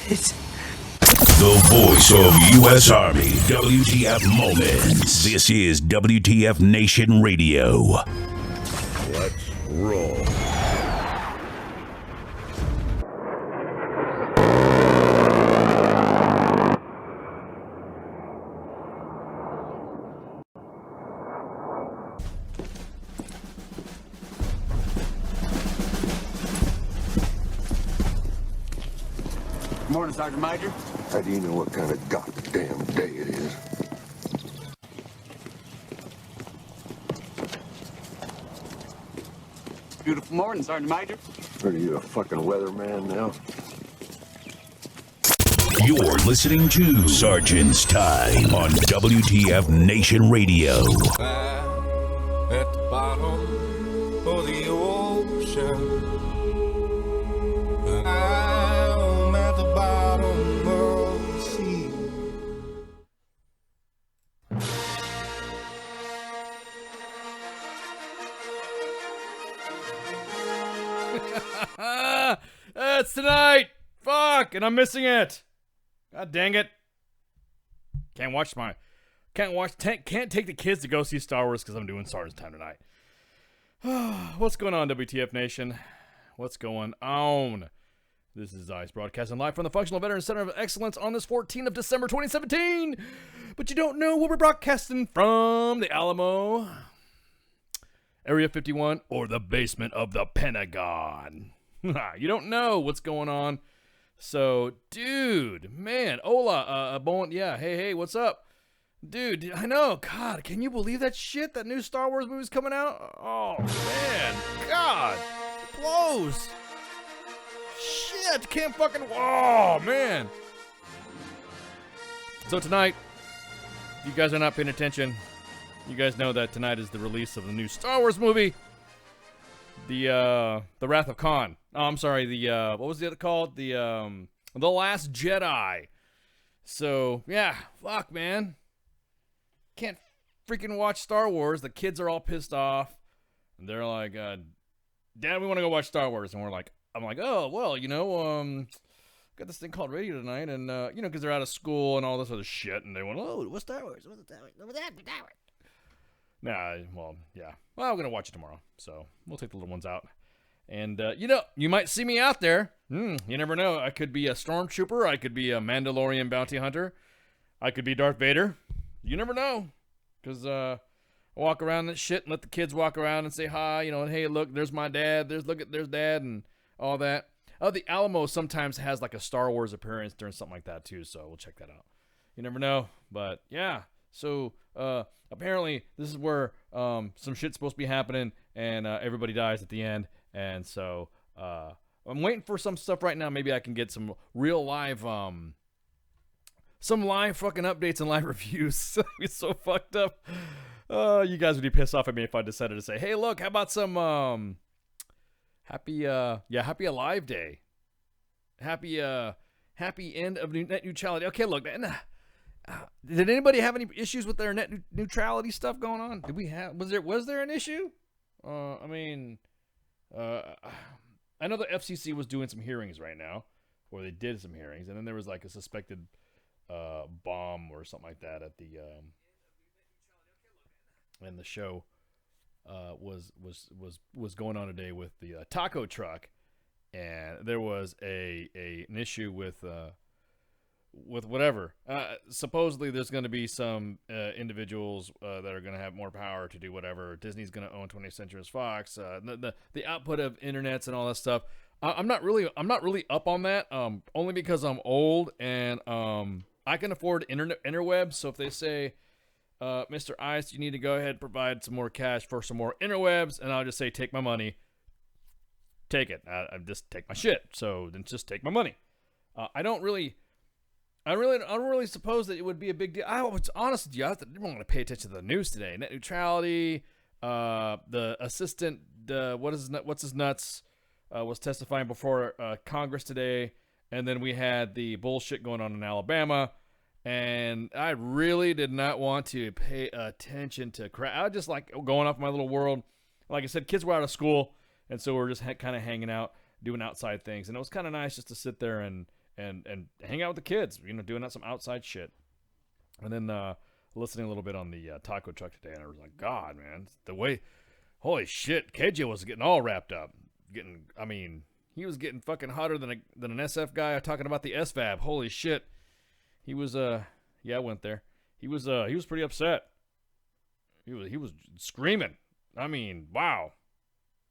The voice of U.S. Army, WTF Moments. This is WTF Nation Radio. Let's roll. Good morning, Sergeant Major. How do you know what kind of goddamn day it is? Beautiful morning, Sergeant Major. Are you a fucking weatherman now? You're listening to Sergeant's Time on WTF Nation Radio. At the bottom of the ocean, I'm at the bottom of the sea. It's tonight. Fuck, and I'm missing it. God dang it. Can't take the kids to go see Star Wars because I'm doing Sergeant's Time tonight. What's going on, WTF Nation? What's going on? This is Ice broadcasting live from the Functional Veteran Center of Excellence on this 14th of December 2017. But you don't know where we're broadcasting from: the Alamo, Area 51, or the basement of the Pentagon. You don't know what's going on. So, dude, man, hola, yeah, hey, what's up? Dude, I know, God, can you believe that shit? That new Star Wars movie's coming out? Oh, man, God, it blows. Shit, can't fucking, oh, man. So tonight, if you guys are not paying attention, you guys know that tonight is the release of the new Star Wars movie, the Wrath of Khan. Oh, I'm sorry, what was the other called? The Last Jedi. So, yeah, fuck, man. Can't freaking watch Star Wars. The kids are all pissed off. And they're like, Dad, we want to go watch Star Wars. And I'm like, oh, well, got this thing called radio tonight. And, because they're out of school and all this other shit. And they went, oh, what's Star Wars? What's Star Wars? Nah, well, yeah. Well, I'm going to watch it tomorrow. So, we'll take the little ones out. And, you might see me out there. You never know. I could be a stormtrooper. I could be a Mandalorian bounty hunter. I could be Darth Vader. You never know. Because I walk around and shit and let the kids walk around and say hi. And hey, look, there's my dad. There's Dad and all that. Oh, the Alamo sometimes has like a Star Wars appearance during something like that too. So we'll check that out. You never know. But, yeah. So, apparently, this is where some shit's supposed to be happening. And everybody dies at the end. And so, I'm waiting for some stuff right now. Maybe I can get some real live, some live fucking updates and live reviews. It's so fucked up. You guys would be pissed off at me if I decided to say, hey, look, how about some, happy Alive Day. Happy end of net neutrality. Okay, look, did anybody have any issues with their net neutrality stuff going on? Was there an issue? I know the FCC was doing some hearings right now, or they did some hearings, and then there was like a suspected bomb or something like that at the and the show was going on today with the taco truck, and there was an issue with whatever. Supposedly there's going to be some individuals that are going to have more power to do whatever. Disney's going to own 20th Century Fox. The output of internets and all that stuff. I'm not really up on that. Only because I'm old and I can afford interwebs. So if they say, Mr. Ice, you need to go ahead and provide some more cash for some more interwebs, and I'll just say, take my money. Take it. I just take my shit. So then just take my money. I don't really suppose that it would be a big deal. I was honest with you. I didn't want to pay attention to the news today. Net neutrality. The assistant, what's his nuts, was testifying before Congress today, and then we had the bullshit going on in Alabama, and I really did not want to pay attention to crap. I was just like going off my little world. Like I said, kids were out of school, and so we're just kind of hanging out, doing outside things, and it was kind of nice just to sit there and and hang out with the kids, doing some outside shit. And then listening a little bit on the taco truck today, and I was like, God, man, the way, holy shit, KJ was getting all wrapped up. He was getting fucking hotter than an SF guy talking about the SVAB. Holy shit. He was, I went there. He was pretty upset. He was screaming. Wow.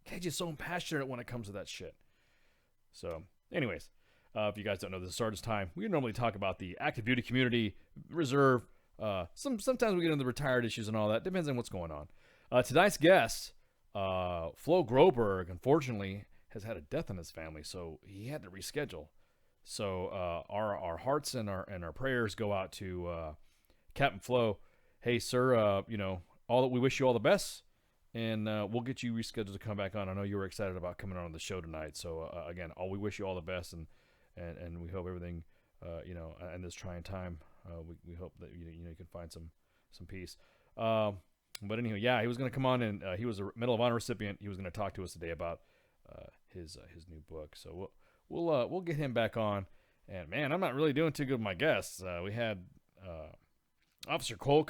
KJ's so passionate when it comes to that shit. So, anyways, if you guys don't know, this is Sergeant's Time. We normally talk about the active duty community, reserve. Sometimes we get into the retired issues and all that. Depends on what's going on. Tonight's guest, Flo Groberg, unfortunately, has had a death in his family, so he had to reschedule. So our hearts and our prayers go out to Captain Flo. Hey, sir, we wish you all the best. And we'll get you rescheduled to come back on. I know you were excited about coming on the show tonight. So, again, we wish you all the best, and we hope everything, in this trying time, we hope that, you can find some peace. But anyhow, he was going to come on, and he was a Medal of Honor recipient. He was going to talk to us today about his new book. So we'll get him back on. And, man, I'm not really doing too good with my guests. We had... Officer Cole,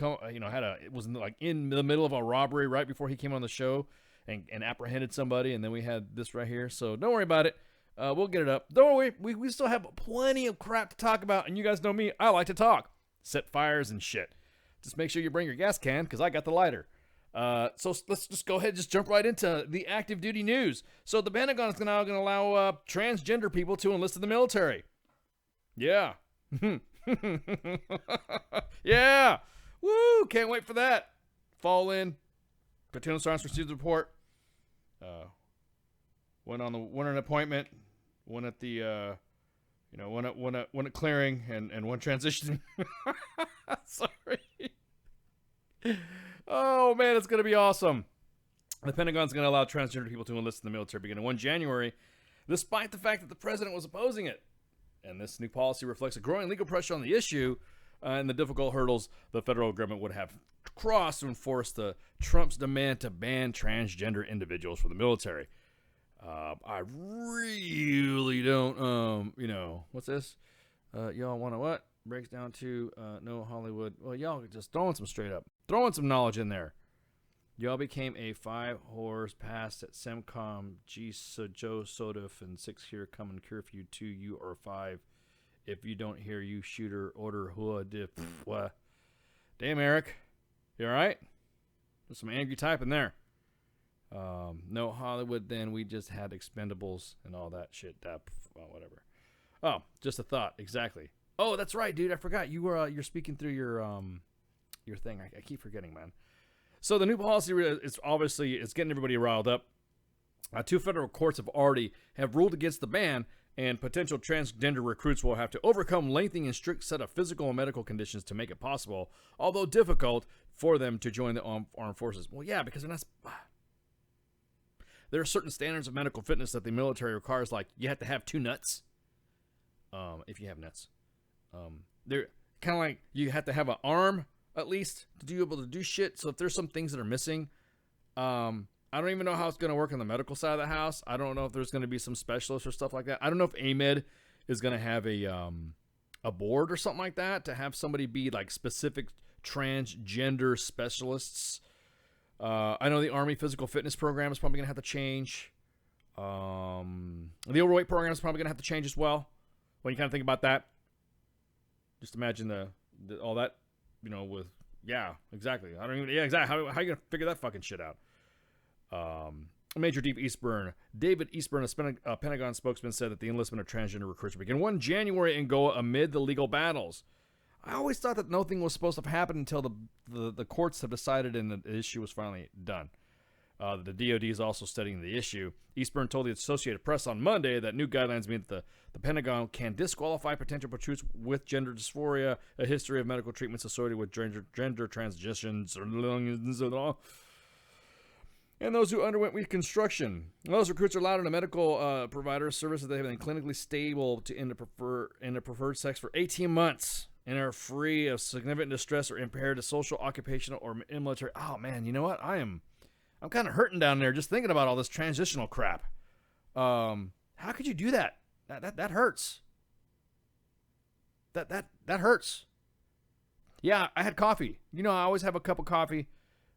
was in the middle of a robbery right before he came on the show and apprehended somebody, and then we had this right here. So don't worry about it. We'll get it up. Don't worry, we still have plenty of crap to talk about, and you guys know me. I like to talk, set fires and shit. Just make sure you bring your gas can, because I got the lighter. So let's just go ahead and just jump right into the active duty news. So the Pentagon is now going to allow transgender people to enlist in the military. Yeah. Yeah. Woo! Can't wait for that. Fall in. Platoon sergeants received the report. Went an appointment. One at the one at clearing and one transitioning. Sorry. Oh man, it's gonna be awesome. The Pentagon's gonna allow transgender people to enlist in the military beginning 1 January, despite the fact that the president was opposing it. And this new policy reflects a growing legal pressure on the issue and the difficult hurdles the federal government would have crossed to enforce Trump's demand to ban transgender individuals from the military. I really don't, what's this? Y'all want to what? Breaks down to no Hollywood. Well, y'all just throwing some knowledge in there. Y'all became a 5 passed at Semcom, G Joe Sodif, and 6 here coming curfew 2 you or 5. If you don't hear you shooter order hood if what? Damn Eric. You alright? There's some angry typing there. No Hollywood then, we just had Expendables and all that shit. Whatever. Oh, just a thought. Exactly. Oh, that's right, dude. I forgot. You're speaking through your thing. I keep forgetting, man. So the new policy is obviously it's getting everybody riled up. 2 federal courts have ruled against the ban, and potential transgender recruits will have to overcome lengthy and strict set of physical and medical conditions to make it possible, although difficult, for them to join the armed forces. Well, yeah, because there are certain standards of medical fitness that the military requires, like you have to have 2 nuts. If you have nuts, they're kind of like you have to have an arm at least to be able to do shit. So if there's some things that are missing, I don't even know how it's going to work on the medical side of the house. I don't know if there's going to be some specialists or stuff like that. I don't know if AMED is going to have a board or something like that to have somebody be like specific transgender specialists. I know the Army physical fitness program is probably going to have to change. The overweight program is probably going to have to change as well. When you kind of think about that, just imagine all that. Exactly. Exactly. How are you gonna figure that fucking shit out? Major David Eastburn, a Pentagon spokesman, said that the enlistment of transgender recruits will begin 1 January and go amid the legal battles. I always thought that nothing was supposed to happen until the courts have decided and the issue was finally done. The DoD is also studying the issue. Eastburn told the Associated Press on Monday that new guidelines mean that the Pentagon can disqualify potential recruits with gender dysphoria, a history of medical treatments associated with gender transitions, and those who underwent reconstruction. Those recruits are allowed in a medical provider service that they have been clinically stable in the preferred sex for 18 months and are free of significant distress or impaired to social, occupational, or military. Oh man, you know what? I'm kind of hurting down there just thinking about all this transitional crap. How could you do that? That hurts. that hurts. Yeah, I had coffee. You know, I always have a cup of coffee.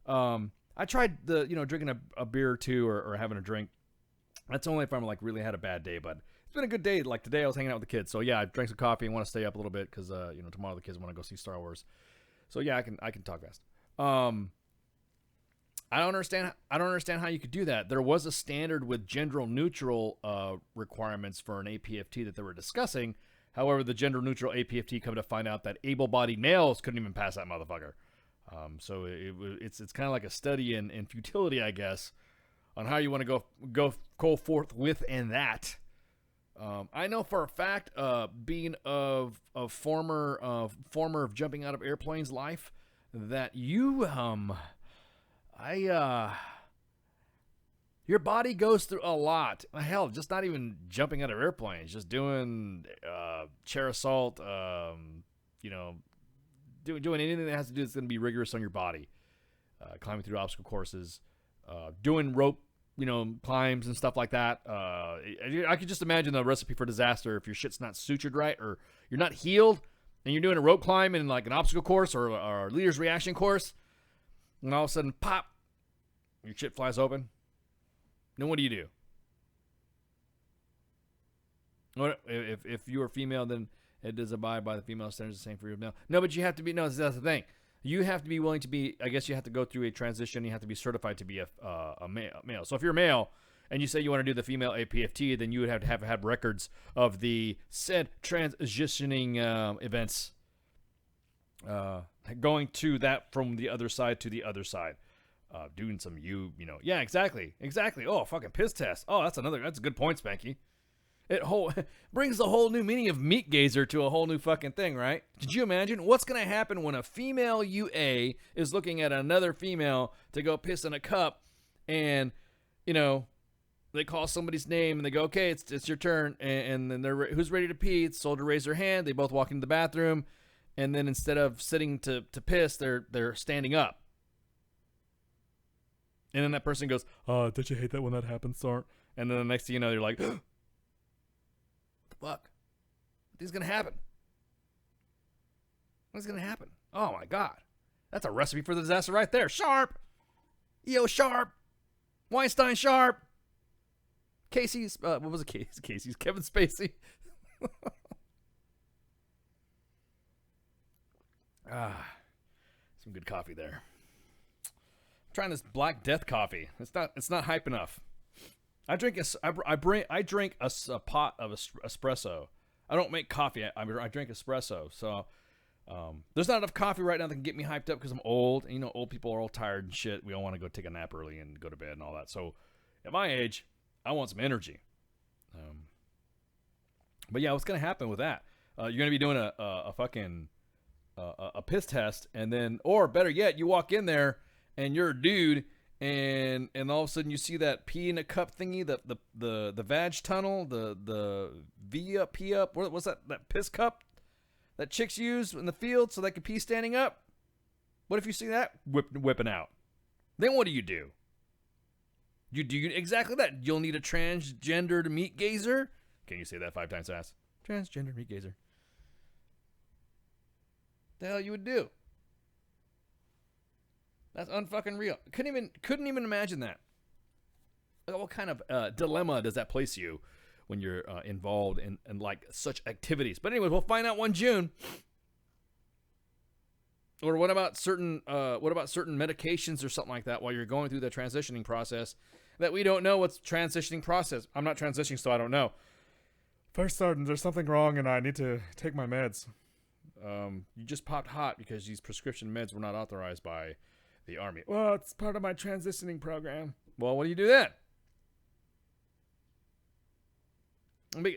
I tried drinking a beer or two or having a drink. That's only if I'm like really had a bad day, but it's been a good day. Like today I was hanging out with the kids. So yeah, I drank some coffee and want to stay up a little bit because tomorrow the kids want to go see Star Wars. So yeah, I can talk fast. I don't understand how you could do that. There was a standard with gender neutral requirements for an APFT that they were discussing. However, the gender neutral APFT come to find out that able-bodied males couldn't even pass that motherfucker. So it's kind of like a study in futility, I guess, on how you want to go forth with and that. I know for a fact, being of former of jumping out of airplanes life, that you your body goes through a lot. Hell, just not even jumping out of airplanes, just doing chair assault, doing anything that has to do that's going to be rigorous on your body, climbing through obstacle courses, doing rope, climbs and stuff like that. I could just imagine the recipe for disaster if your shit's not sutured right or you're not healed and you're doing a rope climb in like an obstacle course or a leader's reaction course, and all of a sudden, pop, your shit flies open. Then what do? What if you are female, then it does abide by the female standards the same for your male. No, but you have to be. No, that's the thing. You have to be willing to be. I guess you have to go through a transition. You have to be certified to be a male. So if you're a male and you say you want to do the female APFT, then you would have to have records of the said transitioning events, going to that from the other side to the other side. Doing some yeah, exactly. Oh, fucking piss test. Oh, that's a good point, Spanky. It brings the whole new meaning of meat gazer to a whole new fucking thing, right? Could you imagine what's going to happen when a female UA is looking at another female to go piss in a cup and, they call somebody's name and they go, okay, it's your turn. And then they're, who's ready to pee? It's told to raise their hand. They both walk into the bathroom. And then instead of sitting to piss, they're standing up. And then that person goes, oh, don't you hate that when that happens, Sart? And then the next thing you know, you're like, what the fuck? What is going to happen? What's going to happen? Oh, my God. That's a recipe for the disaster right there. Sharp. EO Sharp. Weinstein Sharp. Casey's, what was it? Casey's Kevin Spacey. Some good coffee there. I'm trying this Black Death coffee. It's not hype enough. I drink a pot of espresso. I don't make coffee. I drink espresso. So there's not enough coffee right now that can get me hyped up because I'm old. And, old people are all tired and shit. We all want to go take a nap early and go to bed and all that. So at my age, I want some energy. But yeah, what's gonna happen with that? You're gonna be doing a fucking a piss test, and then, or better yet, you walk in there and you're a dude, and all of a sudden you see that pee in a cup thingy, the vag tunnel, the V up, pee up. What's that piss cup that chicks use in the field so they can pee standing up? What if you see that whipping out? Then what do? You do exactly that. You'll need a transgendered meat gazer. Can you say that 5 times fast? Transgender meat gazer. The hell you would do? That's unfucking real. Couldn't even imagine that. What kind of dilemma does that place you when you're involved in like such activities? But anyway, we'll find out 1 June. Or what about certain medications or something like that while you're going through the transitioning process that we don't know what's transitioning process? I'm not transitioning, so I don't know. First Sergeant, there's something wrong and I need to take my meds. You just popped hot because these prescription meds were not authorized by the Army. Well, it's part of my transitioning program. Well, what do you do then?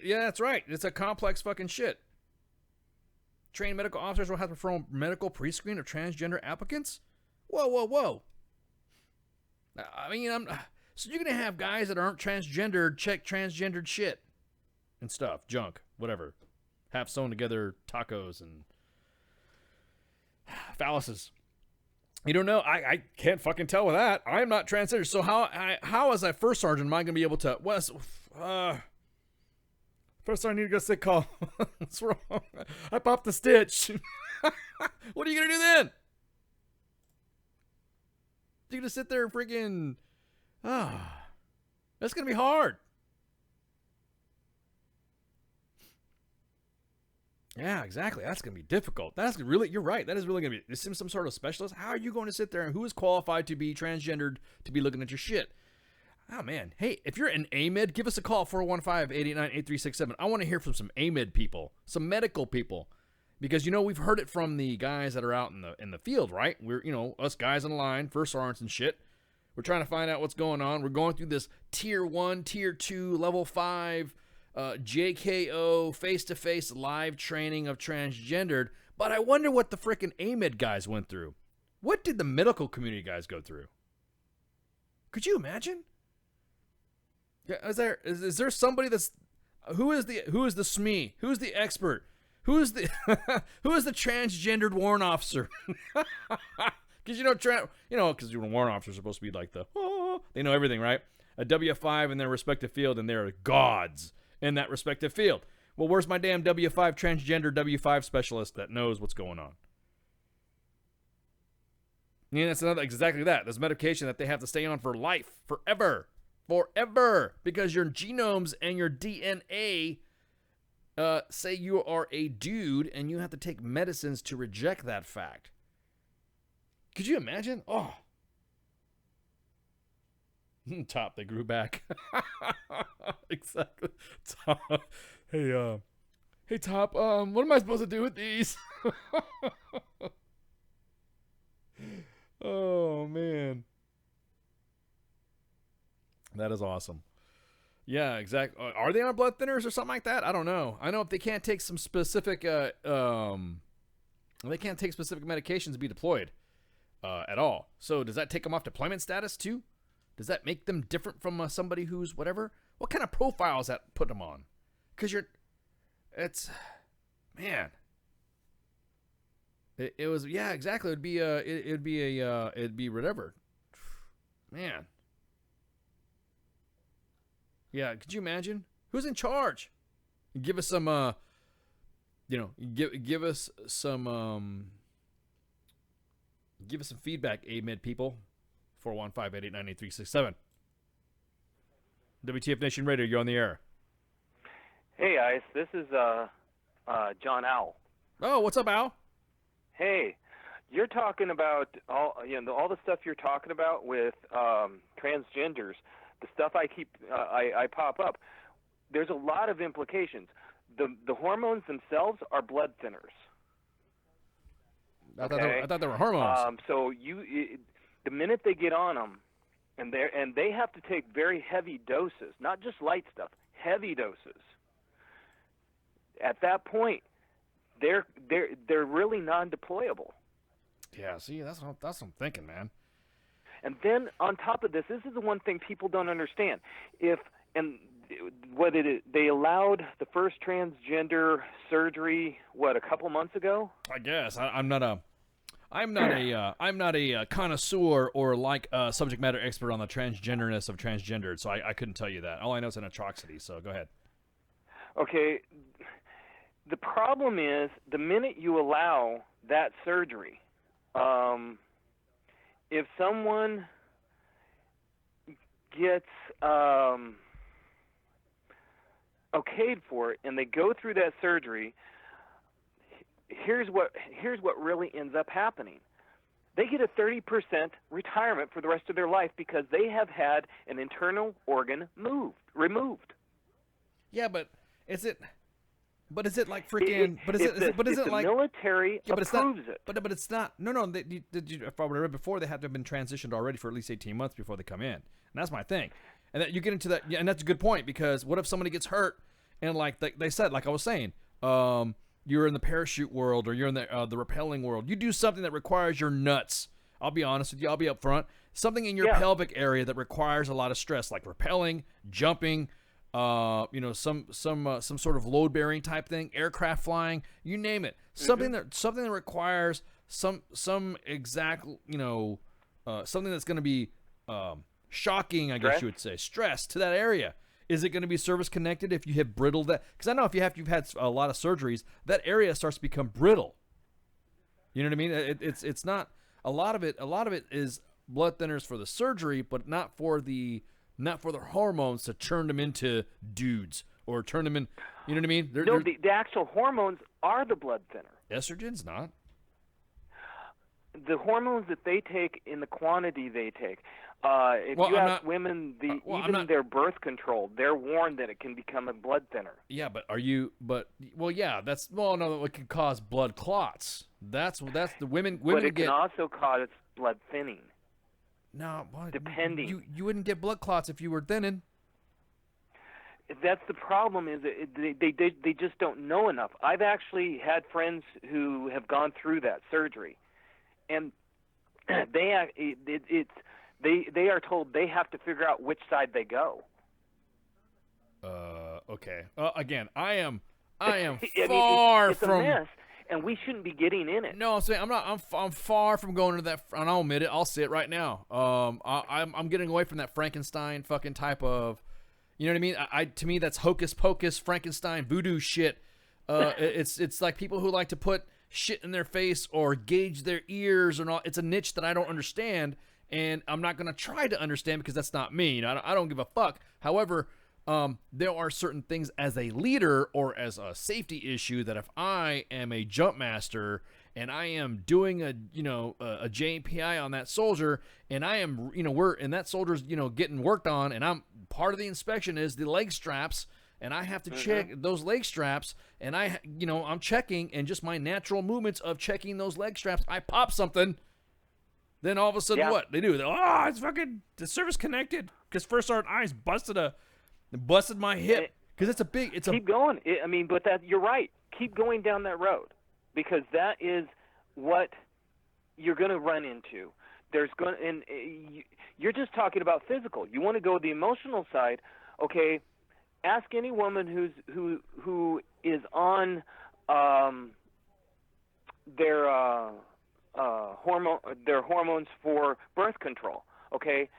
Yeah, that's right. It's a complex fucking shit. Trained medical officers will have to perform medical pre-screen of transgender applicants? Whoa. I mean, so you're going to have guys that aren't transgendered check transgendered shit and stuff, junk, whatever. Half sewn together tacos and phalluses. You don't know. I can't fucking tell with that. I'm not transgender. So how as a first sergeant am I going to be able to First, I need to go sick call. What's wrong? I popped the stitch. What are you going to do then? You're going to sit there and freaking... that's going to be hard. Yeah, exactly. That's going to be difficult. That's really, you're right. That is really going to be some sort of specialist. How are you going to sit there and who is qualified to be transgendered to be looking at your shit? Oh, man. Hey, if you're an AMED, give us a call, 415-889-8367. I want to hear from some AMED people, some medical people. Because, we've heard it from the guys that are out in the field, right? We're, us guys in the line, first sergeants and shit. We're trying to find out what's going on. We're going through this Tier 1, Tier 2, Level 5, JKO, face-to-face live training of transgendered. But I wonder what the frickin' AMED guys went through. What did the medical community guys go through? Could you imagine? Is there somebody that's who is the SME? Who's the expert? Who is the transgendered warrant officer? Because because warrant officers are supposed to be like they know everything, right? A W5 in their respective field, and they're gods in that respective field. Well, where's my damn W5 transgender W5 specialist that knows what's going on? That's exactly that. There's medication that they have to stay on for life, forever, because your genomes and your DNA say you are a dude, and you have to take medicines to reject that fact. Could you imagine? Oh. Top, they grew back. Exactly. Top. Hey, Top, what am I supposed to do with these? Oh, man. That is awesome. Yeah, exactly. Are they on blood thinners or something like that? I don't know. I know if they can't take some specific, they can't take specific medications to be deployed at all. So does that take them off deployment status too? Does that make them different from somebody who's whatever? What kind of profile is that put them on? Because it was, yeah, exactly. It'd be whatever. Man. Yeah, could you imagine? Who's in charge? Give us some, give us some feedback, AMED people. 415-889-8367. WTF Nation Radio, you're on the air. Hey, Ice. This is John Owl. Oh, what's up, Al? Hey, you're talking about all the stuff you're talking about with transgenders. The stuff I pop up. There's a lot of implications. The hormones themselves are blood thinners. I thought they were hormones. The minute they get on them, and they have to take very heavy doses, not just light stuff, heavy doses. At that point, they're really non-deployable. Yeah, see, that's what I'm thinking, man. And then on top of this is the one thing people don't understand. They allowed the first transgender surgery a couple months ago? I guess I'm not a connoisseur or subject matter expert on the transgenderness of transgendered, so I couldn't tell you that. All I know is an atrocity. So go ahead. Okay. The problem is the minute you allow that surgery, if someone gets okayed for it and they go through that surgery, here's what really ends up happening. They get a 30% retirement for the rest of their life because they have had an internal organ removed. Yeah, but is it like freaking? The military approves it. But it's not. No. If I read before, they have to have been transitioned already for at least 18 months before they come in, and that's my thing. And that you get into that, and that's a good point, because what if somebody gets hurt and like they said, like I was saying, you're in the parachute world or you're in the rappelling world. You do something that requires your nuts. I'll be honest with you. I'll be upfront. Something in your pelvic area that requires a lot of stress, like rappelling, jumping. Some sort of load bearing type thing, aircraft flying, you name it. Something that requires some exact, something that's going to be shocking, I guess you would say, stress to that area. Is it going to be service connected if you have brittle that? Because I know if you've had a lot of surgeries, that area starts to become brittle. You know what I mean? It's not a lot of it. A lot of it is blood thinners for the surgery, but not for the hormones to turn them into dudes or turn them in. You know what I mean? The actual hormones are the blood thinner. Estrogen's not. The hormones that they take in the quantity they take. If you ask women, their birth control, they're warned that it can become a blood thinner. Yeah, but no, it can cause blood clots. That's the women. But it can also cause blood thinning. No, depending. You wouldn't get blood clots if you were thinning. That's the problem. Is they just don't know enough. I've actually had friends who have gone through that surgery, and they are told they have to figure out which side they go. Okay. Again, I am far it's from. A mess, and we shouldn't be getting in it. No, I'm saying I'm not. I'm far from going to that. And I'll admit it. I'll say it right now. I'm getting away from that Frankenstein fucking type of. You know what I mean? To me, that's hocus pocus, Frankenstein, voodoo shit. It's like people who like to put shit in their face or gauge their ears and all. It's a niche that I don't understand. And I'm not going to try to understand because that's not me. You know, I don't give a fuck. However, there are certain things as a leader or as a safety issue that if I am a jump master and I am doing a JPI on that soldier and I am, and that soldier's, getting worked on and I'm part of the inspection is the leg straps and I have to check those leg straps and I'm checking and just my natural movements of checking those leg straps, I pop something. Then all of a sudden, what they do? It's fucking the service connected because First Sergeant Ice busted my hip because keep going. But you're right. Keep going down that road because that is what you're going to run into. You're just talking about physical. You want to go the emotional side. Okay, ask any woman who is on their hormones for birth control. Okay,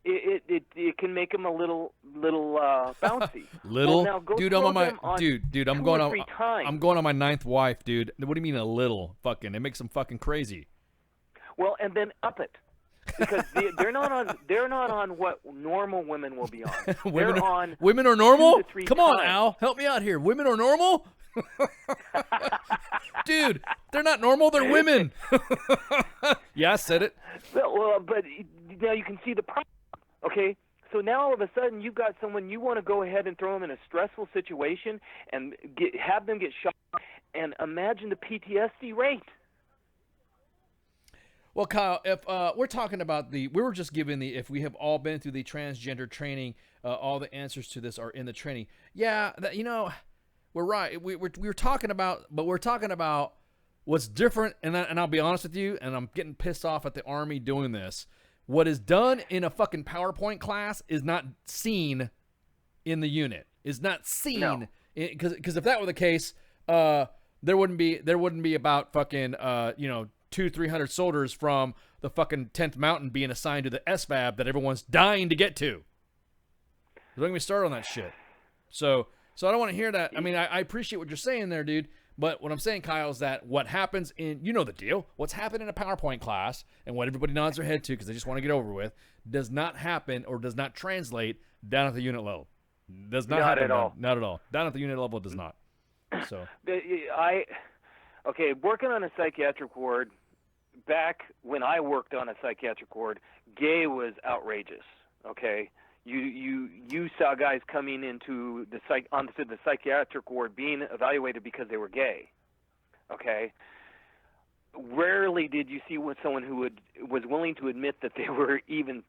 it can make them a little bouncy. Little, now go dude. I'm going on my 9th wife, dude. What do you mean a little? Fucking, it makes them fucking crazy. Well, and then up it because they're not on what normal women will be on. Women are normal. Come on, times. Al, help me out here. Women are normal. Dude, they're not normal. They're women. Yeah, I said it. Well, but now you can see the problem. Okay, so now all of a sudden you've got someone you want to go ahead and throw them in a stressful situation and have them get shot, and imagine the PTSD rate. Well, Kyle, if we're talking about we were just given if we have all been through the transgender training, all the answers to this are in the training. Yeah, we're right. We're talking about, but we're talking about what's different. And I'll be honest with you, and I'm getting pissed off at the Army doing this. What is done in a fucking PowerPoint class is not seen in the unit. Is not seen because if that were the case, there wouldn't be about fucking 200-300 soldiers from the fucking 10th Mountain being assigned to the SFAB that everyone's dying to get to. Don't get me started on that shit. So I don't want to hear that. I mean, I appreciate what you're saying there, dude. But what I'm saying, Kyle, is that what happens in, the deal, what's happened in a PowerPoint class and what everybody nods their head to because they just want to get over with, does not happen or does not translate down at the unit level. Does not happen. At all. Not at all. Down at the unit level, it does not. So working on a psychiatric ward, back when I worked on a psychiatric ward, gay was outrageous, okay? You saw guys coming into onto the psychiatric ward being evaluated because they were gay. Okay. Rarely did you see someone who was willing to admit that they were even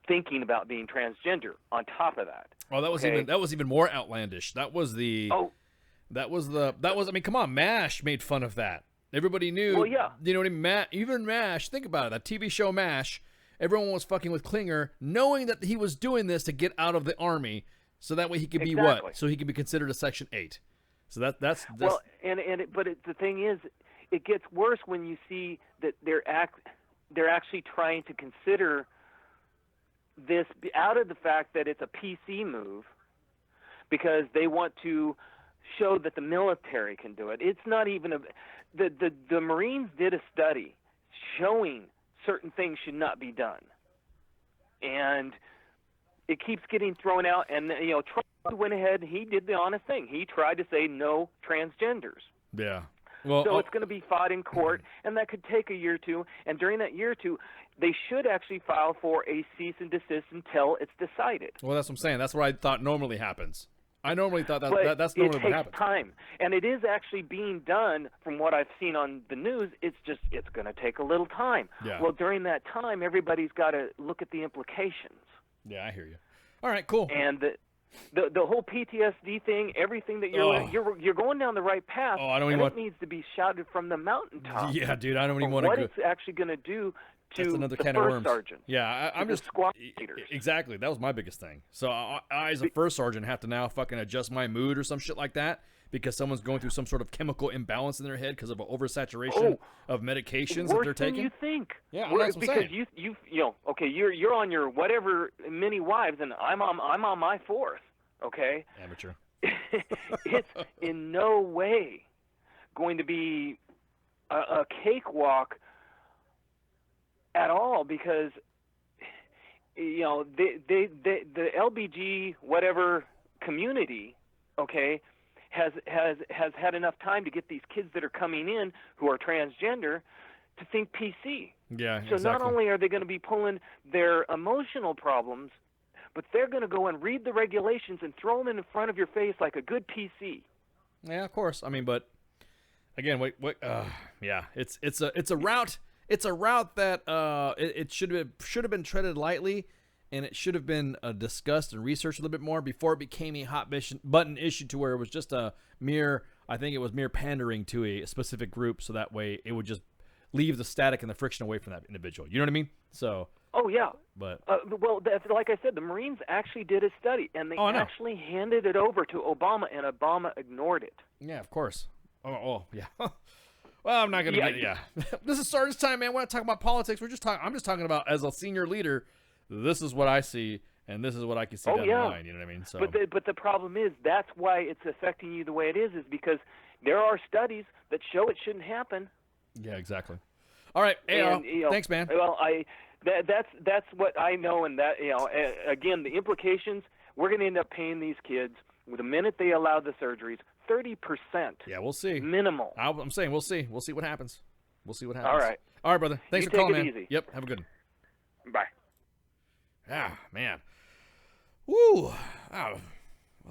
thinking about being transgender. On top of that. Oh, that was even more outlandish. That was I mean, come on, MASH made fun of that. Everybody knew. Well, yeah. You know what I mean? Even MASH. Think about it. That TV show MASH. Everyone was fucking with Klinger, knowing that he was doing this to get out of the Army, so that way he could be what? So he could be considered a Section 8. So that's well, the thing is, it gets worse when you see that they're actually trying to consider this out of the fact that it's a PC move because they want to show that the military can do it. It's not even the Marines did a study showing certain things should not be done. And it keeps getting thrown out, and Trump went ahead and he did the honest thing. He tried to say no transgenders. Yeah. Well, so it's going to be fought in court, and that could take a year or two. And during that year or two, they should actually file for a cease and desist until it's decided. Well, that's what I'm saying. That's what I thought normally happens. I normally thought that's it normally what takes happens. time, and it is actually being done. From what I've seen on the news, it's going to take a little time. Yeah. Well, during that time, everybody's got to look at the implications. Yeah, I hear you. All right, cool. And the whole PTSD thing, everything that you're going down the right path. Oh, I don't and even it needs to be shouted from the mountaintop. Yeah, dude, I don't even want to. What it's actually going to do to another the can of first worms. sergeant. Yeah, I'm the just squad leaders. Exactly. That was my biggest thing. So I, as a first sergeant, have to now fucking adjust my mood or some shit like that because someone's going through some sort of chemical imbalance in their head because of an oversaturation of medications that they're taking. Worse than you think. Yeah, Because that's what I'm saying. you're on your whatever many wives, and I'm on my fourth. Okay. Amateur. It's in no way going to be a cakewalk at all, because the LBG whatever community, okay, has had enough time to get these kids that are coming in who are transgender to think PC. Yeah, so exactly. not only are they going to be pulling their emotional problems, but they're going to go and read the regulations and throw them in front of your face like a good PC. Yeah, of course. I mean, but again, yeah, it's a route. It's a route that it should have been treaded lightly, and it should have been discussed and researched a little bit more before it became a hot button issue to where it was just I think it was mere pandering to a specific group, so that way it would just leave the static and the friction away from that individual. You know what I mean? So. Oh yeah. But well, that's, like I said, the Marines actually did a study, and they actually handed it over to Obama, and Obama ignored it. Yeah, of course. Oh yeah. Well, I'm not gonna get This is Sergeant's time, man. We're not talking about politics. I'm just talking about, as a senior leader, this is what I see, and this is what I can see down the line. You know what I mean? So. But the problem is that's why it's affecting you the way it is because there are studies that show it shouldn't happen. Yeah, exactly. All right, thanks, man. Well, that's what I know, and that again, the implications. We're going to end up paying these kids the minute they allow the surgeries 30%. Yeah, we'll see. Minimal. I'm saying we'll see. We'll see what happens. All right, brother. Thanks for calling, man. Easy. Yep. Have a good one. Bye. Ah, man. Woo. I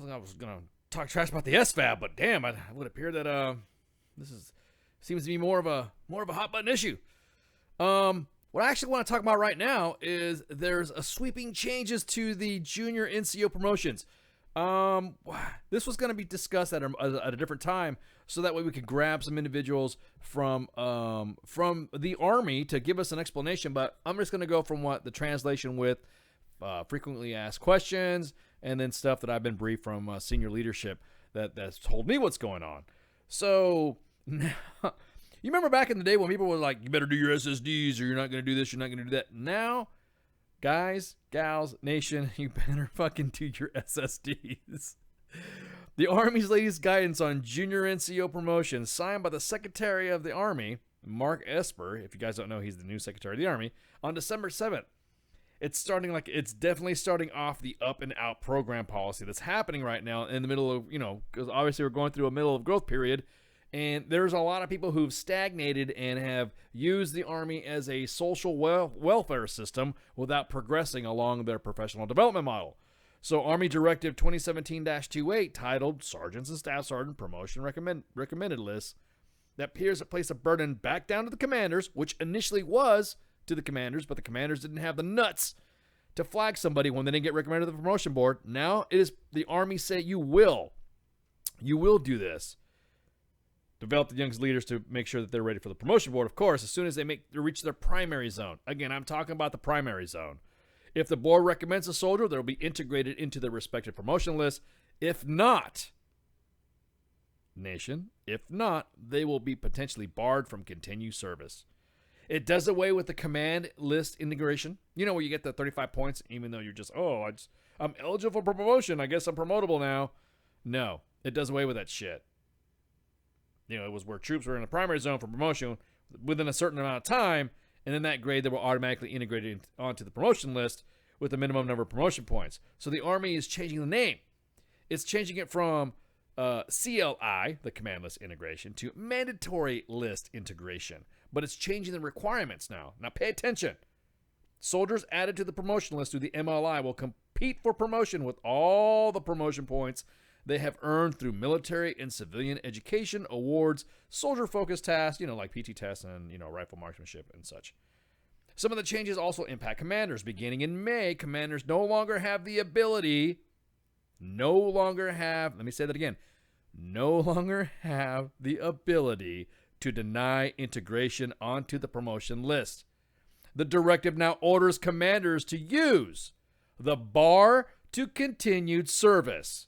was gonna talk trash about the SFAB, but damn, it would appear that this seems to be more of a hot button issue. What I actually want to talk about right now is there's a sweeping changes to the junior NCO promotions. This was going to be discussed at a different time, so that way we could grab some individuals from the Army to give us an explanation. But I'm just going to go from what the translation with frequently asked questions, and then stuff that I've been briefed from senior leadership that's told me what's going on. So now, you remember back in the day when people were like, you better do your SSDs or you're not going to do this, you're not going to do that. Now, guys, gals, nation, you better fucking do your SSDs. The Army's latest guidance on junior NCO promotion, signed by the Secretary of the Army, Mark Esper, if you guys don't know, he's the new Secretary of the Army, on December 7th. It's definitely starting off the up and out program policy that's happening right now in the middle of, because obviously we're going through a middle of growth period. And there's a lot of people who've stagnated and have used the Army as a social welfare system without progressing along their professional development model. So Army Directive 2017-28, titled Sergeants and Staff Sergeant Promotion Recommended List, that appears to place a burden back down to the commanders, which initially was to the commanders, but the commanders didn't have the nuts to flag somebody when they didn't get recommended to the promotion board. Now it is the Army say you will do this. Develop the young leaders to make sure that they're ready for the promotion board, of course, as soon as they reach their primary zone. Again, I'm talking about the primary zone. If the board recommends a soldier, they'll be integrated into their respective promotion list. If not, they will be potentially barred from continued service. It does away with the command list integration. You know, where you get the 35 points, even though you're just, I'm eligible for promotion. I guess I'm promotable now. No, it does away with that shit. You know, it was where troops were in the primary zone for promotion within a certain amount of time, and in that grade, they were automatically integrated onto the promotion list with a minimum number of promotion points. So the Army is changing the name. It's changing it from CLI, the command list integration, to mandatory list integration. But it's changing the requirements now. Now pay attention. Soldiers added to the promotion list through the MLI will compete for promotion with all the promotion points they have earned through military and civilian education awards, soldier-focused tasks, like PT tests and, rifle marksmanship and such. Some of the changes also impact commanders. Beginning in May, commanders no longer have the ability, let me say that again, no longer have the ability to deny integration onto the promotion list. The directive now orders commanders to use the bar to continued service.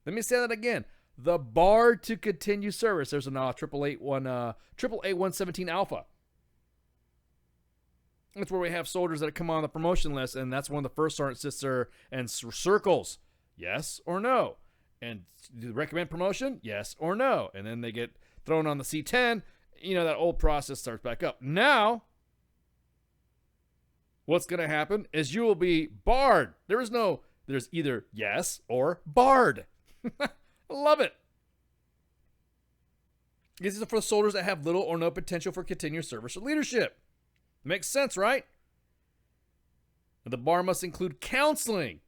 Let me say that again. The bar to continue service. There's a 117 Alpha. That's where we have soldiers that come on the promotion list, and that's when the first sergeant sits there and circles yes or no. And do they recommend promotion? Yes or no. And then they get thrown on the C10. That old process starts back up. Now, what's going to happen is you will be barred. There's either yes or barred. I love it. This is for soldiers that have little or no potential for continued service or leadership. Makes sense, right? The bar must include counseling.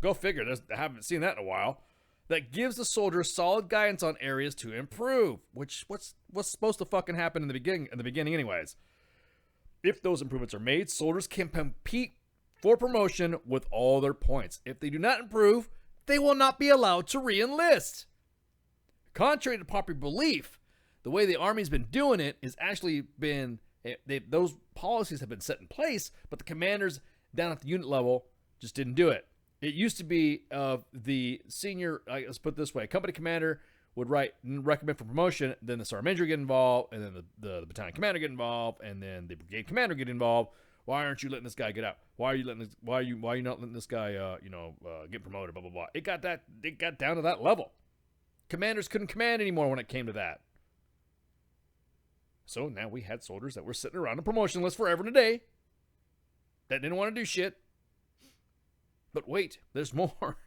Go figure. I haven't seen that in a while. That gives the soldiers solid guidance on areas to improve. What's supposed to fucking happen in the beginning anyways. If those improvements are made, soldiers can compete for promotion with all their points. If they do not improve, they will not be allowed to re-enlist. Contrary to popular belief, the way the Army's been doing it is actually been, those policies have been set in place, but the commanders down at the unit level just didn't do it. It used to be the senior, let's put it this way, company commander would recommend for promotion, then the sergeant major get involved, and then the battalion commander get involved, and then the brigade commander get involved. Why aren't you letting this guy get out? Why are you not letting this guy get promoted? Blah blah blah. It got down to that level. Commanders couldn't command anymore when it came to that. So now we had soldiers that were sitting around a promotion list forever and a day that didn't want to do shit. But wait, there's more.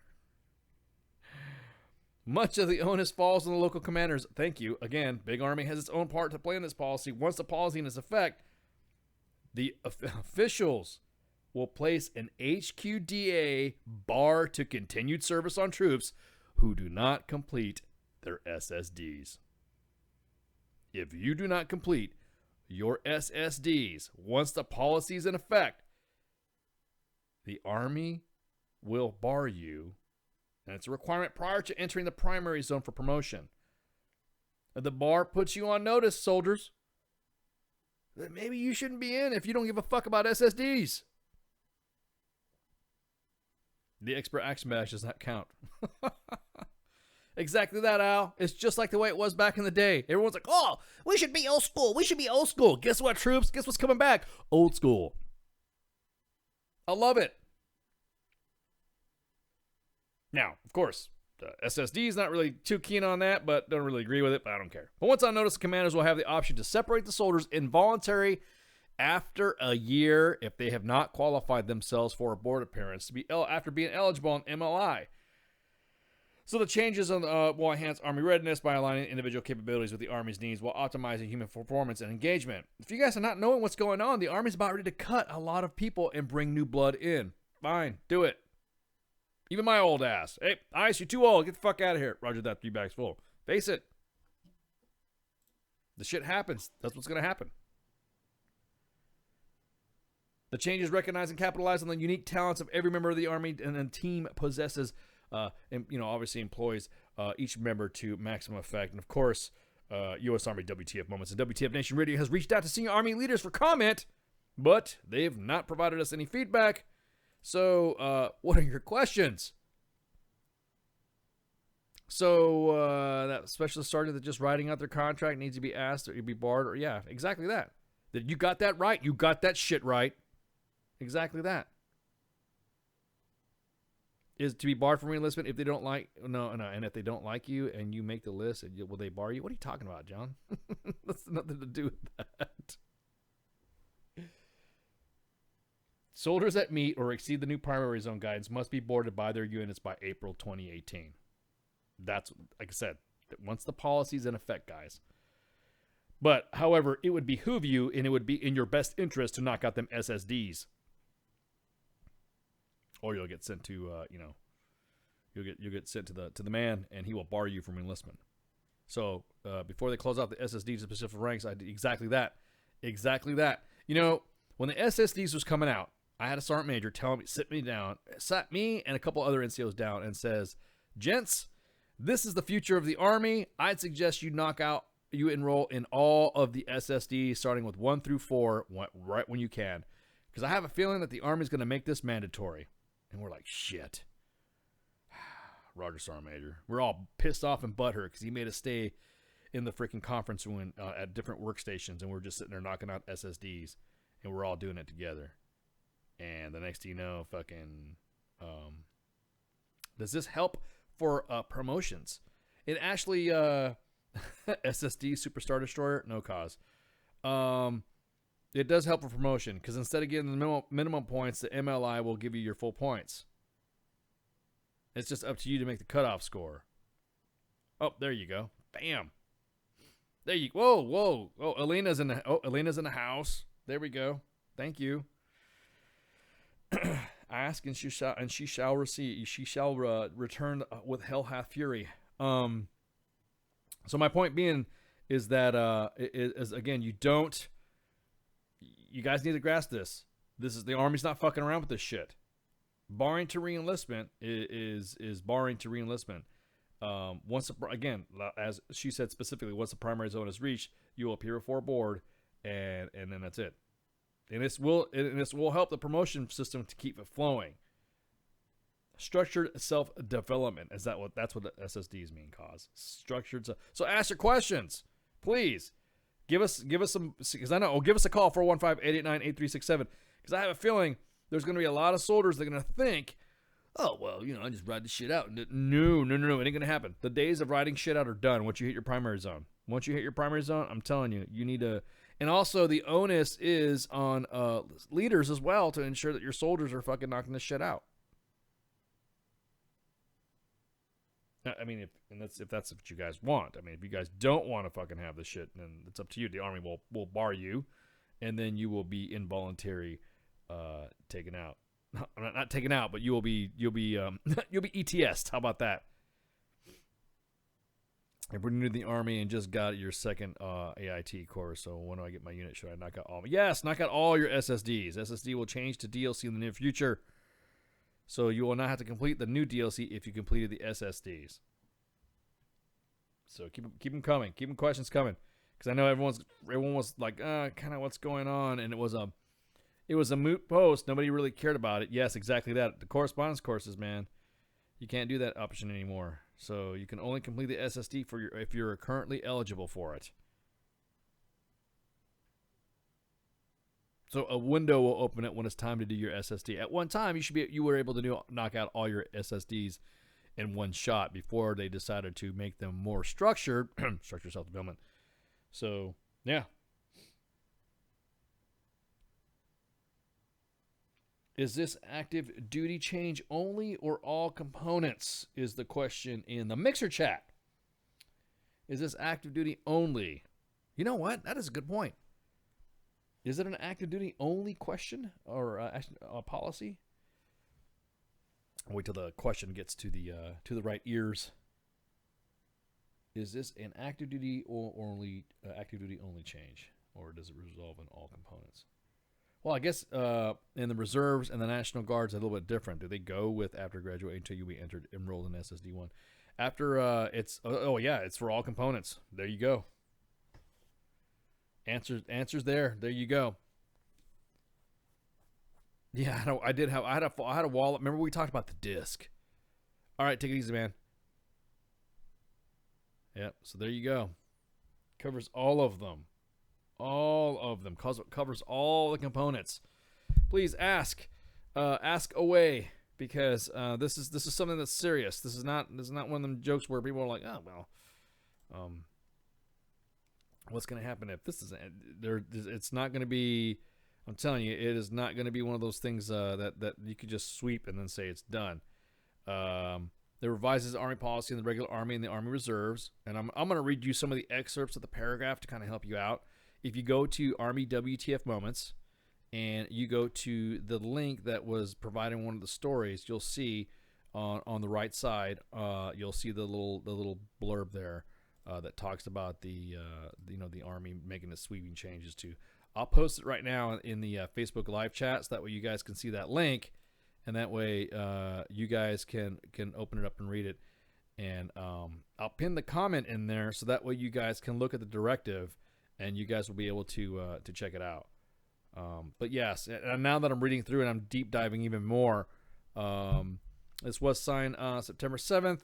Much of the onus falls on the local commanders. Thank you. Again, Big Army has its own part to play in this policy. Once the policy is in effect, the officials will place an HQDA bar to continued service on troops who do not complete their SSDs. If you do not complete your SSDs once the policy is in effect, the Army will bar you, and it's a requirement prior to entering the primary zone for promotion. And the bar puts you on notice, soldiers, that maybe you shouldn't be in if you don't give a fuck about SSDs. The expert action badge does not count. Exactly that, Al. It's just like the way it was back in the day. Everyone's like, oh, we should be old school. We should be old school. Guess what, troops? Guess what's coming back? Old school. I love it. Now, of course, the SSD is not really too keen on that, but don't really agree with it, but I don't care. But once on notice, the commanders will have the option to separate the soldiers involuntary after a year if they have not qualified themselves for a board appearance after being eligible on MLI. So the changes will enhance Army readiness by aligning individual capabilities with the Army's needs while optimizing human performance and engagement. If you guys are not knowing what's going on, the Army's about ready to cut a lot of people and bring new blood in. Fine, do it. Even my old ass. Hey, Ice, you're too old. Get the fuck out of here. Roger that, 3 bags full. Face it. The shit happens. That's what's going to happen. The changes recognize and capitalize on the unique talents of every member of the Army, and the team possesses, obviously employs each member to maximum effect. And of course, U.S. Army WTF Moments and WTF Nation Radio has reached out to senior Army leaders for comment, but they've not provided us any feedback. So, what are your questions? So, that specialist sergeant that just writing out their contract needs to be asked or be barred, or yeah, exactly that. That you got that right. You got that shit right. Exactly that. Is to be barred from reenlistment if they don't like and if they don't like you and you make the list, will they bar you? What are you talking about, John? That's nothing to do with that. Soldiers that meet or exceed the new primary zone guidance must be boarded by their units by April 2018. That's, like I said, once the policy's in effect, guys. But, however, it would behoove you and it would be in your best interest to knock out them SSDs. Or you'll get sent to, you'll get sent to the man, and he will bar you from enlistment. So before they close out the SSDs to specific ranks, I did exactly that. Exactly that. You know, when the SSDs was coming out, I had a sergeant major sat me and a couple other NCOs down, and says, "Gents, this is the future of the Army. I'd suggest you enroll in all of the SSDs, starting with 1 through 4, right when you can, because I have a feeling that the Army's going to make this mandatory." And we're like, shit. Roger, Sergeant Major. We're all pissed off and butthurt because he made us stay in the freaking conference room at different workstations, and we're just sitting there knocking out SSDs, and we're all doing it together. And the next thing you know, fucking, does this help for promotions? It actually, SSD Superstar Destroyer, no cause. It does help for promotion, because instead of getting the minimum points, the MLI will give you your full points. It's just up to you to make the cutoff score. Oh, there you go. Bam. There you go. Whoa. Oh, Elena's in the house. There we go. Thank you. Ask and she shall receive. She shall return with hell hath fury. So my point being is that again, you guys need to grasp this. This is the Army's not fucking around with this shit. Barring to reenlistment is barring to reenlistment. Once again, as she said specifically, once the primary zone is reached, you will appear before board, and then that's it. And this will help the promotion system to keep it flowing. Structured self-development that's what the SSDs mean. Cause structured. So ask your questions, please. Give us some, because I know. Give us a call 415-889-8367. Because I have a feeling there's going to be a lot of soldiers that are going to think, oh well, I just ride the shit out. No, it ain't going to happen. The days of riding shit out are done once you hit your primary zone. Once you hit your primary zone, I'm telling you, you need to. And also, the onus is on leaders as well to ensure that your soldiers are fucking knocking this shit out. I mean, if that's what you guys want. I mean, if you guys don't want to fucking have this shit, then it's up to you. The Army will bar you, and then you will be involuntary taken out. Not taken out, but you'll be ETS'd. How about that? If we're new to the Army and just got your second AIT course, so when do I get my unit? Should I knock out all? Yes, knock out all your SSDs. SSD will change to DLC in the near future. So you will not have to complete the new DLC if you completed the SSDs. So keep them coming. Keep them questions coming. Because I know everyone was like, kind of what's going on, and it was a moot post. Nobody really cared about it. Yes, exactly that. The correspondence courses, man, you can't do that option anymore. So you can only complete the SSD if you're currently eligible for it. So a window will open it when it's time to do your SSD. At one time, you were able to knock out all your SSDs in one shot before they decided to make them more structured, structured self-development. So, yeah. Is this active duty change only or all components? Is the question in the Mixer chat. Is this active duty only? You know what? That is a good point. Is it an active duty only question or a policy? I'll wait till the question gets to the right ears. Is this an active duty or only change, or does it resolve in all components? Well, I guess in the reserves and the National Guard's a little bit different. Do they go with after graduate until you be enrolled in SSD1? After it's for all components. There you go. Answers there. There you go. Yeah, I had a wallet. Remember we talked about the disc. All right, take it easy, man. Yep. So there you go. Covers all of them. All of them. Covers all the components. Please ask away, because this is something that's serious. This is not one of them jokes where people are like, oh well, what's going to happen if this isn't there? It's not going to be. I'm telling you, it is not going to be one of those things that you could just sweep and then say it's done. It revises Army policy in the regular Army and the Army Reserves, and I'm going to read you some of the excerpts of the paragraph to kind of help you out. If you go to Army WTF Moments and you go to the link that was provided in one of the stories, you'll see on the right side, you'll see the little blurb there that talks about the Army making the sweeping changes to. I'll post it right now in the Facebook live chat, so that way you guys can see that link, and that way you guys can open it up and read it. And I'll pin the comment in there, so that way you guys can look at the directive, and you guys will be able to check it out. But yes, and now that I'm reading through and I'm deep diving even more, this was signed September 7th.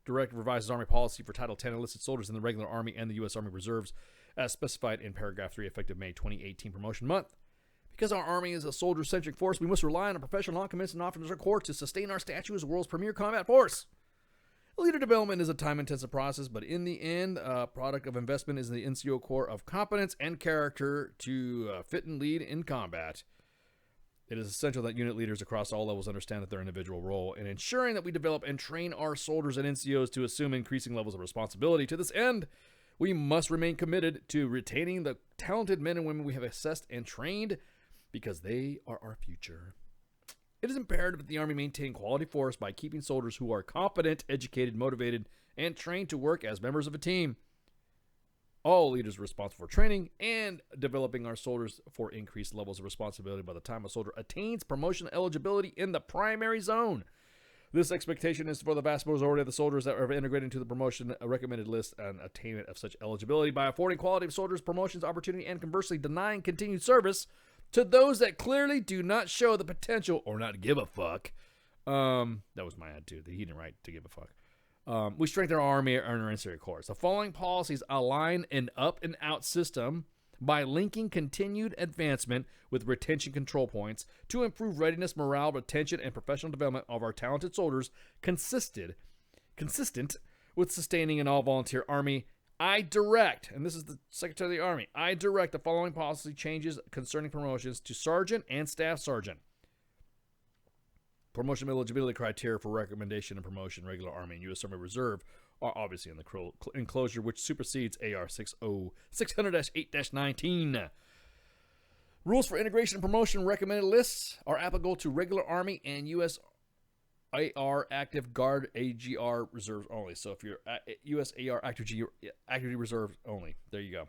Directive revises Army policy for Title 10 enlisted soldiers in the regular Army and the U.S. Army Reserves, as specified in paragraph 3, effective May 2018 promotion month. Because our Army is a soldier-centric force, we must rely on a professional, non-commissioned officer corps to sustain our statue as the world's premier combat force. Leader development is a time-intensive process, but in the end, product of investment is the NCO core of competence and character to fit and lead in combat. It is essential that unit leaders across all levels understand that their individual role in ensuring that we develop and train our soldiers and NCOs to assume increasing levels of responsibility. To this end, we must remain committed to retaining the talented men and women we have assessed and trained, because they are our future. It is imperative that the Army maintain quality force by keeping soldiers who are competent, educated, motivated, and trained to work as members of a team. All leaders are responsible for training and developing our soldiers for increased levels of responsibility by the time a soldier attains promotion eligibility in the primary zone. This expectation is for the vast majority of the soldiers that are integrated into the promotion recommended list and attainment of such eligibility by affording quality of soldiers promotions opportunity, and conversely denying continued service to those that clearly do not show the potential or not give a fuck. That was my attitude. He didn't write to give a fuck. We strengthen our Army and our ancillary corps. The following policies align an up and out system by linking continued advancement with retention control points to improve readiness, morale, retention, and professional development of our talented soldiers, consistent with sustaining an all-volunteer Army. I direct, and this is the Secretary of the Army, I direct the following policy changes concerning promotions to Sergeant and Staff Sergeant. Promotion eligibility criteria for recommendation and promotion, regular Army and U.S. Army Reserve, are obviously in the enclosure, which supersedes AR 600-8-19. Rules for integration and promotion recommended lists are applicable to regular Army and U.S. AR Active Guard AGR Reserves only. So if you're U.S. AR Active Reserve only, there you go.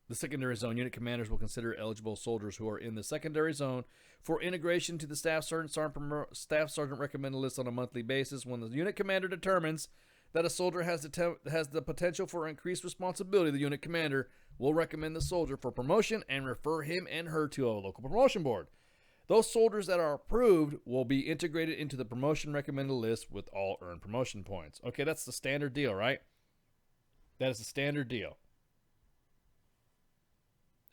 The secondary zone unit commanders will consider eligible soldiers who are in the secondary zone for integration to the staff sergeant recommended list on a monthly basis. When the unit commander determines that a soldier has the potential for increased responsibility, the unit commander will recommend the soldier for promotion and refer him and her to a local promotion board. Those soldiers that are approved will be integrated into the promotion recommended list with all earned promotion points. Okay, that's the standard deal, right? That is the standard deal.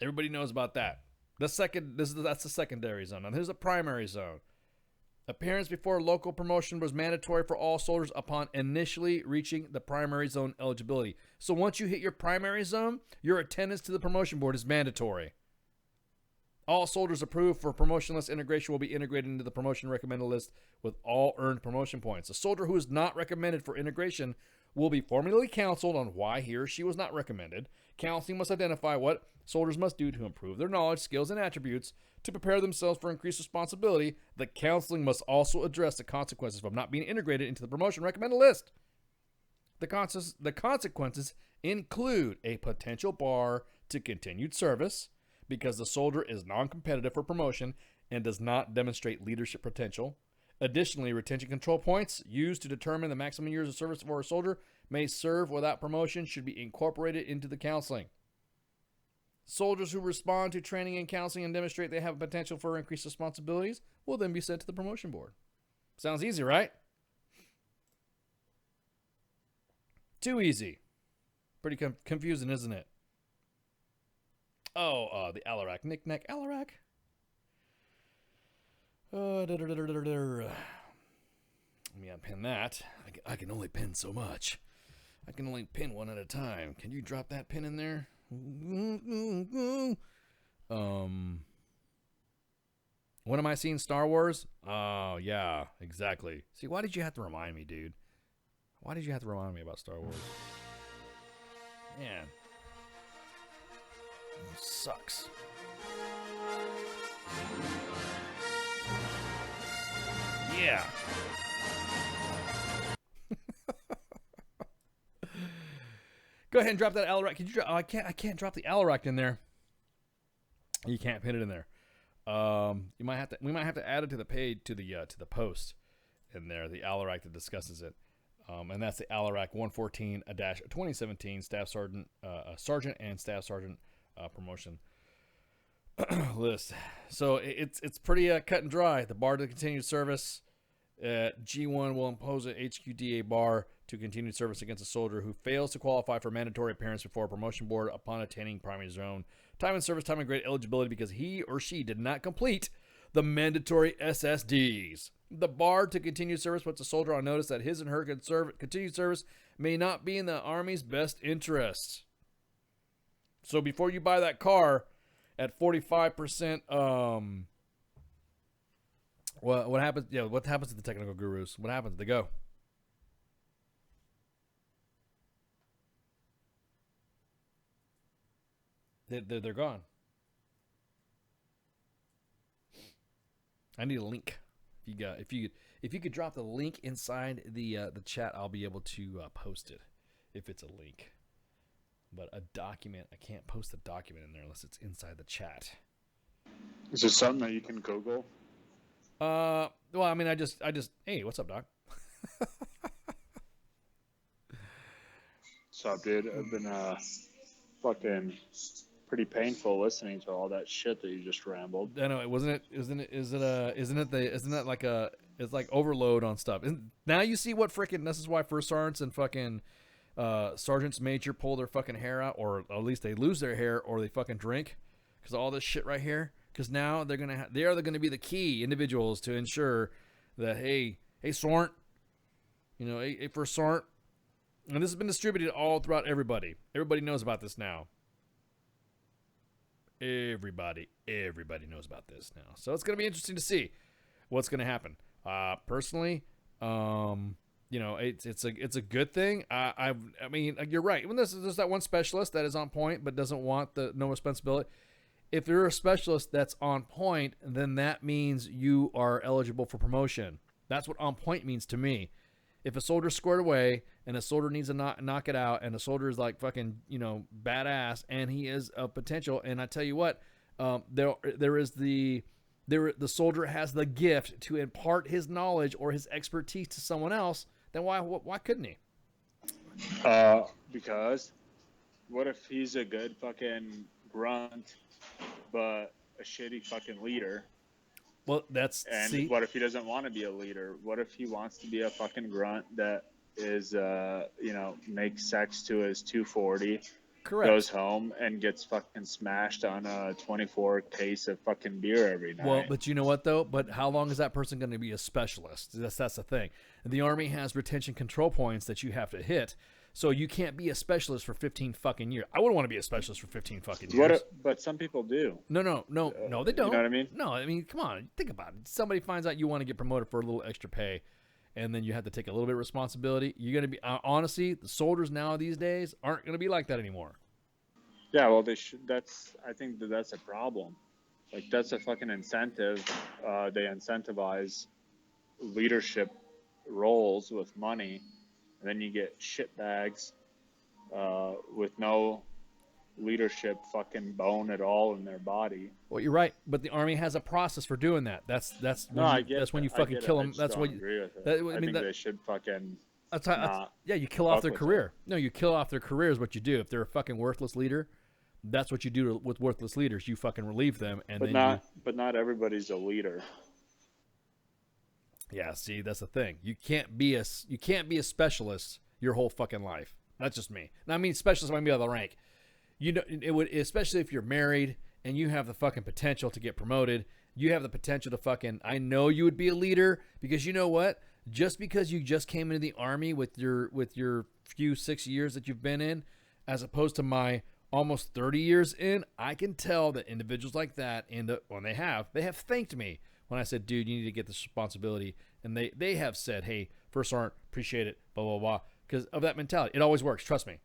Everybody knows about that. That's the secondary zone. Now here's the primary zone. Appearance before local promotion was mandatory for all soldiers upon initially reaching the primary zone eligibility. So once you hit your primary zone, your attendance to the promotion board is mandatory. All soldiers approved for promotion list integration will be integrated into the promotion recommended list with all earned promotion points. A soldier who is not recommended for integration will be formally counseled on why he or she was not recommended. Counseling must identify what soldiers must do to improve their knowledge, skills, and attributes to prepare themselves for increased responsibility. The counseling must also address the consequences of not being integrated into the promotion recommended list. The consequences include a potential bar to continued service because the soldier is non-competitive for promotion and does not demonstrate leadership potential. Additionally, retention control points used to determine the maximum years of service for a soldier may serve without promotion should be incorporated into the counseling. Soldiers who respond to training and counseling and demonstrate they have potential for increased responsibilities will then be sent to the promotion board. Sounds easy, right? Too easy. Pretty confusing, isn't it? Oh, the Alarak. Knick-knack Alarak. Let me unpin that. I can only pin so much. I can only pin one at a time. Can you drop that pin in there? When am I seeing Star Wars? Oh, yeah, exactly. See, why did you have to remind me, dude? Why did you have to remind me about Star Wars? Man. It sucks. Yeah. Go ahead and drop that Alarak. Can you drop? Oh, I can't drop the Alarak in there. You can't pin it in there. We might have to add it to the page, to the post in there, the Alarak that discusses it. And that's the Alarak 114-2017 Staff Sergeant, Sergeant and Staff Sergeant promotion list. So it's pretty cut and dry. The bar to continued service at G1 will impose an HQDA bar to continued service against a soldier who fails to qualify for mandatory appearance before a promotion board upon attaining primary zone time and service time and grade eligibility because he or she did not complete the mandatory SSDs. The bar to continued service puts a soldier on notice that his and her continued service may not be in the Army's best interests. So before you buy that car at 45%, what happens? Yeah, what happens to the technical gurus? What happens? They go. They're gone. I need a link. If you could drop the link inside the chat, I'll be able to post it if it's a link. But a document, I can't post a document in there unless it's inside the chat. Is this something that you can Google? Well, I mean, I just, hey, what's up, Doc? What's up, dude? I've been fucking pretty painful listening to all that shit that you just rambled. I know, isn't that like it's like overload on stuff. And now you see what freaking, this is why first sergeants and fucking sergeants major pull their fucking hair out, or at least they lose their hair, or they fucking drink, because all this shit right here. Because now they are going to be the key individuals to ensure that hey Sornt, hey for Sornt, and this has been distributed all throughout everybody. Everybody knows about this now. Everybody knows about this now. So it's going to be interesting to see what's going to happen. Personally, it's a good thing. I mean, you're right. When there's that one specialist that is on point but doesn't want no responsibility. If you're a specialist that's on point, then that means you are eligible for promotion. That's what on point means to me. If a soldier's squared away and a soldier needs to knock it out, and a soldier is like fucking, badass, and he is a potential, and I tell you what, the soldier has the gift to impart his knowledge or his expertise to someone else, then why couldn't he? Because what if he's a good fucking grunt, but a shitty fucking leader? Well, what if he doesn't want to be a leader? What if he wants to be a fucking grunt that is, makes sex to his 240, correct, goes home and gets fucking smashed on a 24 case of fucking beer every night? Well, but you know what though? But how long is that person going to be a specialist? That's the thing. The Army has retention control points that you have to hit. So you can't be a specialist for 15 fucking years. I wouldn't want to be a specialist for 15 fucking years. But some people do. No, they don't. You know what I mean? No, I mean, come on, think about it. Somebody finds out you want to get promoted for a little extra pay, and then you have to take a little bit of responsibility. You're going to be, honestly, the soldiers now these days aren't going to be like that anymore. Yeah, well, they should. I think that's a problem. Like, that's a fucking incentive. They incentivize leadership roles with money. And then you get shitbags with no leadership fucking bone at all in their body. Well, you're right, but the Army has a process for doing that. That's when you fucking kill them. That's what you agree with it. I think they should fucking. You kill off their career. No, you kill off their career is what you do. If they're a fucking worthless leader, that's what you do with worthless leaders. You fucking relieve them, but not everybody's a leader. Yeah, see, that's the thing. You can't be a specialist your whole fucking life. That's just me. Now, I mean, specialists might be on the rank. You know, it would, especially if you're married and you have the fucking potential to get promoted. You have the potential to fucking. I know you would be a leader because you know what? Just because you just came into the Army with your few 6 years that you've been in, as opposed to my almost 30 years in, I can tell that individuals like that end up, when they have thanked me when I said, dude, you need to get this responsibility. And they have said, hey, First Sergeant, appreciate it, blah, blah, blah. Because of that mentality. It always works, trust me.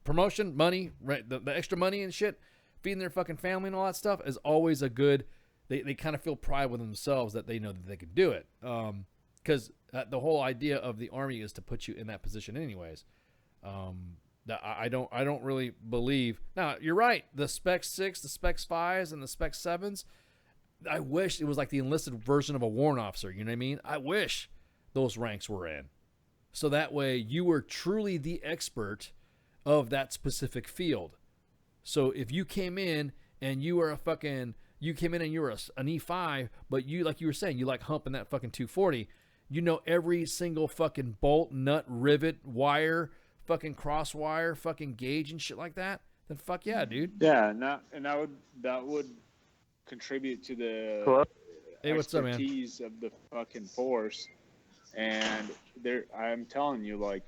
Promotion, money, right? The extra money and shit, feeding their fucking family and all that stuff is always a good, they kind of feel pride with themselves that they know that they can do it. Because the whole idea of the Army is to put you in that position anyways. That I don't really believe. Now, you're right. The Spec 6, the Spec 5s, and the Spec 7s, I wish it was like the enlisted version of a warrant officer. You know what I mean? I wish those ranks were in. So that way you were truly the expert of that specific field. So if you came in and you were an E5, but you, like you were saying, you like humping that fucking 240, you know every single fucking bolt, nut, rivet, wire, fucking cross wire, fucking gauge and shit like that, then fuck yeah, dude. Yeah, and that would contribute to the Hello? Hey, what's up, man? expertise of the fucking force. And I'm telling you, like,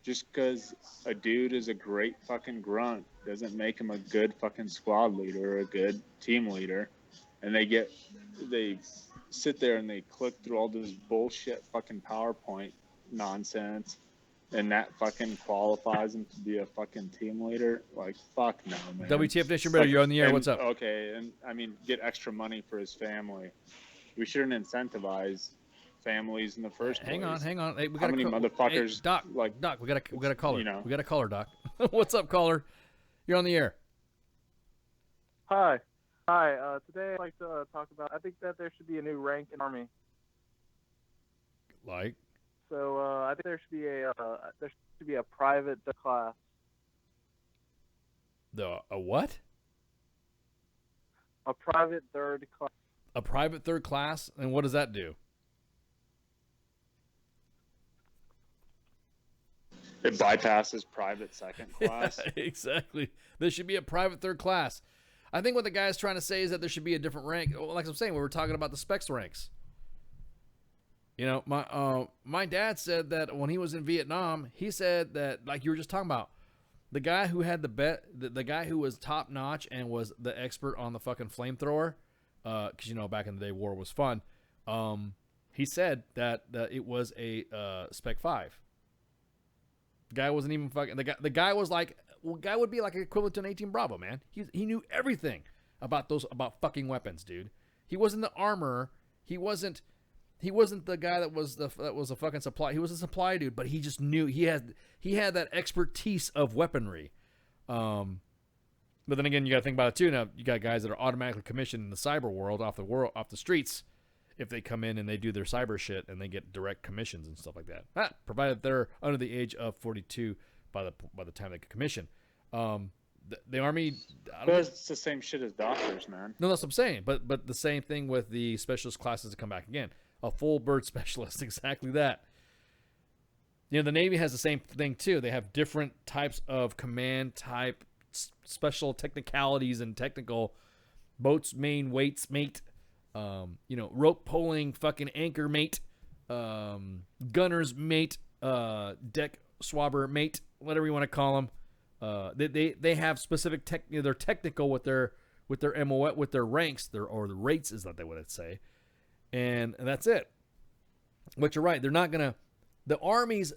just because a dude is a great fucking grunt doesn't make him a good fucking squad leader or a good team leader. And they sit there and they click through all this bullshit fucking PowerPoint nonsense, and that fucking qualifies him to be a fucking team leader. Like, fuck no, man. WTF Nation Better, you're on the air. What's up? Okay, and I mean, get extra money for his family. We shouldn't incentivize families in the first place. Hang on. Hey, we How got many motherfuckers? Hey, Doc, we got a caller. You know. We got a caller, Doc. What's up, caller? You're on the air. Hi. Today I'd like to talk about. I think that there should be a new rank in Army. Like? So I think there should be a private class. A what? A private third class. A private third class, and what does that do? It bypasses private second class. Yeah, exactly. There should be a private third class. I think what the guy's trying to say is that there should be a different rank. Like I'm saying, we were talking about the specs ranks. You know, my dad said that when he was in Vietnam, he said that, like you were just talking about, the guy who had the guy who was top notch and was the expert on the fucking flamethrower, because you know back in the day war was fun. He said that it was a Spec 5. The guy wasn't even fucking. The guy was like, guy would be like equivalent to an 18 Bravo, man. He knew everything about fucking weapons, dude. He wasn't the armorer. He wasn't the guy that was a fucking supply. He was a supply dude, but he just knew he had that expertise of weaponry. But then again, you got to think about it too. Now you got guys that are automatically commissioned in the cyber world off the streets. If they come in and they do their cyber shit and they get direct commissions and stuff like that, provided they're under the age of 42 by the time they get commission. The Army. It's the same shit as doctors, man. No, that's what I'm saying. But the same thing with the specialist classes that come back again. A full bird specialist, exactly that. You know, the Navy has the same thing too. They have different types of command type, special technicalities and technical boats, main weights, mate. You know, rope pulling, fucking anchor mate, gunner's mate, deck swabber mate, whatever you want to call them. They have specific they're technical with their MO, with their ranks, or the rates is what they would say, and that's it. But you're right, they're not gonna. The Army's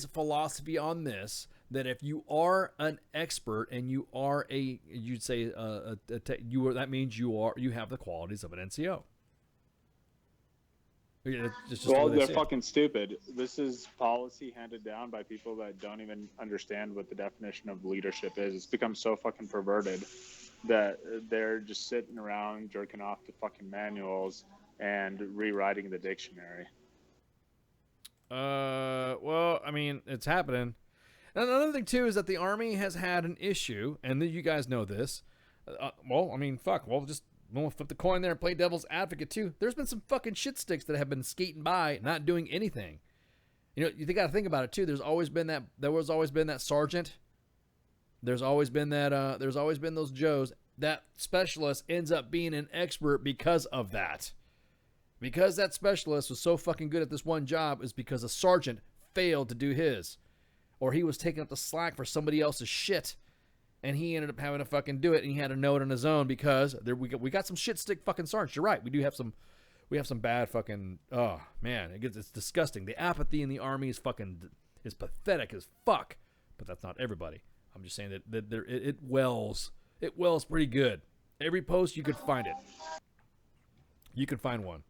philosophy on this, that if you are an expert and you are you'd say that means you have the qualities of an NCO. Well, they're fucking stupid. This is policy handed down by people that don't even understand what the definition of leadership is. It's become so fucking perverted that they're just sitting around jerking off to fucking manuals and rewriting the dictionary. Well, I mean, it's happening. And another thing too is that the Army has had an issue, and you guys know this. Well, I mean, fuck. Well, just we'll flip the coin there and play devil's advocate too. There's been some fucking shit sticks that have been skating by, not doing anything. You know, you got to think about it too. There was always been that sergeant. There's always been those Joes. That specialist ends up being an expert because of that. Because that specialist was so fucking good at this one job is because a sergeant failed to do his. Or he was taking up the slack for somebody else's shit. And he ended up having to fucking do it. And he had to know it on his own because we got some shit stick fucking sergeants. You're right. We have some bad fucking, oh man, it's disgusting. The apathy in the Army is pathetic as fuck. But that's not everybody. I'm just saying that it wells pretty good. Every post you could find it. You can find one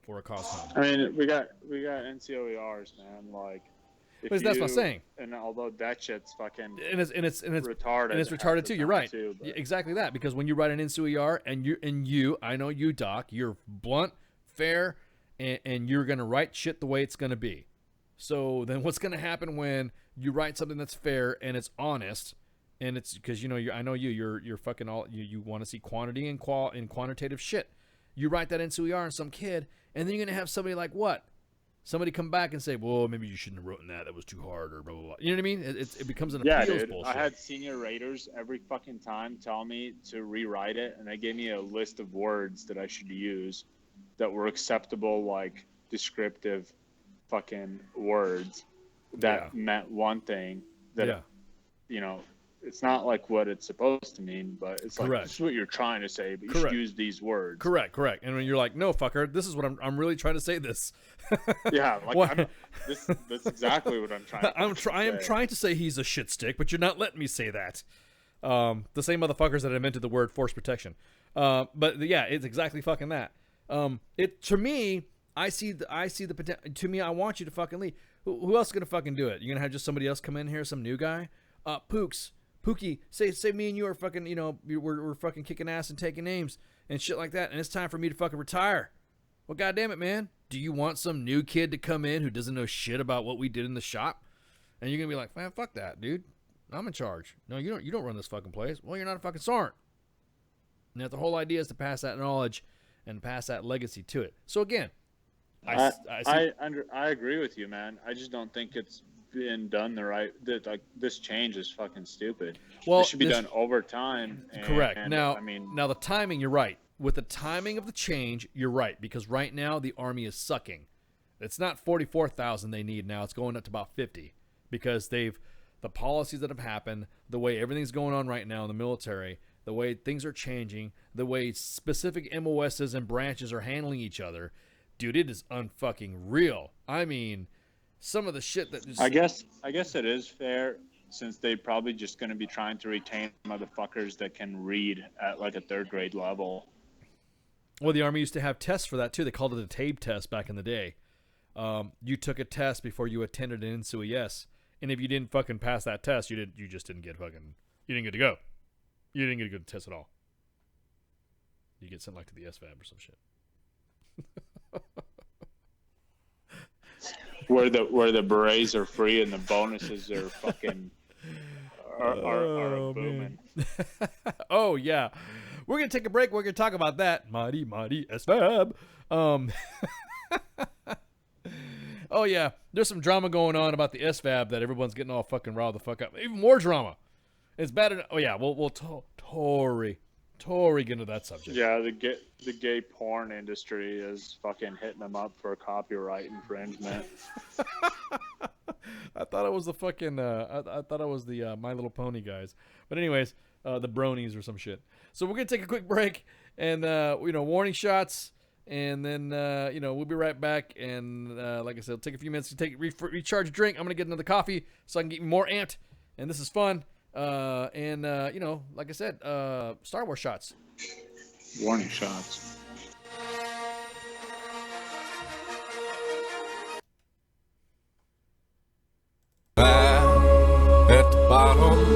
for a cause home. I mean, we got NCOERs, man. Like, that's what I'm saying. And although that shit's fucking and it's retarded, and it's retarded too. You're right. Too, exactly that, because when you write an NCOER and you, I know you, Doc, you're blunt, fair, and you're gonna write shit the way it's gonna be. So then, what's gonna happen when you write something that's fair and it's honest? And it's because I know you're fucking all you want to see quantity and quantitative shit. You write that NCOER on some kid, and then you're gonna have somebody like what? Somebody come back and say, "Well, maybe you shouldn't have written that. That was too hard," or blah blah blah. You know what I mean? It becomes an appeals bullshit. I had senior raters every fucking time tell me to rewrite it, and they gave me a list of words that I should use that were acceptable, like descriptive fucking words that meant one thing that it's not like what it's supposed to mean, but it's like this is what you're trying to say, but you should use these words. Correct. And when you're like, no, fucker, this is what I'm really trying to say. This. Yeah, like that's exactly what I'm trying. I am trying to say he's a shit stick, but you're not letting me say that. The same motherfuckers that invented the word force protection. But yeah, it's exactly fucking that. To me, I see the potential. To me, I want you to fucking leave. Who else is gonna fucking do it? You're gonna have just somebody else come in here, some new guy? Pookie, say me and you are fucking, we're fucking kicking ass and taking names and shit like that, and it's time for me to fucking retire. Well, goddamn it, man. Do you want some new kid to come in who doesn't know shit about what we did in the shop? And you're gonna be like, man, fuck that, dude. I'm in charge. No, you don't run this fucking place. Well, you're not a fucking sergeant. Now, the whole idea is to pass that knowledge and pass that legacy to it. So again, I agree with you, man. I just don't think it's been done the right. Like, this change is fucking stupid. Well, it should be done over time. Correct. Now the timing, you're right. With the timing of the change, you're right, because right now the Army is sucking. It's not 44,000 they need now. It's going up to about 50 because the policies that have happened, the way everything's going on right now in the military, the way things are changing, the way specific MOSs and branches are handling each other. Dude, it is unfucking real. I mean, some of the shit that just... I guess it is fair, since they're probably just going to be trying to retain motherfuckers that can read at like a third grade level. Well, the Army used to have tests for that too. They called it a TABE test back in the day. You took a test before you attended an NCOES, and if you didn't fucking pass that test, you just didn't get fucking... You didn't get to go. You didn't get a good test at all. You get sent like to the SVAB or some shit. Where the berets are free and the bonuses are fucking are booming. Oh yeah, we're gonna take a break. We're gonna talk about that. Mighty SVAB. Oh yeah, there's some drama going on about the SVAB that everyone's getting all fucking riled the fuck up. Even more drama. It's bad. Oh yeah, we'll Tory get into that subject. Yeah, the gay porn industry is fucking hitting them up for copyright infringement. I thought it was the fucking I thought it was the My Little Pony guys, but anyways, the bronies or some shit. So we're gonna take a quick break and warning shots, and then we'll be right back. And like I said, it'll take a few minutes to recharge a drink. I'm gonna get another coffee so I can get more amped, and this is fun. Like I said, Star Wars shots. Warning shots. At the bottom.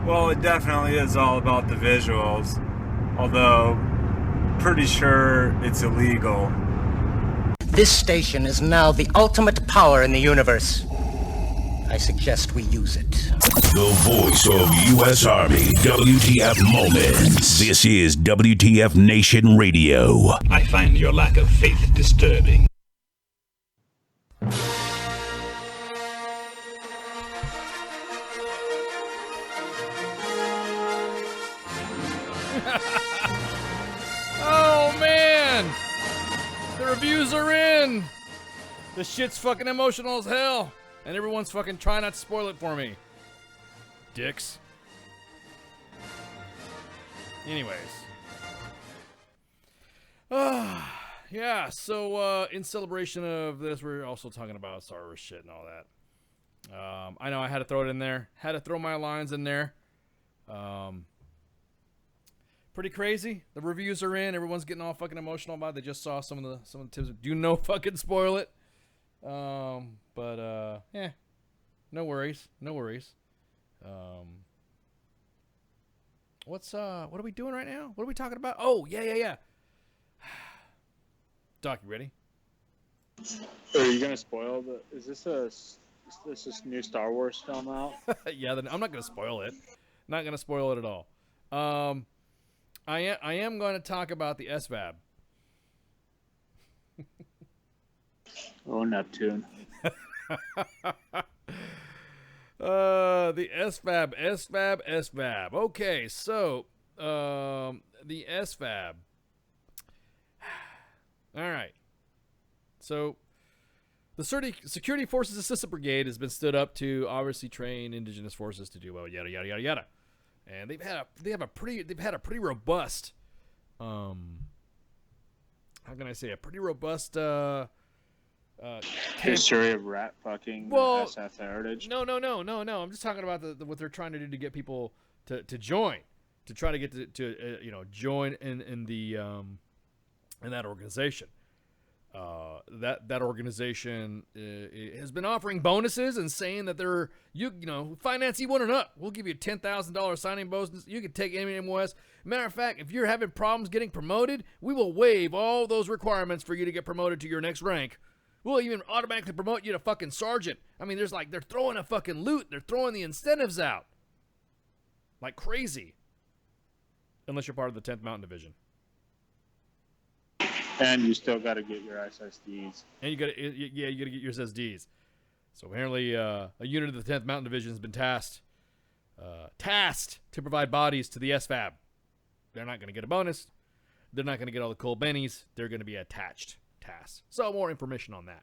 Well, it definitely is all about the visuals, although pretty sure it's illegal. This station is now the ultimate power in the universe. I suggest we use it. The voice of U.S. Army, WTF Moments. This is WTF Nation Radio. I find your lack of faith disturbing. Oh, man. The reviews are in. The shit's fucking emotional as hell. And everyone's fucking trying not to spoil it for me. Dicks. Anyways. Yeah, so in celebration of this, we're also talking about Star Wars shit and all that. I know I had to throw it in there. Had to throw my lines in there. Pretty crazy. The reviews are in. Everyone's getting all fucking emotional about it. They just saw some of the tips. Do no fucking spoil it. But yeah, no worries. What are we doing right now? What are we talking about? Oh, yeah. Doc, you ready? Are you gonna spoil is this new Star Wars film out? Yeah, then I'm not gonna spoil it. Not gonna spoil it at all. I am going to talk about the SVAB. Oh, Neptune. The SVAB. Okay, so the SVAB. All right. So the Security Forces Assistant Brigade has been stood up to obviously train indigenous forces to do well, yada yada yada yada. And they've had a pretty robust how can I say, a pretty robust history of rat fucking SF heritage. No. I'm just talking about what they're trying to do to get people to join, to try to get to join in the in that organization. That organization has been offering bonuses and saying that they're finance E1 and up. We'll give you a $10,000 signing bonus. You can take MMOS. Matter of fact, if you're having problems getting promoted, we will waive all those requirements for you to get promoted to your next rank. We'll even automatically promote you to fucking sergeant. I mean, they're throwing a fucking loot. They're throwing the incentives out like crazy. Unless you're part of the 10th Mountain Division. And you still got to get your SSDs. And you got to get your SSDs. So apparently, a unit of the 10th Mountain Division has been tasked to provide bodies to the SFAB. They're not going to get a bonus. They're not going to get all the cool bennies. They're going to be attached tasks. So more information on that.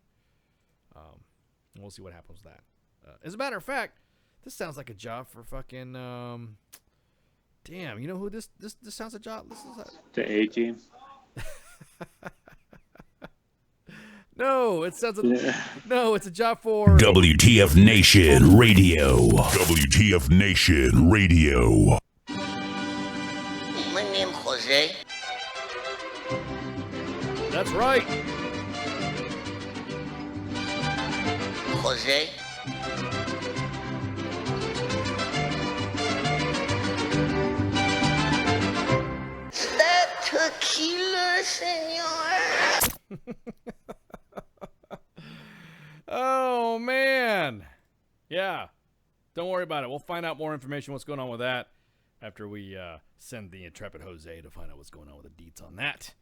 And we'll see what happens with that. As a matter of fact, this sounds like a job for fucking. Damn, you know who this sounds a job? This is the A-Team. No, it's a job for WTF Nation Radio. WTF Nation Radio. My name Jose. That's right. Jose. Is that tequila, senor? Oh, man. Yeah. Don't worry about it. We'll find out more information what's going on with that after we send the intrepid Jose to find out what's going on with the deets on that.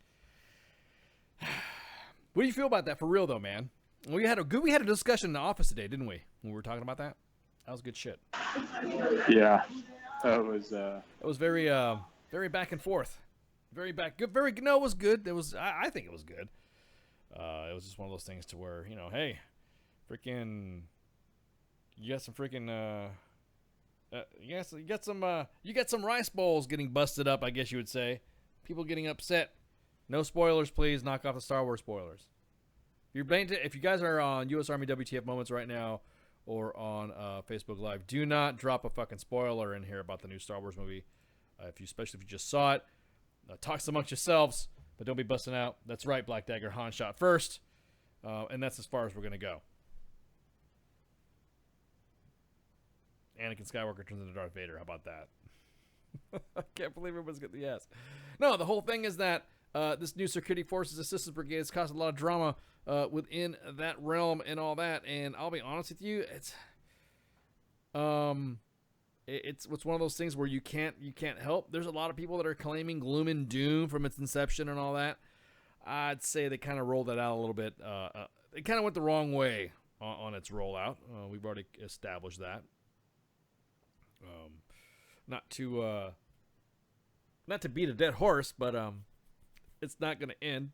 What do you feel about that for real, though, man? We had a discussion in the office today, didn't we? When we were talking about that? That was good shit. Yeah. It was very very back and forth. Very back. Good. Very no, it was good. It was. I think it was good. It was just one of those things to where, hey, freaking, you got some freaking, you got some rice bowls getting busted up, I guess you would say. People getting upset. No spoilers, please. Knock off the Star Wars spoilers. If you guys are on U.S. Army WTF Moments right now or on Facebook Live, do not drop a fucking spoiler in here about the new Star Wars movie. Especially if you just saw it, talk amongst yourselves, but don't be busting out. That's right, Black Dagger. Han shot first, and that's as far as we're gonna go. Anakin Skywalker turns into Darth Vader. How about that? I can't believe everyone's getting the yes. No, the whole thing is that this new Security Forces Assistance Brigade has caused a lot of drama within that realm and all that. And I'll be honest with you, it's one of those things where you can't help. There's a lot of people that are claiming gloom and doom from its inception and all that. I'd say they kind of rolled that out a little bit. It kind of went the wrong way on its rollout. We've already established that. Not to beat a dead horse, but it's not going to end.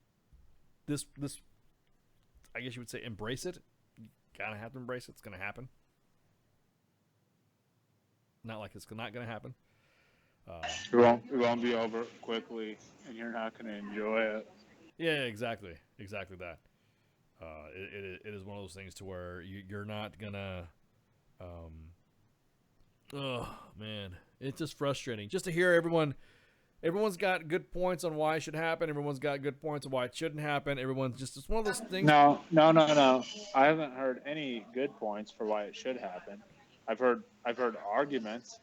This, I guess you would say, embrace it. You kind of have to embrace it. It's going to happen. Not like it's not going to happen. It won't be over quickly, and you're not going to enjoy it. Yeah, exactly that. It is one of those things to where you're not gonna. Oh man, it's just frustrating just to hear everyone. Everyone's got good points on why it should happen. Everyone's got good points on why it shouldn't happen. Everyone's just it's one of those things. No. I haven't heard any good points for why it should happen. I've heard arguments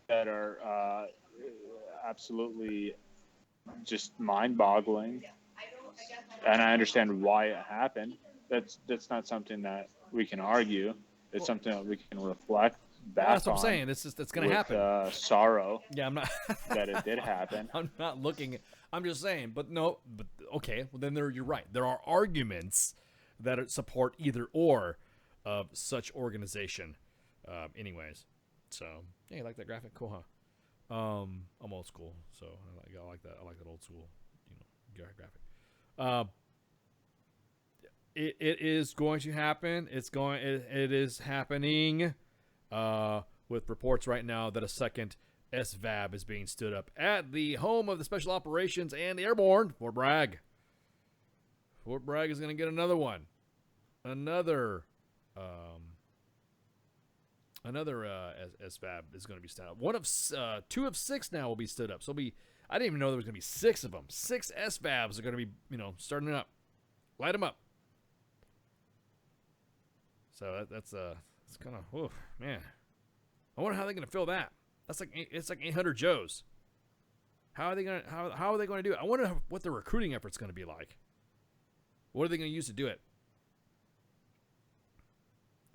that are absolutely just mind-boggling, and I understand why it happened. That's not something that we can argue. It's something that we can reflect back on. That's what I'm saying. It's going to happen. Sorrow. Yeah, I'm not that it did happen. I'm not looking. I'm just saying. But okay. Well, then you're right. There are arguments that support either or of such organization. Anyways, so yeah, you like that graphic? Cool, huh? I'm old school, so I like that. I like that old school, graphic. It is going to happen. It is happening. With reports right now that a second SVAB is being stood up at the home of the Special Operations and the Airborne, Fort Bragg. Fort Bragg is going to get another one. Another SVAB is going to be stood up. 2 of 6 now will be stood up. So I didn't even know there was going to be 6 of them. 6 SVABs are going to be, starting up. Light them up. So that's it's kind of, man. I wonder how they're going to fill that. It's like 800 Joes. How are they going to do it? I wonder what the recruiting effort's going to be like. What are they going to use to do it?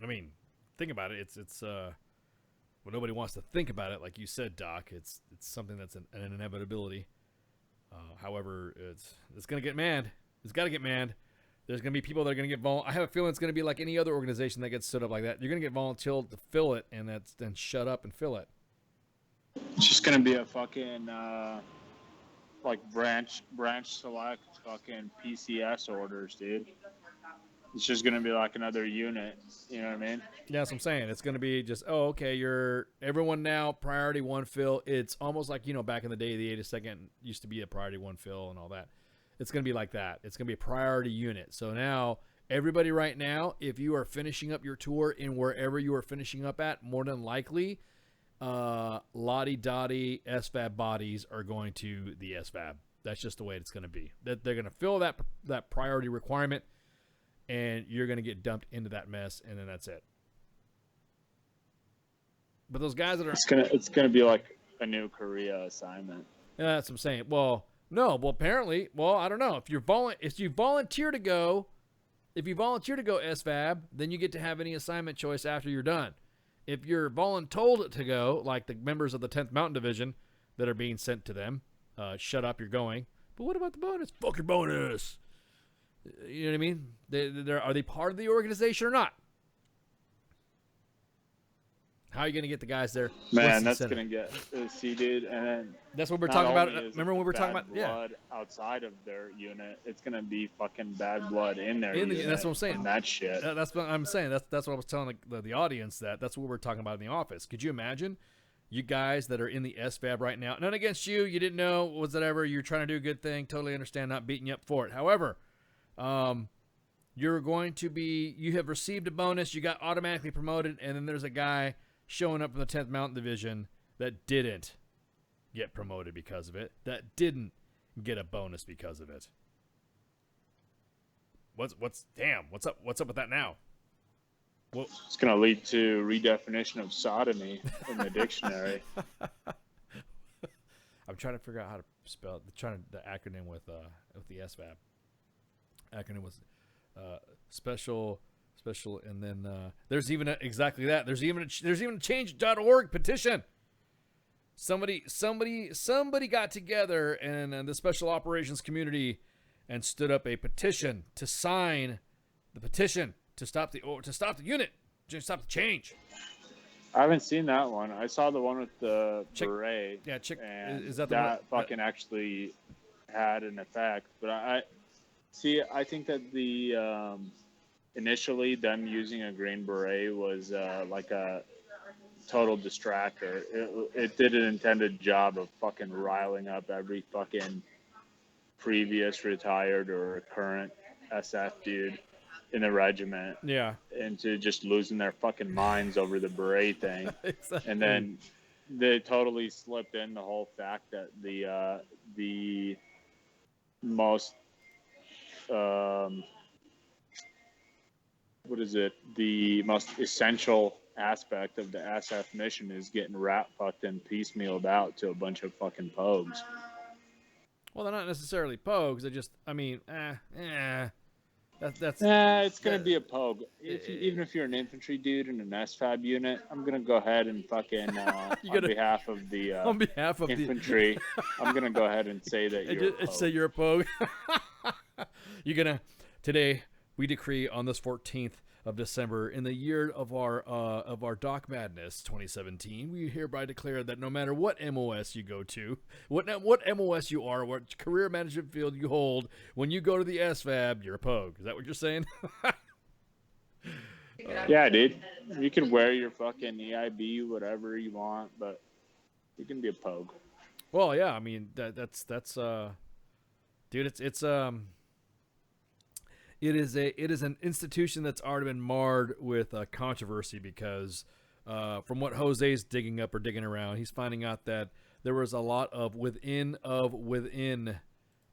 I mean, think about it. It's well, nobody wants to think about it, like you said, Doc. It's something that's an inevitability. However, it's going to get manned. It's got to get manned. There's going to be people that are going to get I have a feeling it's going to be like any other organization that gets stood up like that. You're going to get volunteered to fill it, and then shut up and fill it. It's just going to be a fucking like branch select fucking PCS orders, dude. It's just going to be like another unit. You know what I mean? Yeah, that's what I'm saying. It's going to be just, okay, you're everyone now, priority 1 fill. It's almost like, back in the day, the 82nd used to be a priority 1 fill and all that. It's going to be like that. It's going to be a priority unit. So now, everybody right now, if you are finishing up your tour in wherever you are finishing up at, more than likely, lottie-dottie SVAB bodies are going to the SVAB. That's just the way it's going to be. That they're going to fill that priority requirement, and you're going to get dumped into that mess, and then that's it. But those guys that are... It's gonna be like a new Korea assignment. Yeah, that's what I'm saying. Well... No, well, apparently, I don't know. If you volunteer to go SVAB, then you get to have any assignment choice after you're done. If you're voluntold to go, like the members of the 10th Mountain Division that are being sent to them, shut up, you're going. But what about the bonus? Fuck your bonus. You know what I mean? Are they part of the organization or not? How are you going to get the guys there? Man, that's going to get seeded, and then that's what we're talking about. Remember when we were talking about blood outside of their unit? It's going to be fucking bad blood in there. That's what I'm saying. That shit. That's what I'm saying. That's what I was telling the audience. That's what we're talking about in the office. Could you imagine, you guys that are in the SVAB right now? None against you. You didn't know, whatever. You're trying to do a good thing. Totally understand. Not beating you up for it. However, you're going to be. You have received a bonus. You got automatically promoted, and then there's a guy showing up in the 10th Mountain Division that didn't get promoted because of it, that didn't get a bonus because of it. What's up with that now? Well, it's going to lead to redefinition of sodomy in the dictionary. I'm trying to figure out how to spell the acronym with the SVAB. Acronym was special, and then there's even exactly that. There's even a change.org petition. Somebody got together and the special operations community and stood up a petition to sign the petition to stop the unit, to stop the change. I haven't seen that one. I saw the one with the beret. Yeah, and is that the one? Fucking actually had an effect. But I think that the initially them using a green beret was like a total distractor. It did an intended job of fucking riling up every fucking previous retired or current SF dude in the regiment. Yeah. Into just losing their fucking minds over the beret thing. Exactly. And then they totally slipped in the whole fact that the most the most essential aspect of the SF mission is getting rat fucked and piecemealed out to a bunch of fucking pogues. Well, they're not necessarily pogues. They're just, I mean, That's it's going to be a pogue. Even if you're an infantry dude in an SFAB unit, I'm going to go ahead and fucking, on behalf of the infantry, I'm going to go ahead and say that you're a pogue. Say you're a pogue. Today, we decree on this 14th of December, in the year of our Doc Madness 2017, we hereby declare that no matter what MOS you go to, what MOS you are, what career management field you hold, when you go to the SFAB, you're a pogue. Is that what you're saying? Yeah, dude. You can wear your fucking EIB, whatever you want, but you can be a pogue. Well, yeah. I mean, that's dude. It is an institution that's already been marred with controversy because from what Jose's digging around, he's finding out that there was a lot of within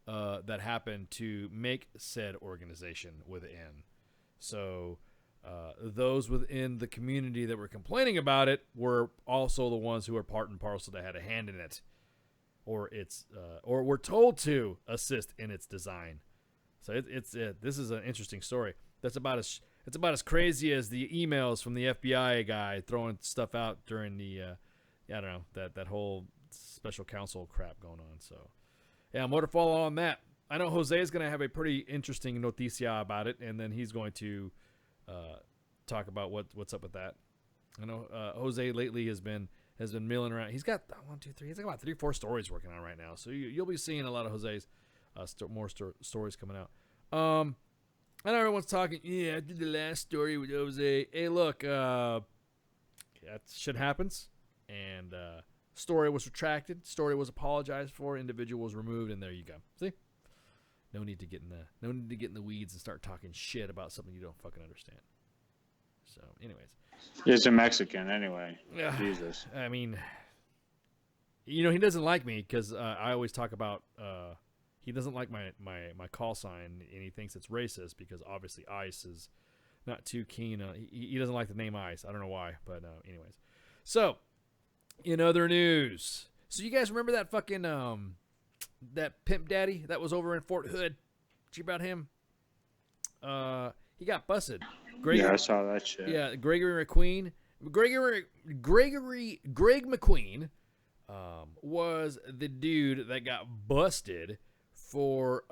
that happened to make said organization within. So those within the community that were complaining about it were also the ones who were part and parcel that had a hand in it, or were told to assist in its design. So this is an interesting story. It's about as crazy as the emails from the FBI guy throwing stuff out during the I don't know, that whole special counsel crap going on. So yeah, more to follow on that. I know Jose is going to have a pretty interesting noticia about it, and then he's going to talk about what's up with that. I know Jose lately has been milling around. He's got he's got about 3-4 stories working on right now. So you'll be seeing a lot of Jose's more stories coming out. I know everyone's talking. Yeah, I did the last story with Jose. Hey, look, that shit happens, and story was retracted. Story was apologized for. Individual was removed, and there you go. See, no need to get in the weeds and start talking shit about something you don't fucking understand. So, anyways, he's a Mexican anyway. Yeah, Jesus. I mean, he doesn't like me because I always talk about. He doesn't like my call sign, and he thinks it's racist because obviously ICE is not too keen. He doesn't like the name ICE. I don't know why, but anyways. So, in other news, so you guys remember that fucking that pimp daddy that was over in Fort Hood? Did you hear about him? He got busted. Yeah, I saw that shit. Yeah, Greg McQueen was the dude that got busted for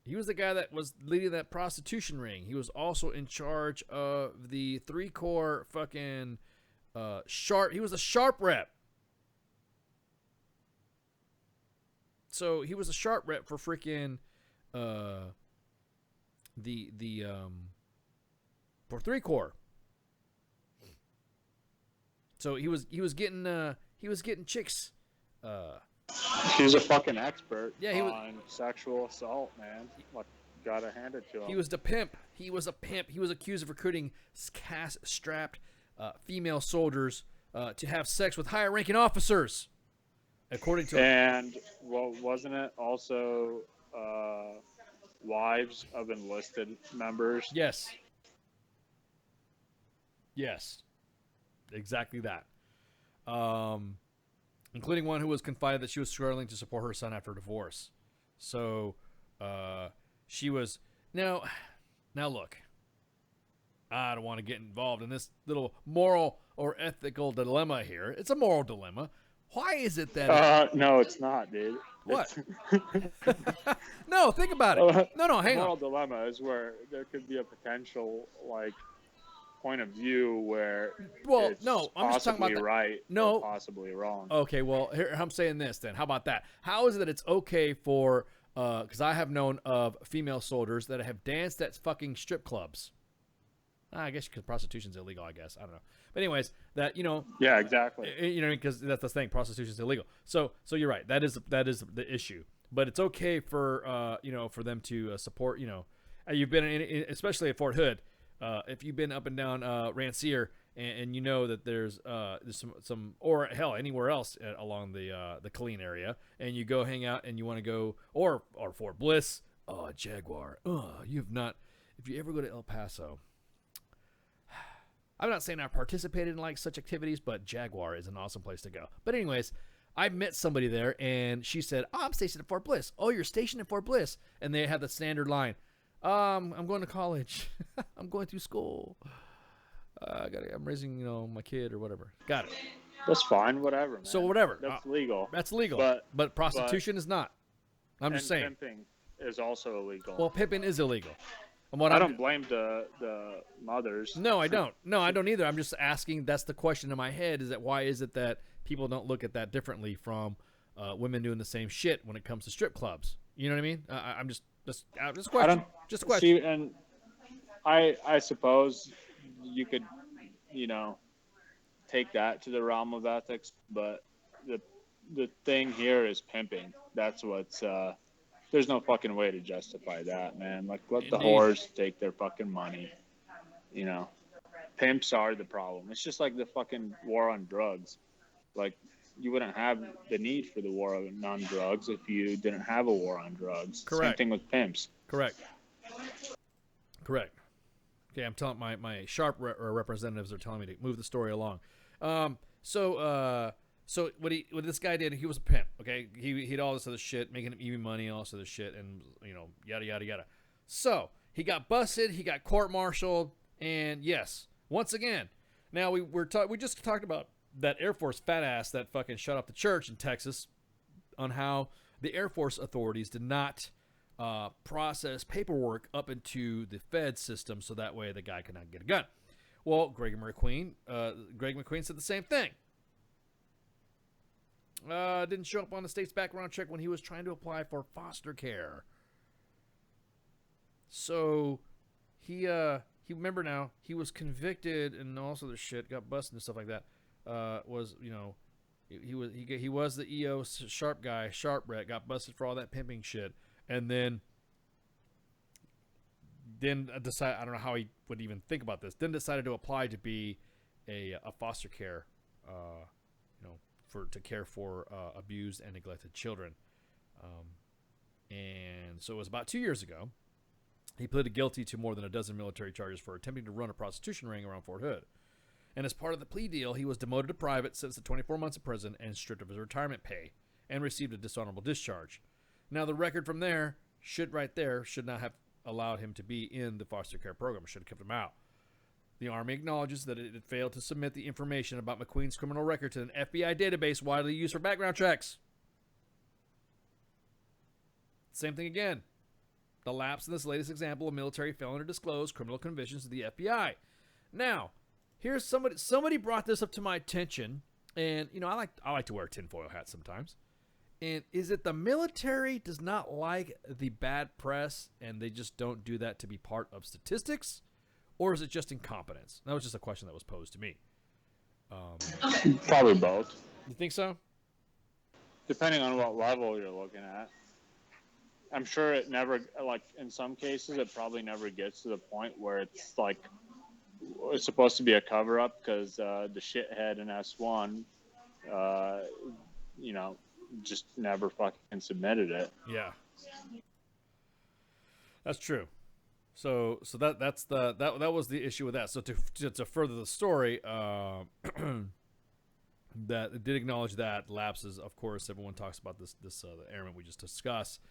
he was the guy that was leading that prostitution ring. He was also in charge of the 3-Corps fucking sharp. He was a sharp rep. So he was a sharp rep for freaking the for 3-Corps. So he was getting chicks. He's a fucking expert on sexual assault, man. Gotta hand it to him. He was the pimp. He was a pimp. He was accused of recruiting cash-strapped female soldiers to have sex with higher-ranking officers, according to. And wasn't it also wives of enlisted members? Yes. Yes, exactly that. Including one who was confided that she was struggling to support her son after a divorce. So she was now look, I don't want to get involved in this little moral or ethical dilemma here. It's a moral dilemma. Why is it that no, it's not, dude. What? No, think about it. No, hang on. Moral dilemma is where there could be a potential like point of view where it's I'm just talking about right or possibly wrong. Okay, well, here I'm saying this then. How about that? How is it that it's okay for because I have known of female soldiers that have danced at fucking strip clubs. I guess because prostitution's illegal, I guess. I don't know. But anyways, that, Yeah, exactly. Because that's the thing. Prostitution's illegal. So you're right. That is the issue. But it's okay for, for them to support, you've been in, especially at Fort Hood. If you've been up and down Rancier and you know that there's some or hell anywhere else along the Killeen area, and you go hang out and you want to go or Fort Bliss, Jaguar. You've not. If you ever go to El Paso, I'm not saying I participated in like such activities, but Jaguar is an awesome place to go. But anyways, I met somebody there, and she said, "Oh, I'm stationed at Fort Bliss." "Oh, you're stationed at Fort Bliss," and they had the standard line. I'm going to college. I'm going through school. I'm raising, my kid or whatever. Got it. That's fine. Whatever, man. So whatever. That's legal. That's legal. But prostitution is not. I'm just saying. Pimping is also illegal. Well, pimping is illegal. I don't blame the mothers. No, I don't. No, I don't either. I'm just asking. That's the question in my head. Is that why is it that people don't look at that differently from women doing the same shit when it comes to strip clubs? You know what I mean? I'm just question. Just a question. See, and I suppose you could, take that to the realm of ethics, but the thing here is pimping. That's what's there's no fucking way to justify that, man. Like, let the whores take their fucking money. Pimps are the problem. It's just like the fucking war on drugs. Like, you wouldn't have the need for the war on drugs if you didn't have a war on drugs. Correct. Same thing with pimps. Correct. Okay, I'm telling my sharp representatives are telling me to move the story along. So what this guy did, he was a pimp. Okay, he had all this other shit, making him even money and all this other shit, and yada yada yada. So he got busted, he got court-martialed, and yes, once again, now we just talked about that Air Force fat ass that fucking shut up the church in Texas on how the Air Force authorities did not process paperwork up into the Fed system so that way the guy could not get a gun. Well, Greg McQueen said the same thing. Didn't show up on the state's background check when he was trying to apply for foster care. So he remember now, he was convicted and also the shit, got busted and stuff like that. He was the EO sharp guy, Sharp Brett, got busted for all that pimping shit, and then decided, I don't know how he would even think about this, then decided to apply to be a foster care, to care for abused and neglected children. And so it was about 2 years ago. He pleaded guilty to more than a dozen military charges for attempting to run a prostitution ring around Fort Hood. And as part of the plea deal, he was demoted to private, sentenced to 24 months in prison, and stripped of his retirement pay, and received a dishonorable discharge. Now, the record from there should not have allowed him to be in the foster care program. It should have kept him out. The Army acknowledges that it had failed to submit the information about McQueen's criminal record to an FBI database widely used for background checks. Same thing again. The lapse in this latest example of military failure to disclose criminal convictions to the FBI. Now, here's somebody brought this up to my attention, and I like to wear a tinfoil hat sometimes. And is it the military does not like the bad press and they just don't do that to be part of statistics? Or is it just incompetence? That was just a question that was posed to me. Probably both. You think so? Depending on what level you're looking at. I'm sure it never, like in some cases, it probably never gets to the point where it's like, it's supposed to be a cover-up because the shithead in S1, just never fucking submitted it. Yeah. That's true. That was the issue with that. So to further the story, that it did acknowledge that lapses. Of course, everyone talks about the airman we just discussed.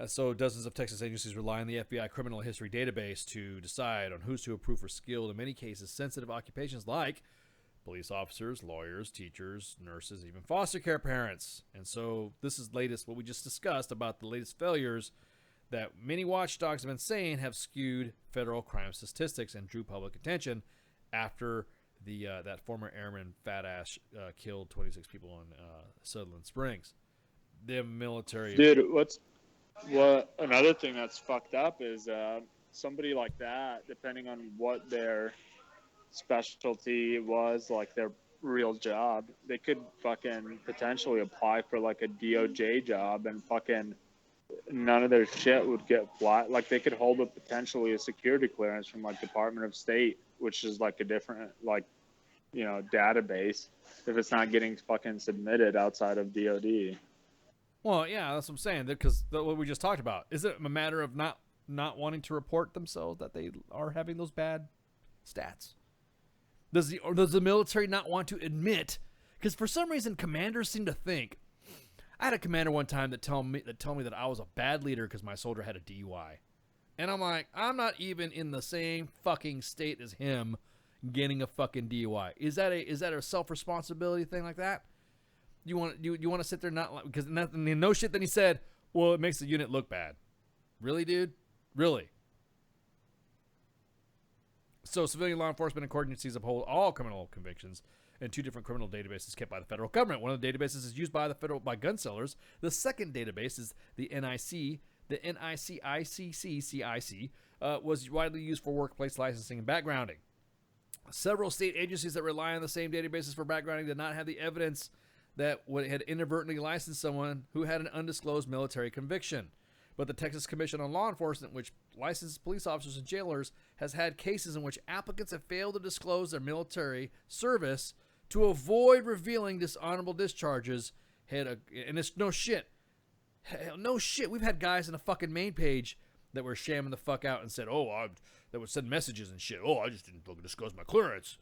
So dozens of Texas agencies rely on the FBI criminal history database to decide on who's to approve for skilled, in many cases, sensitive occupations like police officers, lawyers, teachers, nurses, even foster care parents. And so this is latest, what we just discussed about the latest failures that many watchdogs have been saying have skewed federal crime statistics and drew public attention after that former airman fat ass killed 26 people in Sutherland Springs. The military, dude. Another thing that's fucked up is somebody like that, depending on what their specialty was, like their real job, they could fucking potentially apply for like a DOJ job and fucking none of their shit would get flat. Like they could hold potentially a security clearance from like Department of State, which is like a different database, if it's not getting fucking submitted outside of DOD. Well, yeah, that's what I'm saying. Because what we just talked about, is it a matter of not wanting to report themselves that they are having those bad stats? Does the military not want to admit? Because for some reason, commanders seem to think. I had a commander one time that told me that I was a bad leader because my soldier had a DUI, and I'm like, I'm not even in the same fucking state as him, getting a fucking DUI. Is that a self responsibility thing like that? You want to sit there not like, because no shit. Then he said, well, it makes the unit look bad. Really, dude? Really? So civilian law enforcement and court agencies uphold all criminal convictions in two different criminal databases kept by the federal government. One of the databases is used by gun sellers. The second database is the NIC. The NICICC was widely used for workplace licensing and backgrounding. Several state agencies that rely on the same databases for backgrounding did not have the evidence that had inadvertently licensed someone who had an undisclosed military conviction. But the Texas Commission on Law Enforcement, which licenses police officers and jailers, has had cases in which applicants have failed to disclose their military service to avoid revealing dishonorable discharges. And it's no shit. Hell, no shit. We've had guys in the fucking main page that were shamming the fuck out and said, that would send messages and shit. I just didn't fucking disclose my clearance.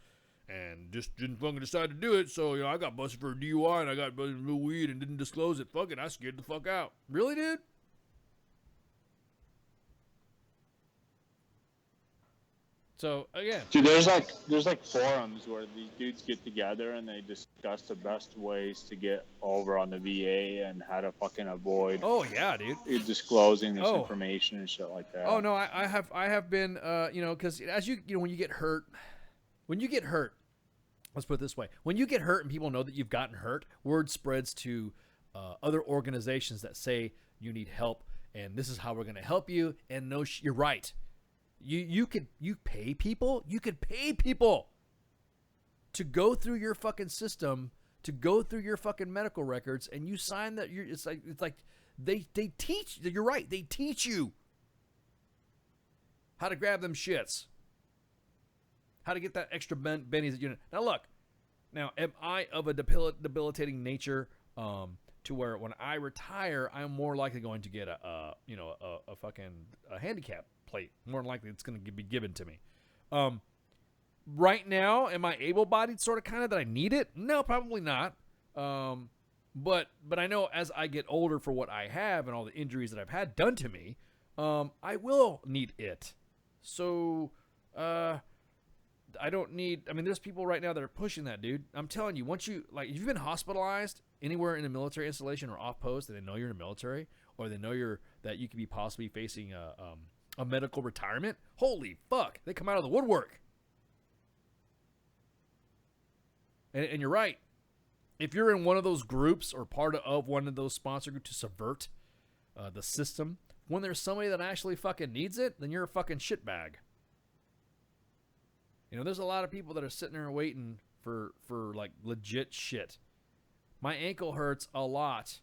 And just didn't fucking decide to do it. So, I got busted for a DUI and I got busted for weed and didn't disclose it. Fuck it, I scared the fuck out. Really, dude? So, again. Dude, there's like forums where these dudes get together and they discuss the best ways to get over on the VA and how to fucking avoid. Oh, yeah, dude. Disclosing this information and shit like that. Oh, no, I have been, because as when you get hurt, let's put it this way. When you get hurt and people know that you've gotten hurt, word spreads to other organizations that say you need help and this is how we're going to help you. And you're right. You could pay people to go through your fucking system, to go through your fucking medical records, and you sign that. It's like they teach. You're right. They teach you how to grab them shits, how to get that extra bennies that you. Now look, am I of a debilitating nature to where when I retire, I'm more likely going to get a fucking handicap plate. More than likely, it's going to be given to me. Right now, am I able-bodied, sort of, kind of, that I need it? No, probably not. But I know as I get older, for what I have and all the injuries that I've had done to me, I will need it. So, I don't need. I mean, there's people right now that are pushing that, dude. I'm telling you, once if you've been hospitalized anywhere in a military installation or off post, and they know you're in the military, or they know that you could be possibly facing a medical retirement, holy fuck, they come out of the woodwork. And you're right. If you're in one of those groups or part of one of those sponsor groups to subvert the system, when there's somebody that actually fucking needs it, then you're a fucking shitbag. There's a lot of people that are sitting there waiting for like legit shit. My ankle hurts a lot,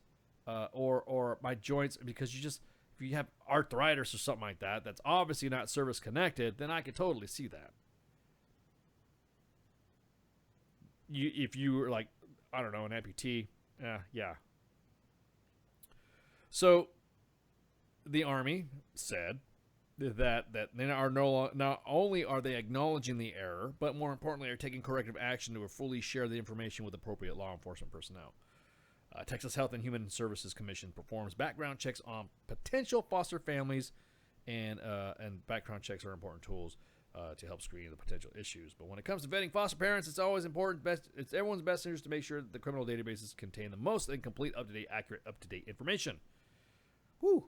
or my joints, because if you have arthritis or something like that, that's obviously not service connected, then I could totally see that. If you were like, I don't know, an amputee, yeah. So the Army said that they are not only are they acknowledging the error, but more importantly, are taking corrective action to fully share the information with appropriate law enforcement personnel. Texas Health and Human Services Commission performs background checks on potential foster families, and background checks are important tools to help screen the potential issues. But when it comes to vetting foster parents, it's always important. It's everyone's best interest to make sure that the criminal databases contain the most and complete, accurate, up-to-date information. Whew.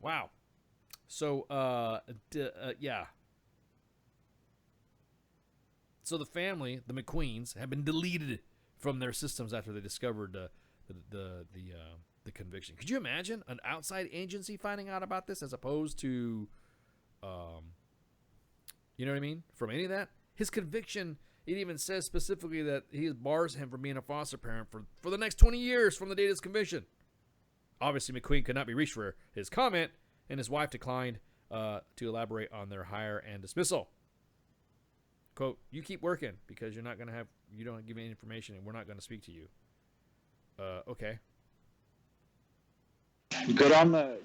Wow. So, yeah. So the family, the McQueens, have been deleted from their systems after they discovered the conviction. Could you imagine an outside agency finding out about this as opposed to, you know what I mean? From any of that? His conviction, it even says specifically that he bars him from being a foster parent for the next 20 years from the date of his conviction. Obviously, McQueen could not be reached for his comment, and his wife declined to elaborate on their hire and dismissal. Quote, "You keep working because you don't give me any information and we're not going to speak to you." Okay. Good on the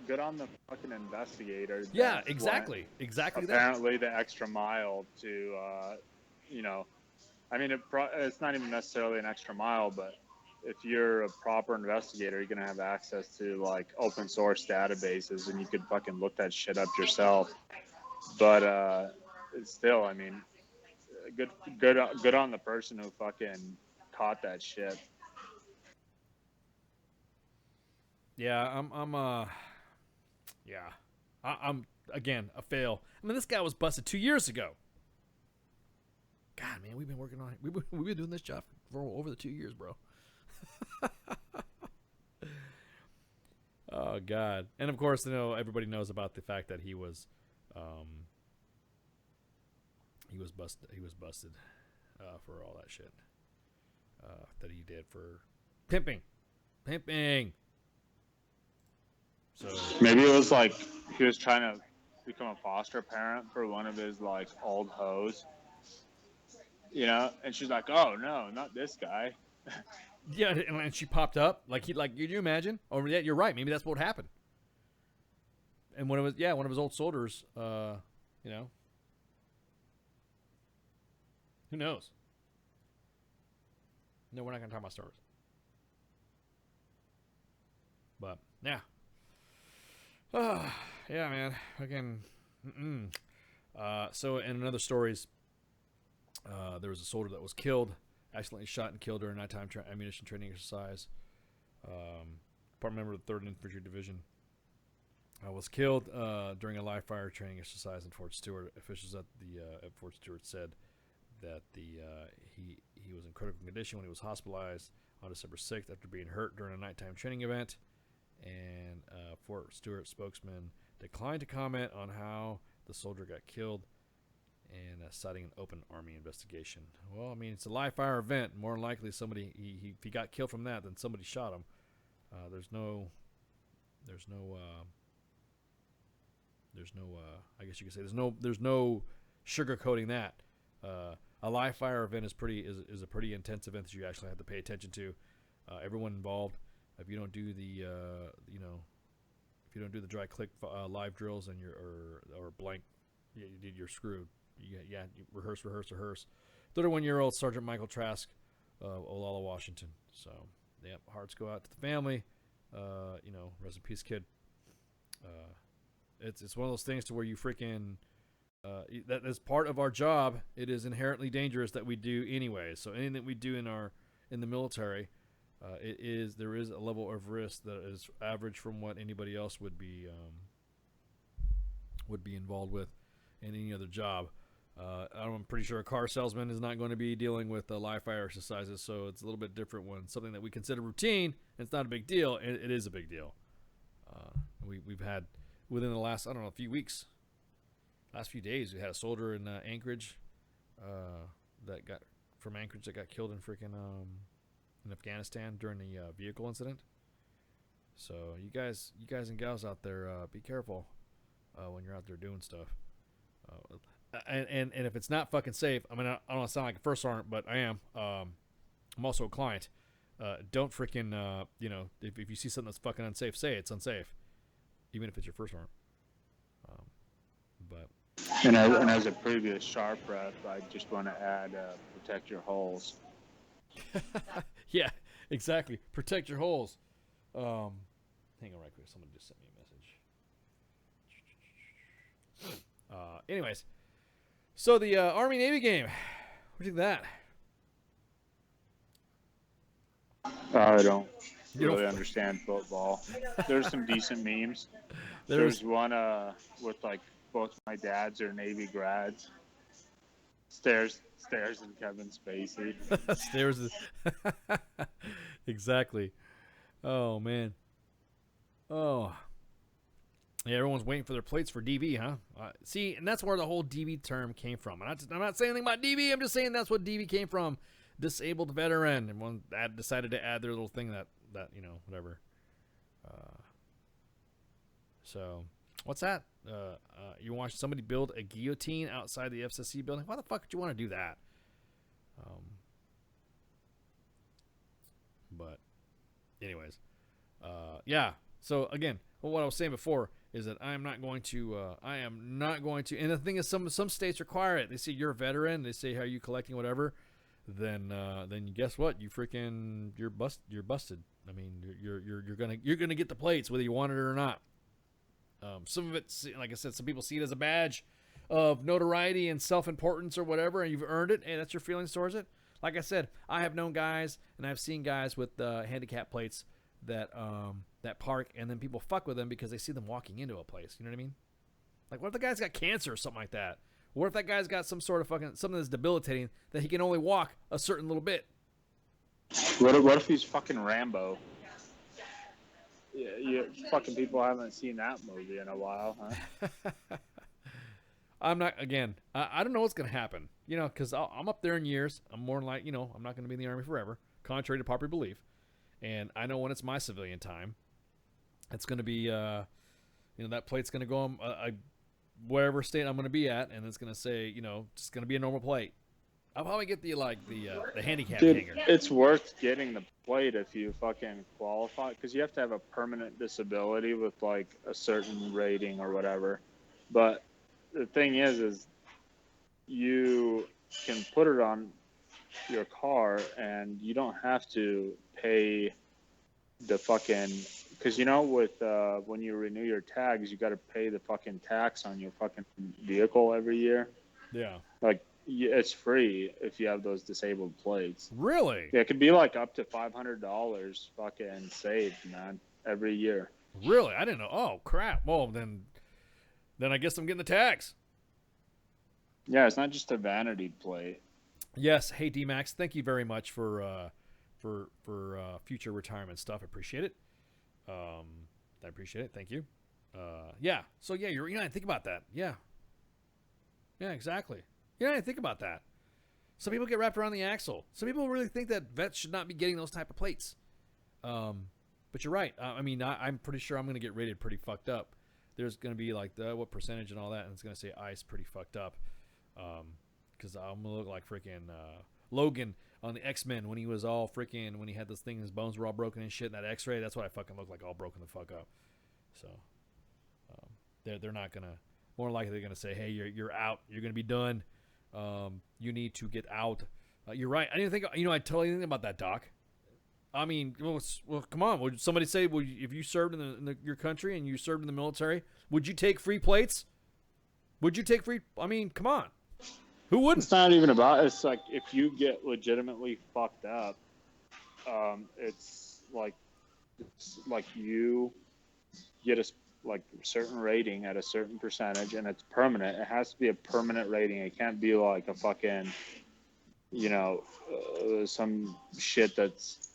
fucking investigator. Yeah, exactly. Exactly that. Apparently the extra mile to, I mean, it's not even necessarily an extra mile, but if you're a proper investigator, you're going to have access to, like, open source databases, and you could fucking look that shit up yourself. But still, I mean, good on the person who fucking caught that shit. Yeah, I'm again a fail. I mean, this guy was busted 2 years ago. God, man, we've been working on it. We've been doing this job for over the 2 years, bro. Oh God! And of course, everybody knows about the fact that he was busted. He was busted for all that shit that he did for pimping. So maybe it was like he was trying to become a foster parent for one of his, like, old hoes, and she's like, "Oh no, not this guy." Yeah, and she popped up like could you imagine? Oh yeah, you're right. Maybe that's what happened. And one of his old soldiers, who knows? No, we're not gonna talk about stars. But yeah. Yeah, man. Again. So in another stories, there was a soldier that was killed, accidentally shot and killed during a nighttime ammunition training exercise. Part member of the 3rd Infantry Division was killed during a live fire training exercise in Fort Stewart. Officials at Fort Stewart said that he was in critical condition when he was hospitalized on December 6th after being hurt during a nighttime training event. And Fort Stewart spokesman declined to comment on how the soldier got killed, and citing an open Army investigation. Well, I mean, it's a live fire event. More than likely, somebody if he got killed from that, then somebody shot him. There's no. I guess you could say there's no sugarcoating that. A live fire event is a pretty intense event that you actually have to pay attention to. Everyone involved. If you don't do the dry click live drills and or blank, you're screwed. You rehearse. 31-year-old Sergeant Michael Trask of Olalla, Washington. So, yeah, hearts go out to the family. Rest in peace, kid. It's one of those things to where you freaking that is part of our job. It is inherently dangerous that we do anyway. So anything that we do in the military. There is a level of risk that is average from what anybody else would be involved with in any other job. I'm pretty sure a car salesman is not going to be dealing with live fire exercises, so it's a little bit different when something that we consider routine, and it's not a big deal, and it is a big deal. We've had, within the last, few weeks, last few days, we had a soldier in Anchorage that got killed in freaking in Afghanistan during the vehicle incident. So you guys and gals out there, be careful when you're out there doing stuff. And if it's not fucking safe, I mean, I don't want to sound like a first sergeant, but I am. I'm also a client. Don't freaking, if you see something that's fucking unsafe, say it's unsafe, even if it's your first sergeant. But and as a previous sharp rep, I just want to add protect your holes. Yeah, exactly. Protect your holes. Hang on right quick. Someone just sent me a message. Anyways, so the Army-Navy game. What do you think of that? I don't really understand football. There's some decent memes. There's one with like both my dads are Navy grads. Stairs and Kevin Spacey. Stairs. Exactly. Oh man. Oh. Yeah, everyone's waiting for their plates for DV, huh? See, and that's where the whole DV term came from. And I'm not saying anything about DV. I'm just saying that's what DV came from. Disabled veteran. And one decided to add their little thing that whatever. So, what's that? You watch somebody build a guillotine outside the FCC building? Why the fuck would you want to do that? But, anyways, yeah. So again, what I was saying before is that I am not going to. And the thing is, some states require it. They say you're a veteran. They say, "How are you collecting whatever?" Then guess what? You're busted. I mean, you're gonna get the plates whether you want it or not. Some of it, like I said, some people see it as a badge of notoriety and self-importance or whatever, and you've earned it, and that's your feelings towards it. Like I said, I have known guys and I've seen guys with handicap plates that park, and then people fuck with them because they see them walking into a place. You know what I mean? Like, what if the guy's got cancer or something like that? What if that guy's got some sort of something that's debilitating that he can only walk a certain little bit? What if he's fucking Rambo? Yeah, fucking people haven't seen that movie in a while, huh? I'm not, again, I don't know what's going to happen, because I'm up there in years. I'm more like, I'm not going to be in the Army forever, contrary to popular belief. And I know when it's my civilian time, it's going to be, that plate's going to go on wherever state I'm going to be at, and it's going to say, it's going to be a normal plate. I'll probably get the handicap hanger. It's worth getting the plate if you fucking qualify, because you have to have a permanent disability with like a certain rating or whatever. But the thing is you can put it on your car and you don't have to pay the fucking, because with when you renew your tags, you got to pay the fucking tax on your fucking vehicle every year. Yeah. Like, it's free if you have those disabled plates. Really? Yeah, it could be like up to $500 fucking saved, man, every year. Really? I didn't know. Oh crap. Well, then I guess I'm getting the tags. Yeah, it's not just a vanity plate. Yes. Hey, D-Max, thank you very much for future retirement stuff. I appreciate it. I appreciate it. Thank you. Yeah. So yeah, you know, think about that. Yeah. Yeah, exactly. Yeah, think about that. Some people get wrapped around the axle. Some people really think that vets should not be getting those type of plates. But you're right. I mean, I'm pretty sure I'm going to get rated pretty fucked up. There's going to be like what percentage and all that, and it's going to say ice pretty fucked up. Because I'm going to look like freaking Logan on the X-Men when he was all freaking, when he had this thing, his bones were all broken and shit in that X-ray. That's what I fucking look like, all broken the fuck up. So they're not going to, more likely they're going to say, hey, you're out. You're going to be done. You need to get out. You're right. I didn't think, I totally didn't think about that, Doc. I mean, well, come on. Would somebody say, well, if you served in your country and you served in the military, would you take free plates? Would you take free? I mean, come on. Who wouldn't? It's not even about, it's like if you get legitimately fucked up, it's like you get a certain rating at a certain percentage, and it's permanent. It has to be a permanent rating. It can't be like a fucking, some shit that's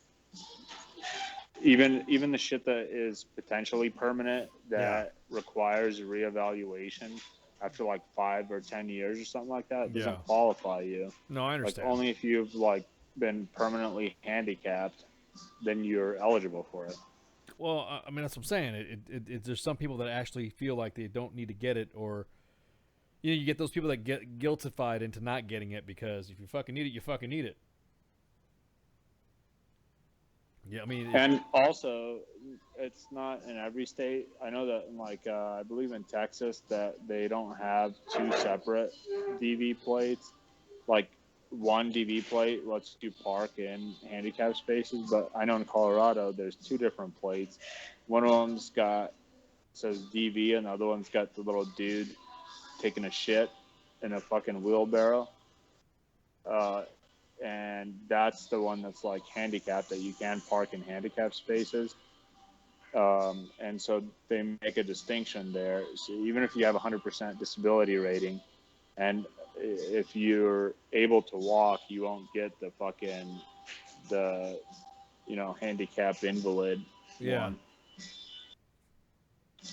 even the shit that is potentially permanent that requires reevaluation after like 5 or 10 years or something like that. It doesn't qualify you. No, I understand. Like only if you've been permanently handicapped, then you're eligible for it. Well, I mean, that's what I'm saying. There's some people that actually feel like they don't need to get it, or you get those people that get guiltified into not getting it because if you fucking need it, you fucking need it. Yeah, I mean, and also, it's not in every state. I know that, like, I believe in Texas that they don't have two separate DV plates. Like, one DV plate lets you park in handicap spaces, but I know in Colorado there's two different plates. One of them's got says DV, and the other one's got the little dude taking a shit in a fucking wheelbarrow. And that's the one that's like handicapped, that you can park in handicap spaces. And so they make a distinction there. So even if you have 100% disability rating, and if you're able to walk, you won't get the handicap invalid one.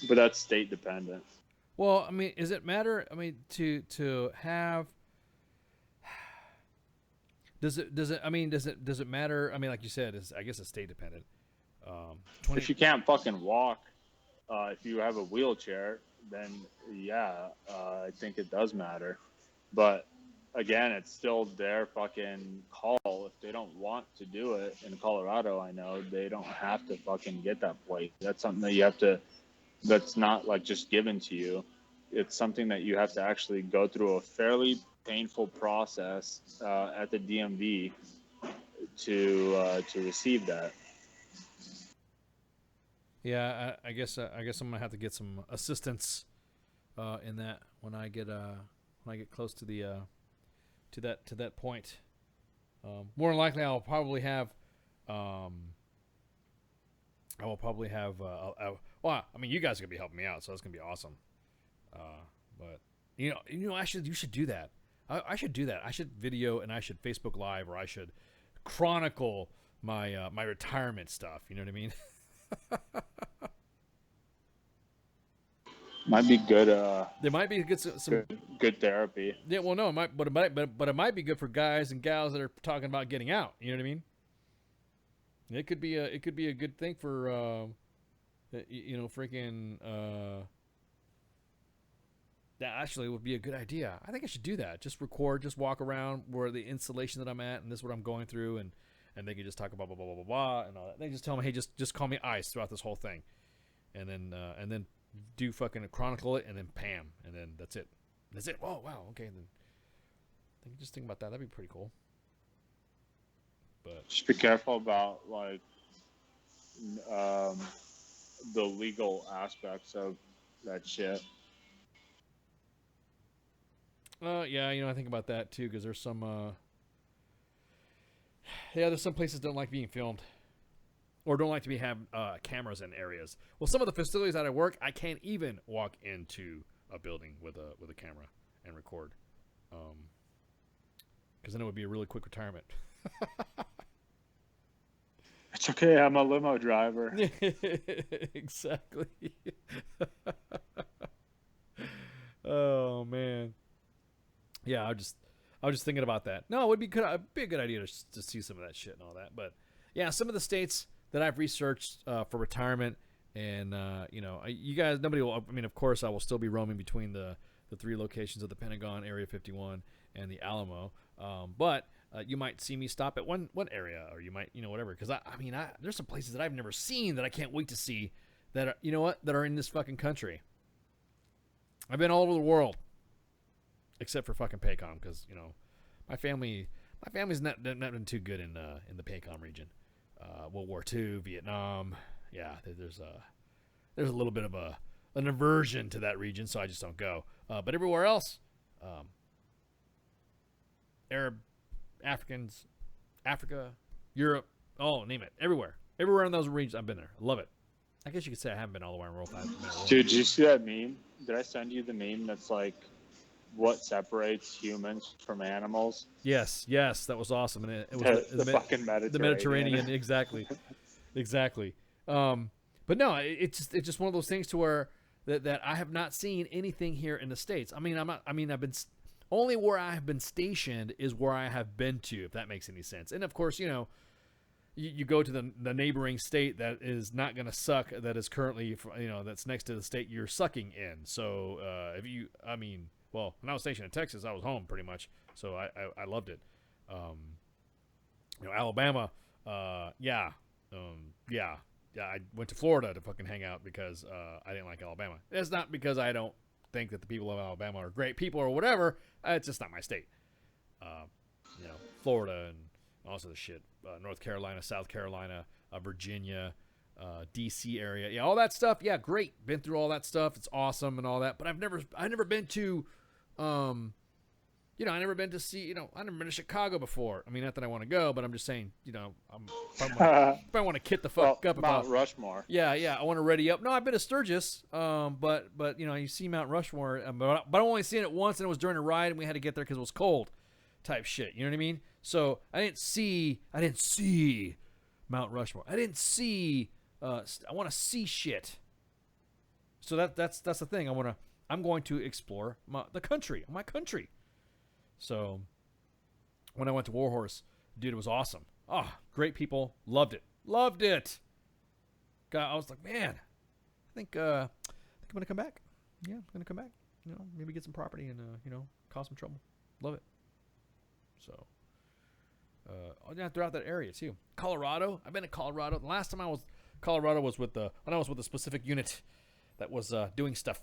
But that's state dependent. Well, I mean, does it matter? I mean, to have. Does it matter? I mean, like you said, I guess it's state dependent. If you can't fucking walk, if you have a wheelchair, then yeah, I think it does matter. But again, it's still their fucking call. If they don't want to do it in Colorado, I know they don't have to fucking get that plate. That's something that you have to. That's not like just given to you. It's something that you have to actually go through a fairly painful process at the DMV to receive that. Yeah, I guess I'm gonna have to get some assistance in that when I get close to the to that point. More than likely, I'll probably have. Well, I mean, you guys are gonna be helping me out, so that's gonna be awesome. But you should do that. I should do that. I should video and I should Facebook Live, or I should chronicle my my retirement stuff. You know what I mean? Might be good. There might be good therapy. Yeah, well, no, it might be good for guys and gals that are talking about getting out. You know what I mean? It could be a good thing for freaking. That actually would be a good idea. I think I should do that. Just record, just walk around where the installation that I'm at, and this is what I'm going through, and they can just talk about blah blah blah blah blah and all that. They just tell me, hey, just call me Ice throughout this whole thing, and then do fucking chronicle it, and then Pam, and then that's it. That's it. Oh wow, okay. Then just think about that. That'd be pretty cool. But just be careful about like the legal aspects of that shit. Yeah, I think about that too, because there's some there's some places that don't like being filmed, or don't like to have cameras in areas. Well, some of the facilities that I work, I can't even walk into a building with a camera and record, because then it would be a really quick retirement. It's okay, I'm a limo driver. Exactly. Oh man. Yeah, I was just thinking about that. No, it would be a good idea to see some of that shit and all that. But yeah, some of the states that I've researched for retirement, and you guys, nobody will. I mean, of course, I will still be roaming between the three locations of the Pentagon, Area 51, and the Alamo. But you might see me stop at one area, or you might, whatever. Because there's some places that I've never seen that I can't wait to see. That are, that are in this fucking country. I've been all over the world. Except for fucking Paycom, because my family's not been too good in the Paycom region. World War II, Vietnam, yeah. There's a little bit of an aversion to that region, so I just don't go. But everywhere else, Arab, Africans, Africa, Europe, name it, everywhere in those regions, I've been there. I love it. I guess you could say I haven't been all the way in world. Dude, did you see that meme? Did I send you the meme that's like, what separates humans from animals? Yes, that was awesome, and it was the fucking Mediterranean. The Mediterranean, exactly. But no, it's just one of those things to where that I have not seen anything here in the States. I've been only where I have been stationed is where I have been to, if that makes any sense. And of course, you go to the neighboring state that is not going to suck, that is currently, that's next to the state you're sucking in. So well, when I was stationed in Texas, I was home pretty much, so I loved it. Alabama, yeah, yeah, I went to Florida to fucking hang out because I didn't like Alabama. It's not because I don't think that the people of Alabama are great people or whatever. It's just not my state. Florida and also the shit, North Carolina, South Carolina, Virginia, DC area, yeah, all that stuff. Yeah, great. Been through all that stuff. It's awesome and all that. But I've never been to, I never been to see, I've never been to Chicago before. I mean, not that I want to go, but I'm just saying, if I want to kit the fuck up Mount about Rushmore. Yeah, I want to ready up. No, I've been to Sturgis, but you see Mount Rushmore, but I've only seen it once, and it was during a ride, and we had to get there because it was cold, type shit. You know what I mean? So I didn't see Mount Rushmore. I didn't see. I want to see shit. So that's the thing. I'm going to explore my country. So when I went to Warhorse, dude, it was awesome. Oh, great people, loved it. God, I was like, man, I think I'm gonna come back. Yeah, I'm gonna come back. Maybe get some property and cause some trouble. Love it. So. Throughout that area too. Colorado. I've been to Colorado. The last time I was Colorado was when I was with a specific unit that was doing stuff,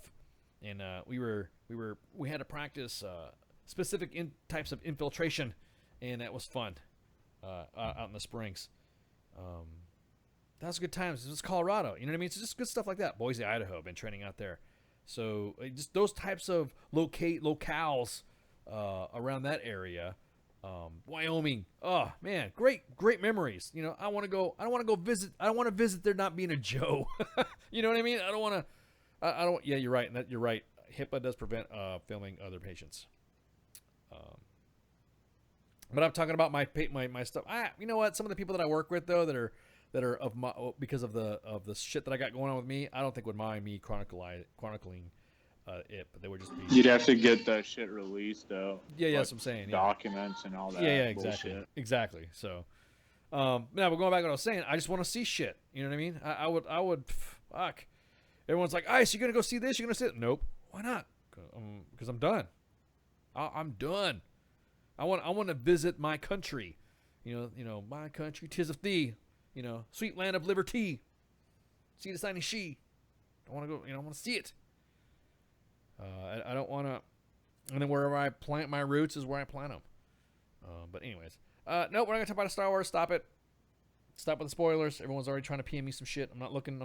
and we had to practice specific types of infiltration, and that was fun out in the Springs. That was good times. It was Colorado. You know what I mean? It's just good stuff like that. Boise, Idaho. Been training out there, so just those types of locales around that area. Wyoming. Oh man, great memories. I want to go. I don't want to go visit. I don't want to visit there not being a Joe. You know what I mean? I don't want to. I don't. Yeah, you're right. You're right. HIPAA does prevent filming other patients. But I'm talking about my stuff. You know what? Some of the people that I work with though that are of my because of the shit that I got going on with me, I don't think would mind me chronicling it, but they would just be. You'd have to get that shit released though. Yeah, that's what I'm saying. Documents and all that. Yeah, bullshit. exactly. So, now we're going back to what I was saying. I just want to see shit. You know what I mean? I would. Fuck. Everyone's like, "Ice, you're gonna go see this? You're gonna see it?" Nope. Why not? Because I'm done. I'm done. I want to visit my country. My country, 'tis of thee. Sweet land of liberty. See the signing she. I want to go. I want to see it. I don't want to, and then wherever I plant my roots is where I plant them. But anyways, nope, we're not going to talk about Star Wars. Stop it. Stop with the spoilers. Everyone's already trying to PM me some shit. I'm not looking.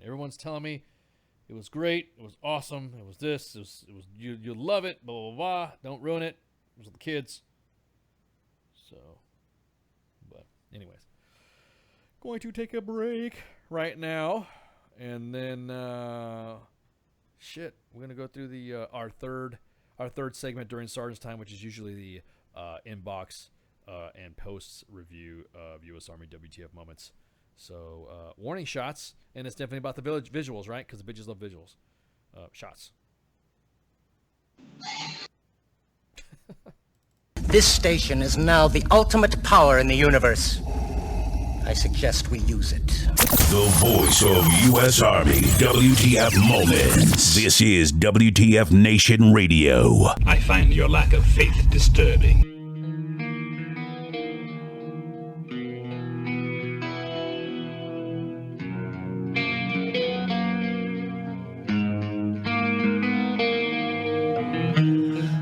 Everyone's telling me it was great. It was awesome. It was this. It was you'll love it. Blah, blah, blah. Don't ruin it. It was with the kids. So, but anyways. Going to take a break right now, and then we're gonna go through the our third segment during Sergeant's Time, which is usually the inbox and posts review of U.S. Army WTF moments. So warning shots, and it's definitely about the visuals, right? Because the bitches love visuals. Shots. This station is now the ultimate power in the universe. I suggest we use it. The voice of U.S. Army, WTF Moments. This is WTF Nation Radio. I find your lack of faith disturbing.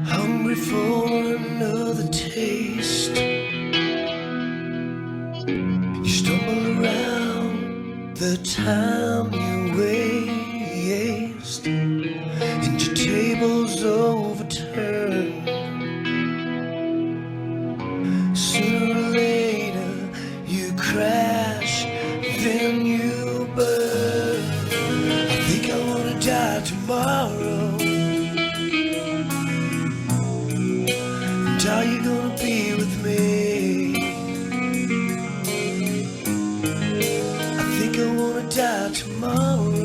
Hungry for another taste. You stumble around the time you waste, and your table's overturned. Sooner or later you crash, then you burn. I think I wanna die tomorrow. And are you gonna be with me? Die tomorrow,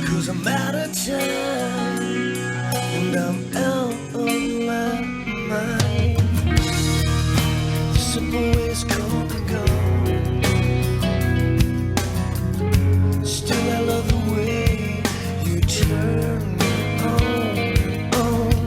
'cause I'm out of time and I'm out of my mind. The simple ways come and gone. Still I love the way you turn me on.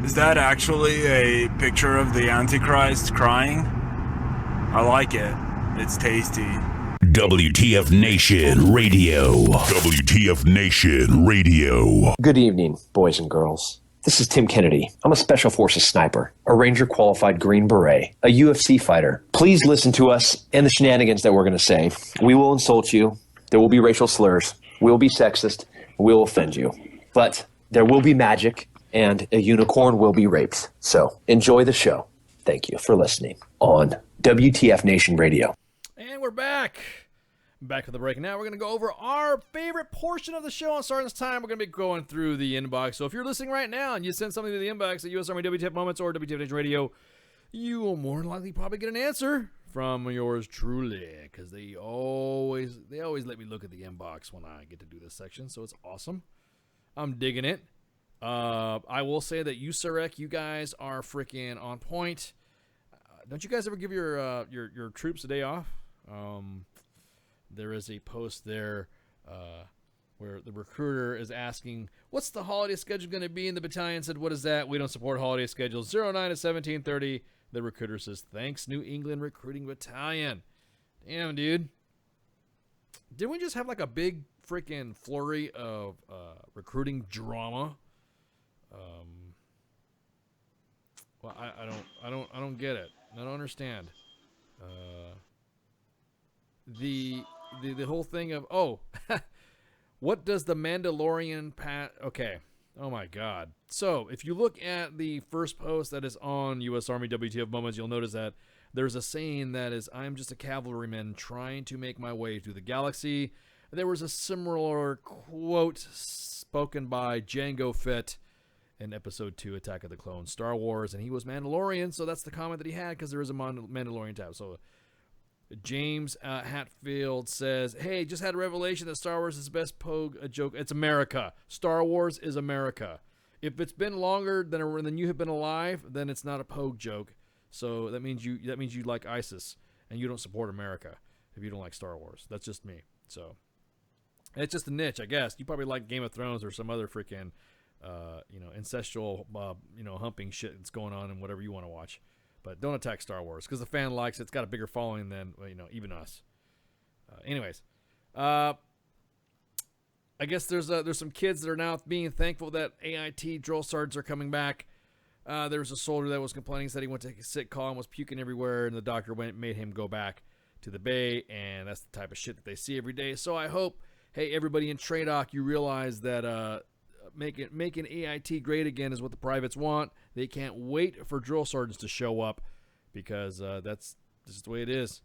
Is that actually a picture of the Antichrist crying? I like it. It's tasty. WTF Nation Radio. WTF Nation Radio. Good evening, boys and girls. This is Tim Kennedy. I'm a Special Forces sniper, a Ranger qualified Green Beret, a UFC fighter. Please listen to us and the shenanigans that we're going to say. We will insult you. There will be racial slurs. We will be sexist. We will offend you. But there will be magic, and a unicorn will be raped. So enjoy the show. Thank you for listening on WTF Nation Radio. And we're back. Back for the break. Now we're going to go over our favorite portion of the show. And starting this time, we're going to be going through the inbox. So if you're listening right now and you send something to the inbox at US Army WTF Moments or WTF Nation Radio, you will more than likely probably get an answer from yours truly, because they always let me look at the inbox when I get to do this section. So it's awesome. I'm digging it. I will say that USAREC, you guys are freaking on point. Don't you guys ever give your troops a day off? There is a post there where the recruiter is asking, what's the holiday schedule going to be? And the battalion said, what is that? We don't support holiday schedules. 09 to 1730. The recruiter says, thanks, New England Recruiting Battalion. Damn, dude. Didn't we just have like a big freaking flurry of recruiting drama? Well, I don't get it. I don't understand. The whole thing of, what does the Mandalorian okay. Oh my God. So if you look at the first post that is on US Army WTF Moments, you'll notice that there's a saying that is, I'm just a cavalryman trying to make my way through the galaxy. There was a similar quote spoken by Jango Fett in Episode 2, Attack of the Clones, Star Wars, and he was Mandalorian, so that's the comment that he had, because there is a Mandalorian tab. So James Hatfield says, hey, just had a revelation that Star Wars is the best Pogue a joke. It's America. Star Wars is America. If it's been longer than you have been alive, then it's not a Pogue joke. So that means you like ISIS and you don't support America if you don't like Star Wars. That's just me. So it's just a niche, I guess. You probably like Game of Thrones or some other freaking incestual humping shit that's going on and whatever you want to watch. But don't attack Star Wars, because the fan likes it. It's got a bigger following than, even us. Anyways, I guess there's some kids that are now being thankful that AIT drill sergeants are coming back. There was a soldier that was complaining, said he went to take a sick call and was puking everywhere, and the doctor made him go back to the Bay, and that's the type of shit that they see every day. So I hope, hey, everybody in TRADOC, you realize that making AIT great again is what the privates want. They can't wait for drill sergeants to show up, because this is the way it is.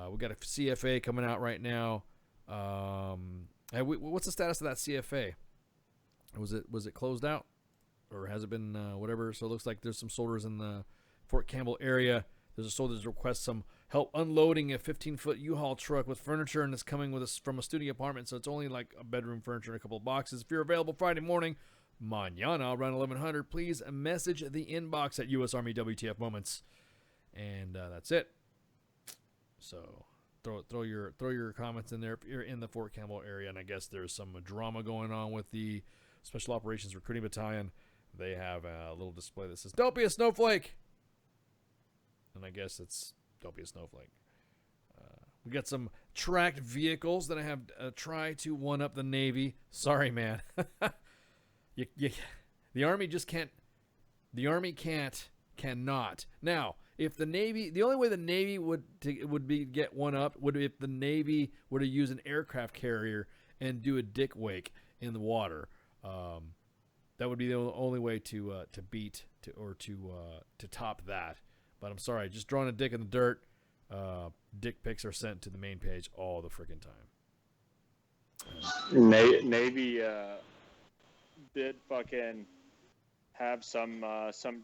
We got a CFA coming out right now. What's the status of that CFA? Was it closed out, or has it been whatever? So it looks like there's some soldiers in the Fort Campbell area. There's a soldier that requests some help unloading a 15-foot U-Haul truck with furniture, and it's coming from a studio apartment, so it's only like a bedroom furniture and a couple of boxes. If you're available Friday morning, mañana around 1100, please message the inbox at US Army WTF Moments, and that's it. So throw your comments in there if you're in the Fort Campbell area, and I guess there's some drama going on with the Special Operations Recruiting Battalion. They have a little display that says, "Don't be a snowflake," and I guess it's "Don't be a snowflake." We got some tracked vehicles that I have try to one up the Navy. Sorry, man. The Army just can't. The Army cannot. Now, if the Navy, the only way the Navy would get one up would if the Navy were to use an aircraft carrier and do a dick wake in the water. That would be the only way to top that. But I'm sorry, just drawing a dick in the dirt. Dick pics are sent to the main page all the freaking time. Navy did fucking have some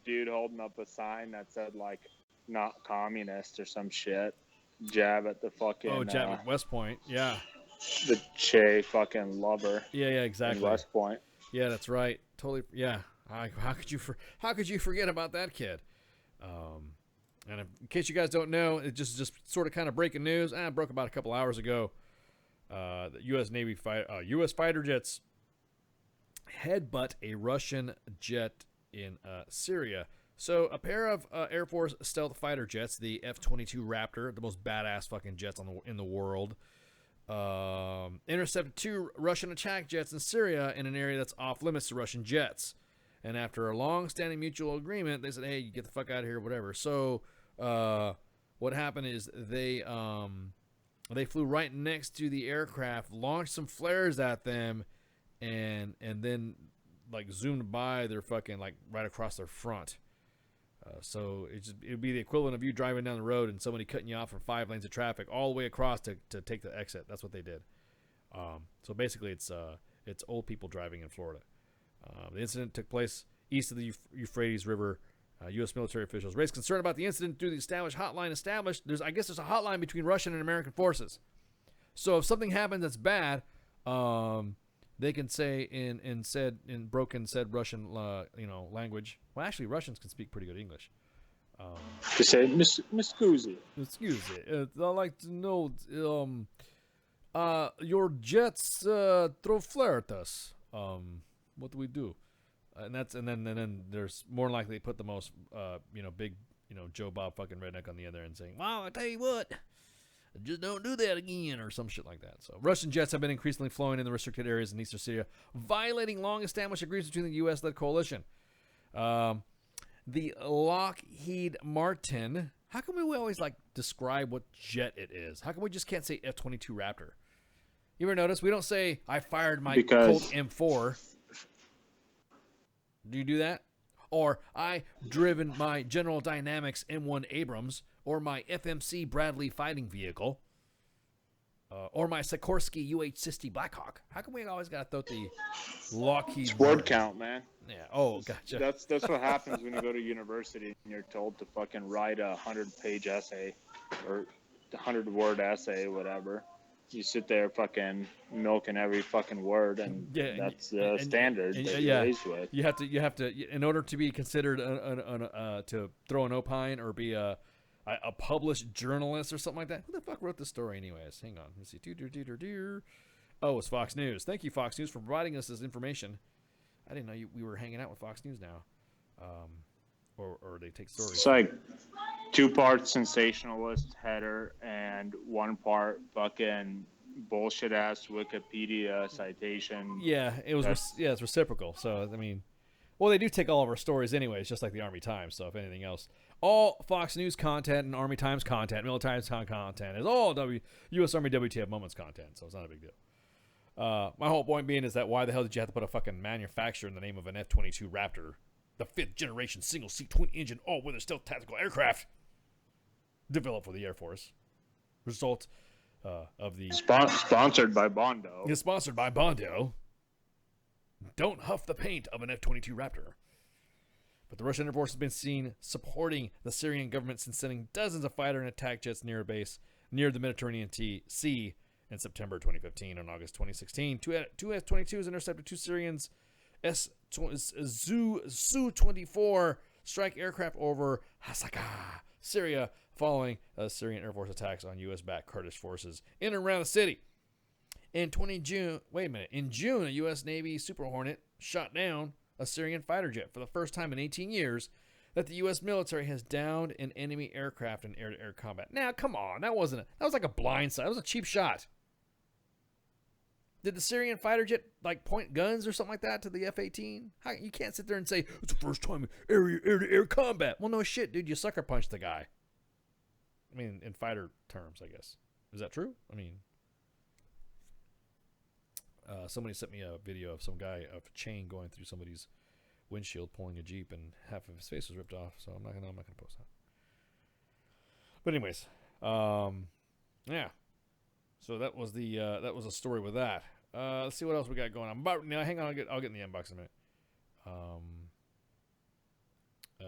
dude holding up a sign that said like "not communist" or some shit. Jab at the fucking jab at West Point, yeah. The Che fucking lover. Yeah, exactly. In West Point. Yeah, that's right. Totally. Yeah. How could you forget about that kid? And in case you guys don't know, it just sort of kind of breaking news. It broke about a couple hours ago. The U.S. fighter jets headbutt a Russian jet in Syria. So a pair of Air Force stealth fighter jets, the F-22 Raptor, the most badass fucking jets in the world, intercepted 2 Russian attack jets in Syria in an area that's off limits to Russian jets. And after a long-standing mutual agreement, they said, "Hey, you get the fuck out of here, whatever." So what happened is they flew right next to the aircraft, launched some flares at them, and then like zoomed by their fucking like right across their front. So it'd be the equivalent of you driving down the road and somebody cutting you off from 5 lanes of traffic all the way across to take the exit. That's what they did. So basically, it's old people driving in Florida. The incident took place east of the Euphrates River. U.S. military officials raised concern about the incident due to the established hotline. There's a hotline between Russian and American forces. So if something happens that's bad, they can say in broken Russian language. Well, actually, Russians can speak pretty good English. To say, Miss Scusi. Excuse me. I'd like to know, your jets throw flare at us. What do we do? And then there's more likely put the most big Joe Bob fucking redneck on the other end saying, "Well, I tell you what, just don't do that again," or some shit like that. So Russian jets have been increasingly flowing in the restricted areas in eastern Syria, violating long-established agreements between the U.S.-led coalition. The Lockheed Martin. How come we always like describe what jet it is? How come we just can't say F-22 Raptor? You ever notice we don't say I fired my Colt M4? Do you do that? Or I driven my General Dynamics M1 Abrams, or my FMC Bradley fighting vehicle, or my Sikorsky UH-60 Blackhawk? How come we always got to throw the Lockheed? It's word count, man. Yeah. Oh, gotcha. That's what happens when you go to university and you're told to fucking write a 100-page essay or 100-word essay, whatever. You sit there fucking milking every fucking word, and that's the standard that you're raised with. You have to, in order to be considered to throw an opine or be a published journalist or something like that. Who the fuck wrote this story anyways? Hang on. Let's see. Oh, it's Fox News. Thank you, Fox News, for providing us this information. I didn't know we were hanging out with Fox News now. Or they take stories. It's like 2-part sensationalist header and 1 part fucking bullshit ass Wikipedia citation. Yeah, it's reciprocal. So I mean, well, they do take all of our stories anyways, just like the Army Times. So if anything else, all Fox News content and Army Times content, Military Times content is all U.S. Army WTF Moments content. So it's not a big deal. My whole point being is that why the hell did you have to put a fucking manufacturer in the name of an F-22 Raptor? The 5th generation single-seat twin-engine all-weather stealth tactical aircraft developed for the Air Force. Result of the... Sponsored by Bondo. Is sponsored by Bondo. Don't huff the paint of an F-22 Raptor. But the Russian Air Force has been seen supporting the Syrian government since sending dozens of fighter and attack jets near a base near the Mediterranean Sea in September 2015. On August 2016, two F-22s intercepted 2 Syrians Su-24 strike aircraft over Hasaka, Syria, following Syrian Air Force attacks on U.S.-backed Kurdish forces in and around the city. In June, a U.S. Navy Super Hornet shot down a Syrian fighter jet for the first time in 18 years that the U.S. military has downed an enemy aircraft in air-to-air combat. Now, come on, that was like a blindside. That was a cheap shot. Did the Syrian fighter jet like point guns or something like that to the F-18? You can't sit there and say it's the first time air-to-air combat. Well, no shit, dude. You sucker punched the guy. I mean, in fighter terms, I guess. Is that true? I mean, somebody sent me a video of some guy of a chain going through somebody's windshield, pulling a Jeep, and half of his face was ripped off. So I'm not gonna post that. But anyways, yeah. So that was a story with that. Let's see what else we got going on. But now, hang on, I'll get in the inbox in a minute.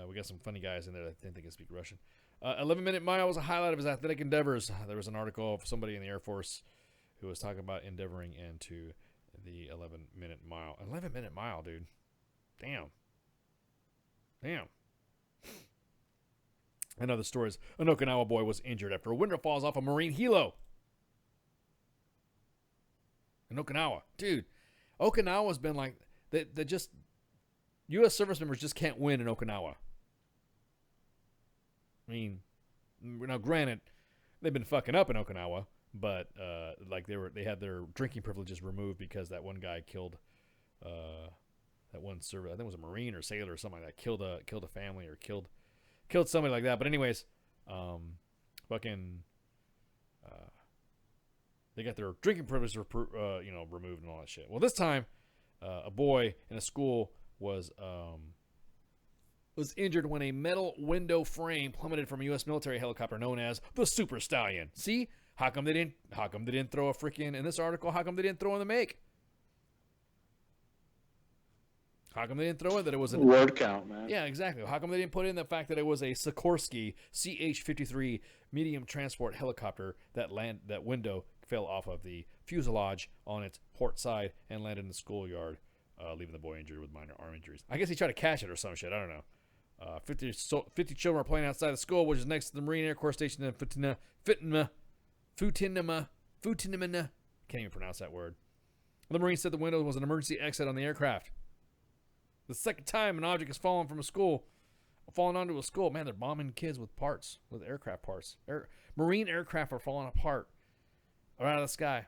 We got some funny guys in there that think they can speak Russian. 11-minute mile was a highlight of his athletic endeavors. There was an article of somebody in the Air Force who was talking about endeavoring into the 11-minute mile. 11-minute mile, dude. Damn. Another story is an Okinawa boy was injured after a window falls off a Marine helo. In Okinawa. Dude, Okinawa's been like, they just, U.S. service members just can't win in Okinawa. I mean, now granted, they've been fucking up in Okinawa, but like they had their drinking privileges removed because that one guy killed that one service. I think it was a Marine or sailor or something like that. Killed a family or killed somebody like that. But anyways, fucking. They got their drinking privileges removed and all that shit. Well, this time, a boy in a school was injured when a metal window frame plummeted from a U.S. military helicopter known as the Super Stallion. See, how come they didn't throw a freaking in this article? How come they didn't throw in the make? How come they didn't throw in that it was a word count, man? Yeah, exactly. How come they didn't put in the fact that it was a Sikorsky CH-53 medium transport helicopter that window fell off of the fuselage on its port side and landed in the schoolyard, leaving the boy injured with minor arm injuries. I guess he tried to catch it or some shit. I don't know. 50 children are playing outside the school, which is next to the Marine Air Corps Station in Futinama. Can't even pronounce that word. The Marine said the window was an emergency exit on the aircraft. The second time an object has fallen onto a school. Man, they're bombing kids with parts, with aircraft parts. Marine aircraft are falling apart out of the sky.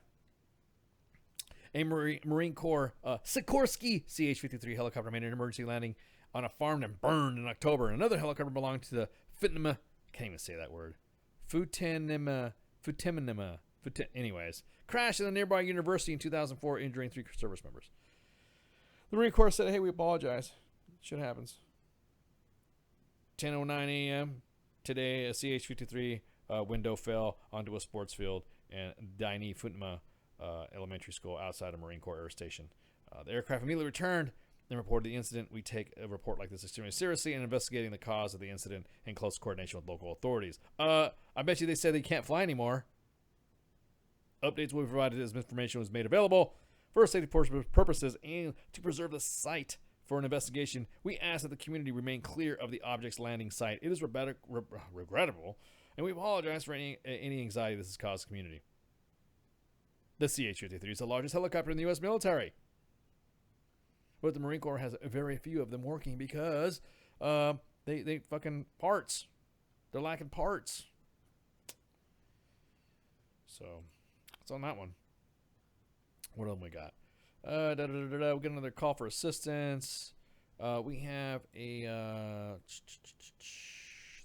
A Marine Corps Sikorsky CH-53 helicopter made an emergency landing on a farm and burned in October. Another helicopter belonging to the Futinama. Can't even say that word. Futinama. Anyways, crashed at a nearby university in 2004, injuring 3 service members. The Marine Corps said, "Hey, we apologize. Shit happens." 10:09 a.m. today, a CH-53 window fell onto a sports field and Daini Futinama Elementary School outside of Marine Corps Air Station. The aircraft immediately returned and reported the incident. We take a report like this extremely seriously and investigating the cause of the incident in close coordination with local authorities. I bet you they said they can't fly anymore. Updates will be provided as information was made available. For safety purposes and to preserve the site for an investigation, we ask that the community remain clear of the object's landing site. It is regrettable, and we apologize for any anxiety this has caused the community. The CH-53 is the largest helicopter in the U.S. military, but the Marine Corps has very few of them working because they fucking parts. They're lacking parts. So, it's on that one. What else we got? We get another call for assistance. We have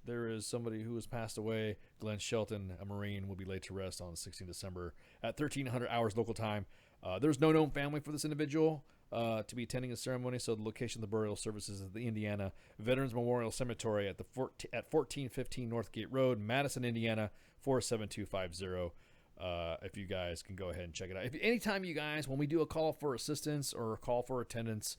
there is somebody who has passed away. Glenn Shelton, a Marine, will be laid to rest on 16 December at 1300 hours local time. There's no known family for this individual to be attending a ceremony, so the location of the burial services is the Indiana Veterans Memorial Cemetery at 1415 Northgate Road, Madison, Indiana 47250. If you guys can go ahead and check it out. Anytime you guys, when we do a call for assistance or a call for attendance,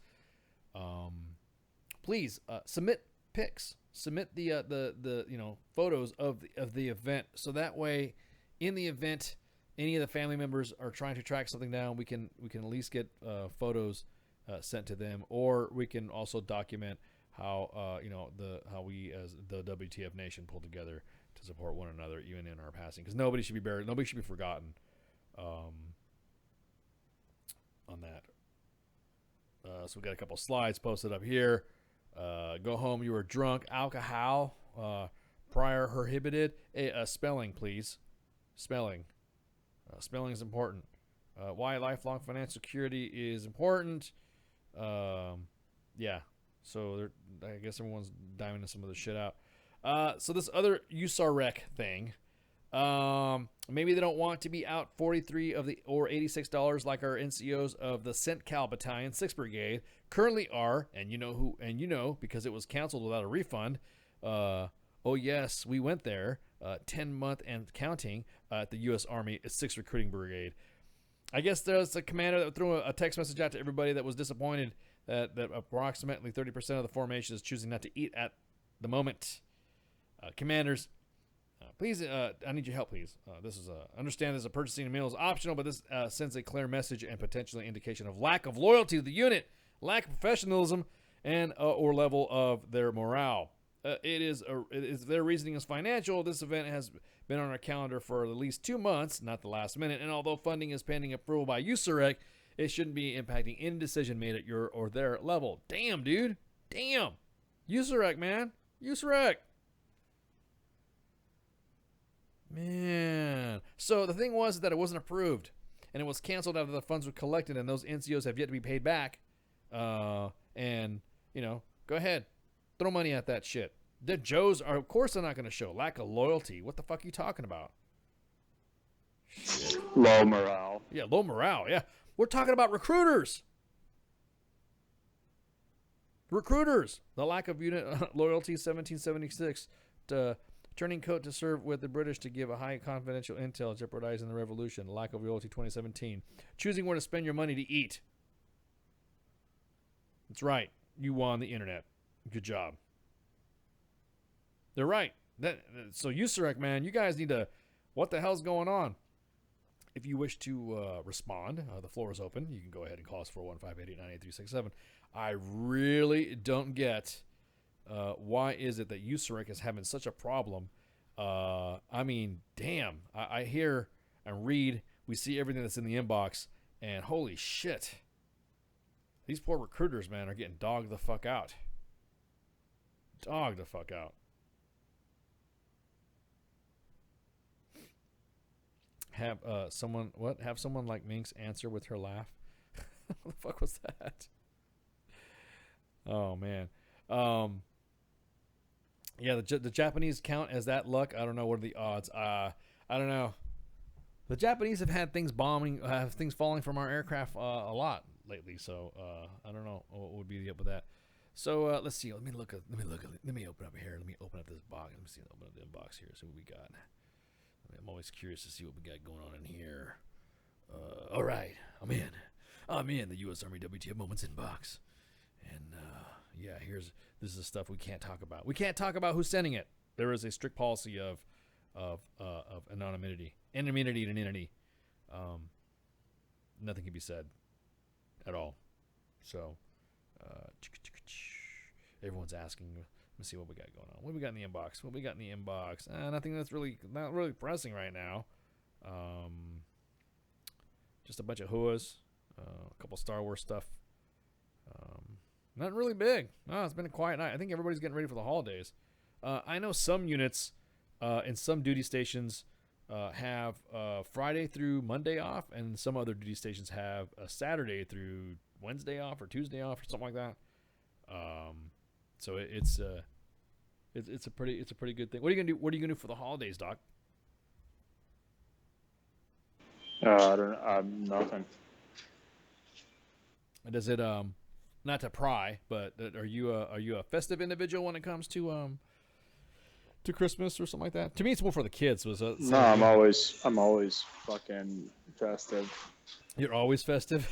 please submit pics, submit the photos of the event, so that way, in the event any of the family members are trying to track something down, we can at least get photos sent to them, or we can also document how how we as the WTF Nation pulled together to support one another even in our passing, because nobody should be buried, nobody should be forgotten on that. So we got a couple slides posted up here. Go home, you were drunk, alcohol, prior prohibited. Spelling, please. Spelling is important. Why lifelong financial security is important. Yeah, so I guess everyone's diving into some of this shit out. So this other USAREC thing, maybe they don't want to be out 43 of the or $86 like our NCOs of the CENTCAL Battalion 6th Brigade currently are, and you know because it was canceled without a refund. Oh yes, we went there. 10-month and counting at the U.S. Army 6th Recruiting Brigade. I guess there's a commander that threw a text message out to everybody that was disappointed that approximately 30% of the formation is choosing not to eat at the moment. Commanders, please, I need your help, please. This is understand this, a purchasing a meal is optional, but this sends a clear message and potentially indication of lack of loyalty to the unit, lack of professionalism, and or level of their morale. If their reasoning is financial, this event has been on our calendar for at least 2 months, not the last minute, and although funding is pending approval by USAREC, it shouldn't be impacting any decision made at your or their level. Damn, dude. Damn. Usurek, man. Usurek. Man. So the thing was that it wasn't approved. And it was canceled after the funds were collected. And those NCOs have yet to be paid back. And, you know, go ahead. Throw money at that shit. The Joes are, of course, they're not going to show. Lack of loyalty. What the fuck are you talking about? Shit. Low morale. Yeah, low morale. Yeah. We're talking about recruiters. Recruiters. The lack of unit loyalty, 1776. Turning coat to serve with the British to give a high confidential intel, jeopardizing the revolution. Lack of loyalty, 2017. Choosing where to spend your money to eat. That's right. You won the internet. Good job. They're right. So Usurek, man, you guys need to... What the hell's going on? If you wish to respond, the floor is open. You can go ahead and call us 415-889-8367. I really don't get why is it that Usurek is having such a problem. I mean, damn. I hear and read. We see everything that's in the inbox. And holy shit. These poor recruiters, man, are getting dogged the fuck out. Dogged the fuck out. Have someone like Minx answer with her laugh. What the fuck was that? Oh man. Yeah, the Japanese count as that luck. I don't know what are the odds. I don't know. The Japanese have had things things falling from our aircraft a lot lately. So I don't know what would be the up with that. So let's see. Let me open up here. Let me open up this box. Let me see. Open up the inbox here. See what we got. I'm always curious to see what we got going on in here. All right, I'm in the U.S. Army WTF Moments inbox, and yeah, this is the stuff we can't talk about. We can't talk about who's sending it. There is a strict policy of anonymity, anonymity, and entity. Nothing can be said at all. So everyone's asking. Let's see what we got going on. What do we got in the inbox? What we got in the inbox? Nothing that's not really pressing right now. Just a bunch of hooas, a couple Star Wars stuff. Not really big. No, it's been a quiet night. I think everybody's getting ready for the holidays. I know some units in some duty stations have Friday through Monday off, and some other duty stations have a Saturday through Wednesday off or Tuesday off or something like that. So it's a pretty good thing. What are you gonna do? What are you gonna do for the holidays, Doc? I don't. Nothing. Does it not to pry, but are you a festive individual when it comes to Christmas or something like that? To me, it's more for the kids. No, I'm always fucking festive. You're always festive.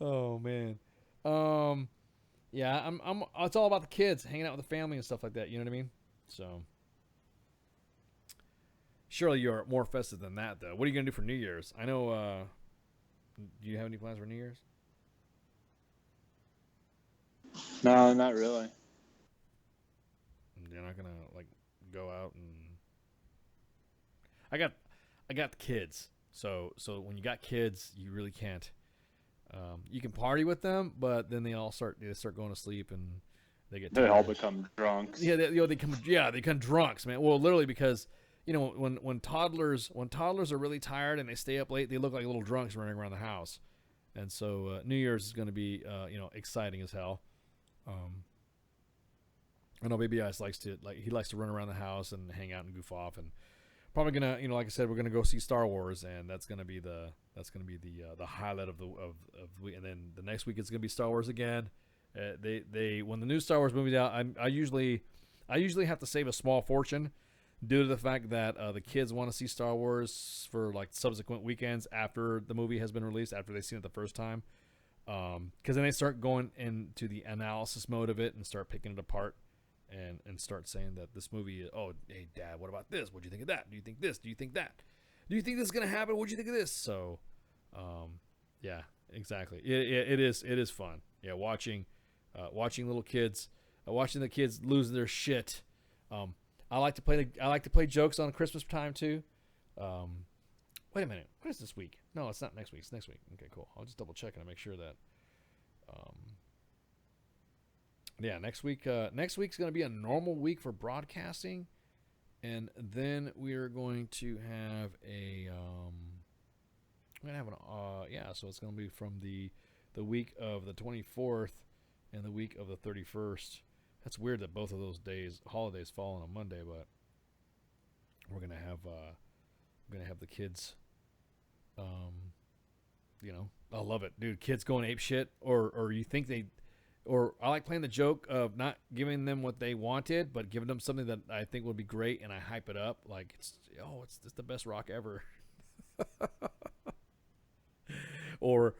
Oh man. Yeah, I'm. It's all about the kids, hanging out with the family and stuff like that. You know what I mean? So, surely you're more festive than that, though. What are you gonna do for New Year's? I know. Do you have any plans for New Year's? No, not really. You're not gonna like go out and. I got the kids, so when you got kids, you really can't. You can party with them, but then they start going to sleep and they get tired. They all become drunks. Yeah, they become drunks, man. Well, literally because when toddlers are really tired and they stay up late, they look like little drunks running around the house. And so New Year's is going to be exciting as hell. I know Baby Ice likes to run around the house and hang out and goof off, and probably gonna like I said, we're gonna go see Star Wars, and that's gonna be the highlight of the week. And then the next week it's gonna be Star Wars again. They when the new Star Wars movie's out, I usually have to save a small fortune due to the fact that the kids want to see Star Wars for like subsequent weekends after the movie has been released, after they've seen it the first time, because then they start going into the analysis mode of it and start picking it apart. And start saying that this movie is, oh, hey, Dad, what about this? What do you think of that? Do you think this? Do you think that? Do you think this is going to happen? What do you think of this? So, yeah, exactly. It is fun. Yeah, watching little kids, watching the kids lose their shit. I like to play jokes on Christmas time too. Wait a minute. What is this week? No, it's not next week. It's next week. Okay, cool. I'll just double check and make sure that Yeah, next week's going to be a normal week for broadcasting, and then we are going to have so it's going to be from the week of the 24th and the week of the 31st. That's weird that both of those holidays fall on a Monday, but we're going to have the kids. I love it, dude. Kids going ape shit, or you think or I like playing the joke of not giving them what they wanted, but giving them something that I think would be great, and I hype it up like it's the best rock ever. Or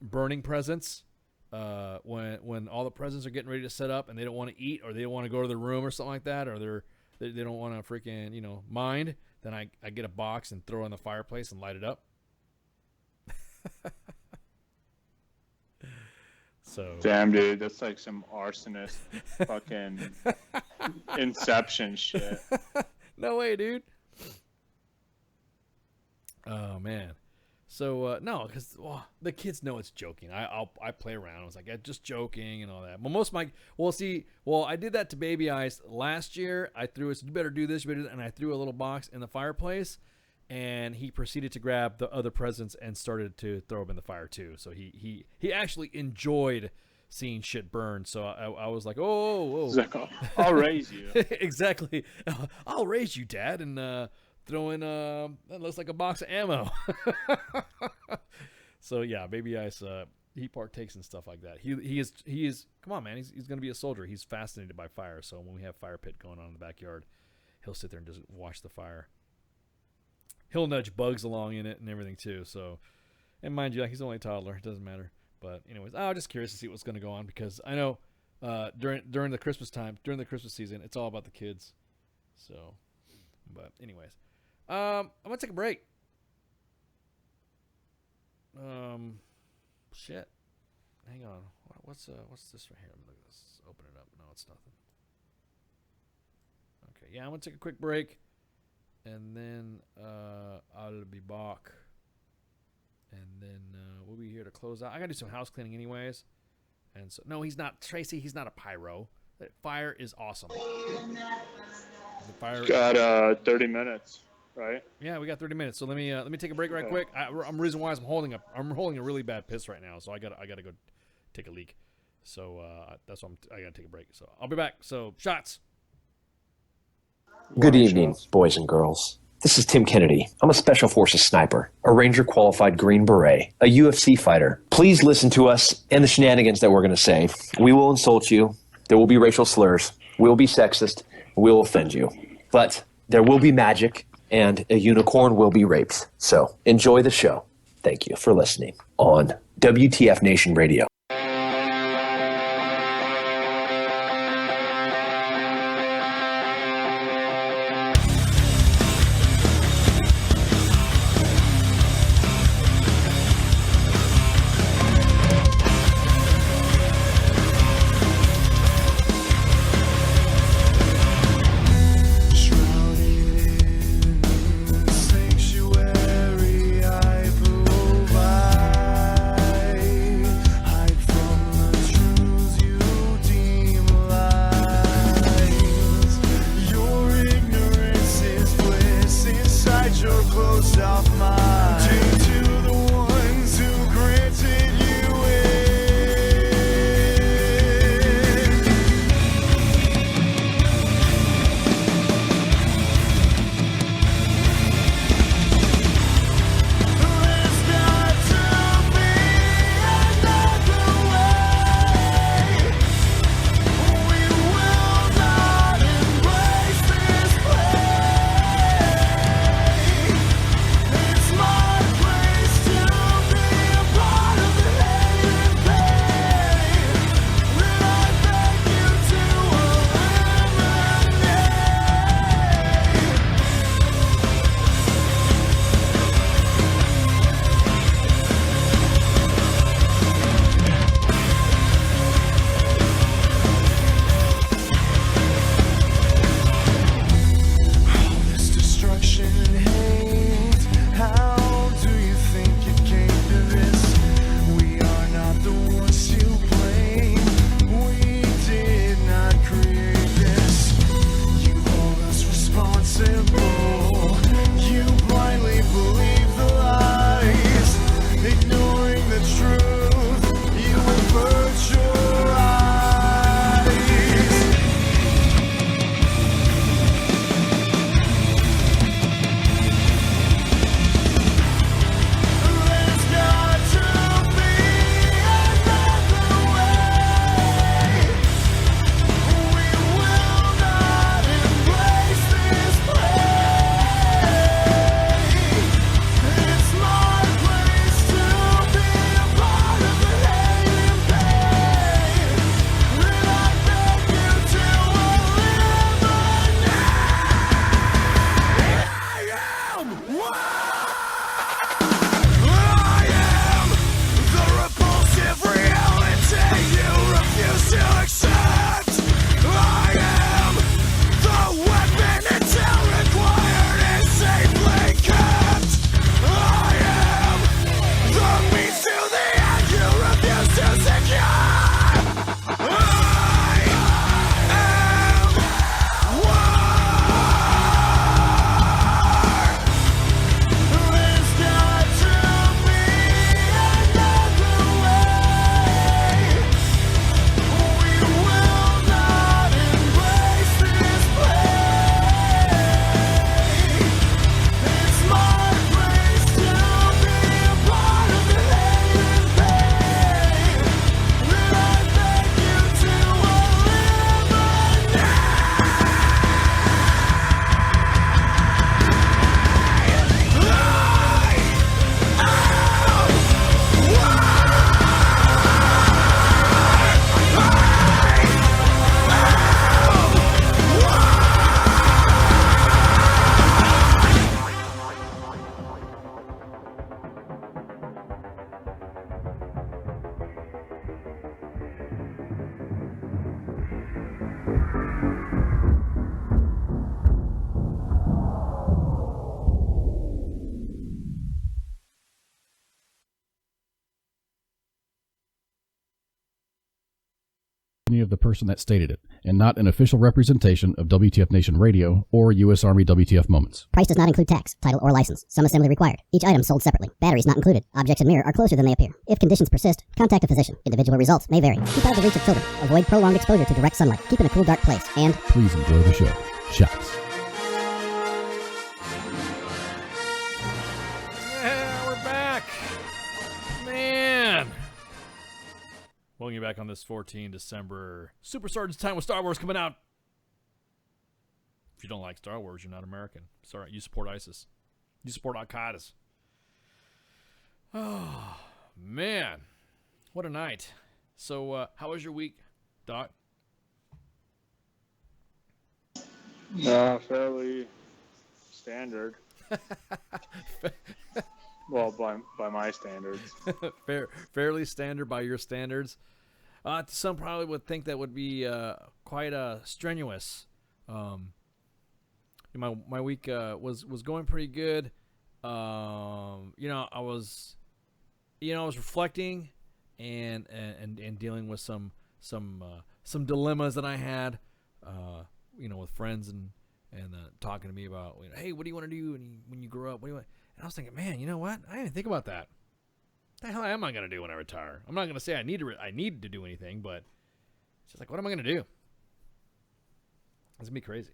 burning presents, when all the presents are getting ready to set up and they don't want to eat, or they don't want to go to their room or something like that, or they don't want to freaking mind. Then I get a box and throw it in the fireplace and light it up. So damn, dude, that's like some arsonist fucking Inception shit. No way, dude. Oh man. So no, because the kids know it's joking. I play around. I was like, just joking and all that. But most of my I did that to Baby Ice last year. I threw it. You better do this. You better do that. And I threw a little box in the fireplace, and he proceeded to grab the other presents and started to throw them in the fire too. So he actually enjoyed seeing shit burn. So I was like, oh. I'll raise you. Exactly. I'll raise you, Dad, and throw in that looks like a box of ammo. So yeah, Baby Ice, he partakes in stuff like that. He is come on, man, he's gonna be a soldier. He's fascinated by fire. So when we have fire pit going on in the backyard, he'll sit there and just watch the fire. He'll nudge bugs along in it and everything too. So, and mind you, he's only a toddler. It doesn't matter. But anyways, I was just curious to see what's going to go on, because I know during the Christmas time, during the Christmas season, it's all about the kids. So, but anyways, I'm gonna take a break. Shit. Hang on. What's this right here? Let me look at this. Open it up. No, it's nothing. Okay. Yeah, I'm gonna take a quick break. And then I'll be back. And then we'll be here to close out. I gotta do some house cleaning anyways. And so no, he's not Tracy. He's not a pyro. That fire is awesome. The fire got 30 minutes, right? Yeah, we got 30 minutes. So let me take a break right quick. I'm reason why I'm holding a really bad piss right now. So I gotta go take a leak. So that's why I gotta take a break. So I'll be back. So shots. Good evening, boys and girls. This is Tim Kennedy. I'm a Special Forces sniper, a Ranger qualified Green Beret, a UFC fighter. Please listen to us and the shenanigans that we're going to say. We will insult you. There will be racial slurs. We will be sexist. We will offend you. But there will be magic, and a unicorn will be raped. So enjoy the show. Thank you for listening on WTF Nation Radio. Sanctuary I provide. of the person that stated it, and not an official representation of WTF Nation Radio or U.S. Army WTF Moments. Price does not include tax, title, or license. Some assembly required. Each item sold separately. Batteries not included. Objects in mirror are closer than they appear. If conditions persist, contact a physician. Individual results may vary. Keep out of the reach of children. Avoid prolonged exposure to direct sunlight. Keep in a cool, dark place. And please enjoy the show. Shots. Yeah, we're back. Man. Welcome you back on this 14 December Super Sergeant's Time with Star Wars coming out. If you don't like Star Wars, you're not American. Sorry, you support ISIS. You support Al-Qaeda. Oh, man. What a night. So, how was your week, Doc? Fairly standard. Well, by my standards. Fairly standard by your standards. Some probably would think that would be quite strenuous. My week was going pretty good. I was reflecting and dealing with some dilemmas that I had. With friends and talking to me about, hey, what do you want to do when you grow up? What do you want? And I was thinking, man, you know what? I didn't think about that. What the hell am I going to do when I retire? I'm not going to say I need to do anything, but it's just like, what am I going to do? It's going to be crazy.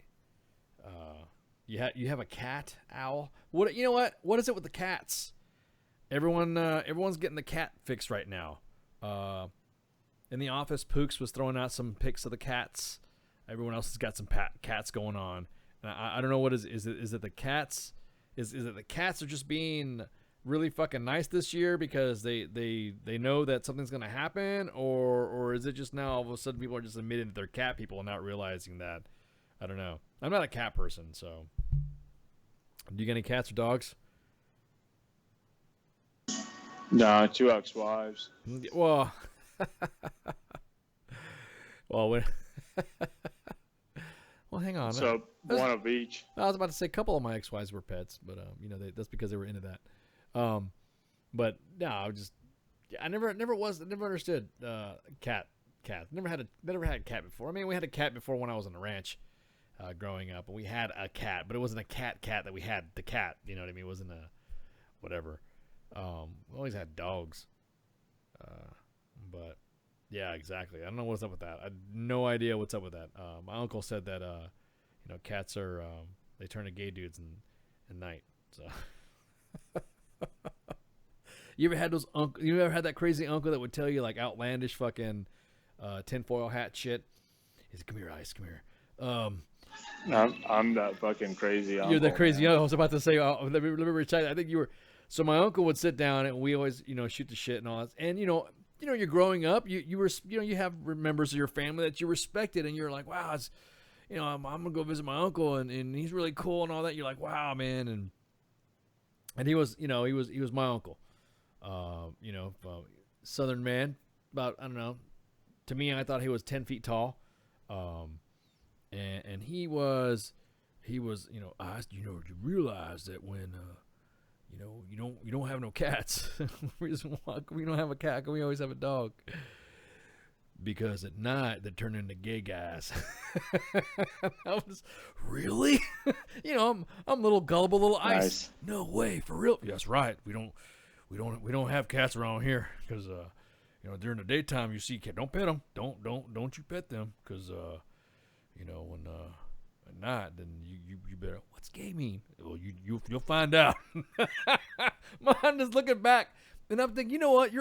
You have a cat, owl. What, you know what? What is it with the cats? Everyone's getting the cat fix right now. In the office, Pooks was throwing out some pics of the cats. Everyone else has got some cats going on. And I don't know what is it the cats? Is it the cats are just being really fucking nice this year because they know that something's gonna happen, or is it just now all of a sudden people are just admitting that they're cat people and not realizing that? I don't know. I'm not a cat person, so. Do you get any cats or dogs? No, 2 ex-wives. Well, when. Well, hang on. So one of each. I was about to say a couple of my ex-wives were pets, but that's because they were into that. But no, I never understood cat. Never had a cat before. I mean, we had a cat before when I was on the ranch, growing up, and we had a cat, but it wasn't a cat that we had the cat. You know what I mean? It wasn't a whatever. We always had dogs. But yeah, exactly. I don't know what's up with that. I have no idea what's up with that. My uncle said that cats are they turn to gay dudes in night. So you ever had that crazy uncle that would tell you like outlandish fucking tinfoil hat shit? He said, "Come here, Ice. Come here." I'm that fucking crazy uncle. You're that crazy uncle. I was about to say, let me recheck. I think you were. So my uncle would sit down and we always, shoot the shit and all that. And you're growing up, you have members of your family that you respected, and you're like, wow, it's, I'm gonna go visit my uncle, and he's really cool and all that. You're like, wow, man, and he was, he was my uncle, Southern man, about, I don't know, to me, I thought he was 10 feet tall, and he was, you realize that when, you don't have no cats. Reason why we don't have a cat, we always have a dog. Because at night they turn into gay guys. I was really, I'm a little gullible, little Ice. Nice. No way, for real. Yes, right. We don't have cats around here because during the daytime you see cat. Don't pet them. Don't you pet them because when at night then you better. What's gay mean? Well, you'll find out. I'm just looking back, and I'm thinking, you know what?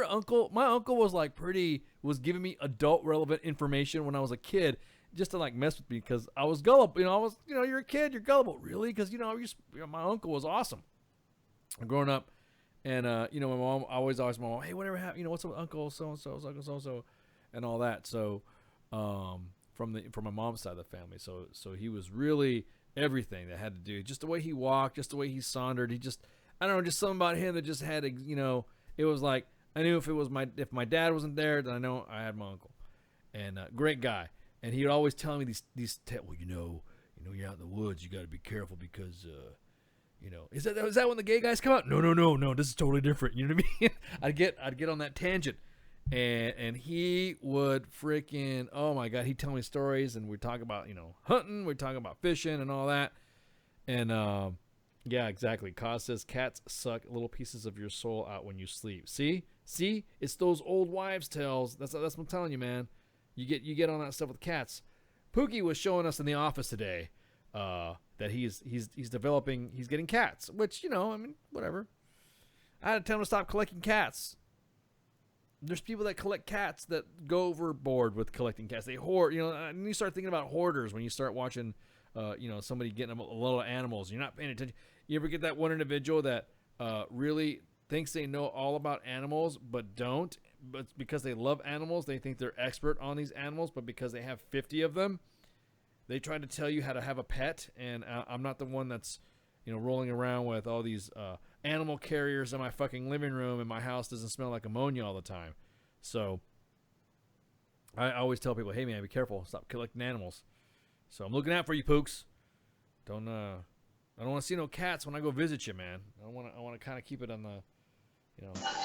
My uncle was giving me adult relevant information when I was a kid, just to like mess with me because I was gullible. You're a kid, you're gullible, really, because my uncle was awesome. Growing up, and my mom, I always asked my mom, hey, whatever happened? What's up with Uncle so and so, Uncle so and so, and all that. So, from my mom's side of the family, so he was really everything that had to do, just the way he walked, just the way he sauntered. He just, I don't know, just something about him that just had it was like, I knew if my dad wasn't there, then I know I had my uncle, and great guy. And he would always tell me these well, you're out in the woods, you got to be careful because, is that when the gay guys come out? No, this is totally different. You know what I mean? I'd get on that tangent, And he would freaking, oh my God, he'd tell me stories, and we'd talk about, hunting, we'd talk about fishing and all that. And yeah, exactly. Kaz says cats suck little pieces of your soul out when you sleep. See, it's those old wives' tales. That's what I'm telling you, man. You get on that stuff with cats. Pookie was showing us in the office today that he's developing, he's getting cats, which, I mean, whatever. I had to tell him to stop collecting cats. There's people that collect cats that go overboard with collecting cats. They hoard, and you start thinking about hoarders when you start watching, somebody getting a lot of animals. You're not paying attention. You ever get that one individual that really thinks they know all about animals but don't? But it's because they love animals. They think they're expert on these animals, but because they have 50 of them, they try to tell you how to have a pet. And I'm not the one that's, rolling around with all these animal carriers in my fucking living room, and my house doesn't smell like ammonia all the time. So I always tell people, hey man, be careful, stop collecting animals. So I'm looking out for you, Pooks. I don't want to see no cats when I go visit you, man. I want to kind of keep it on the,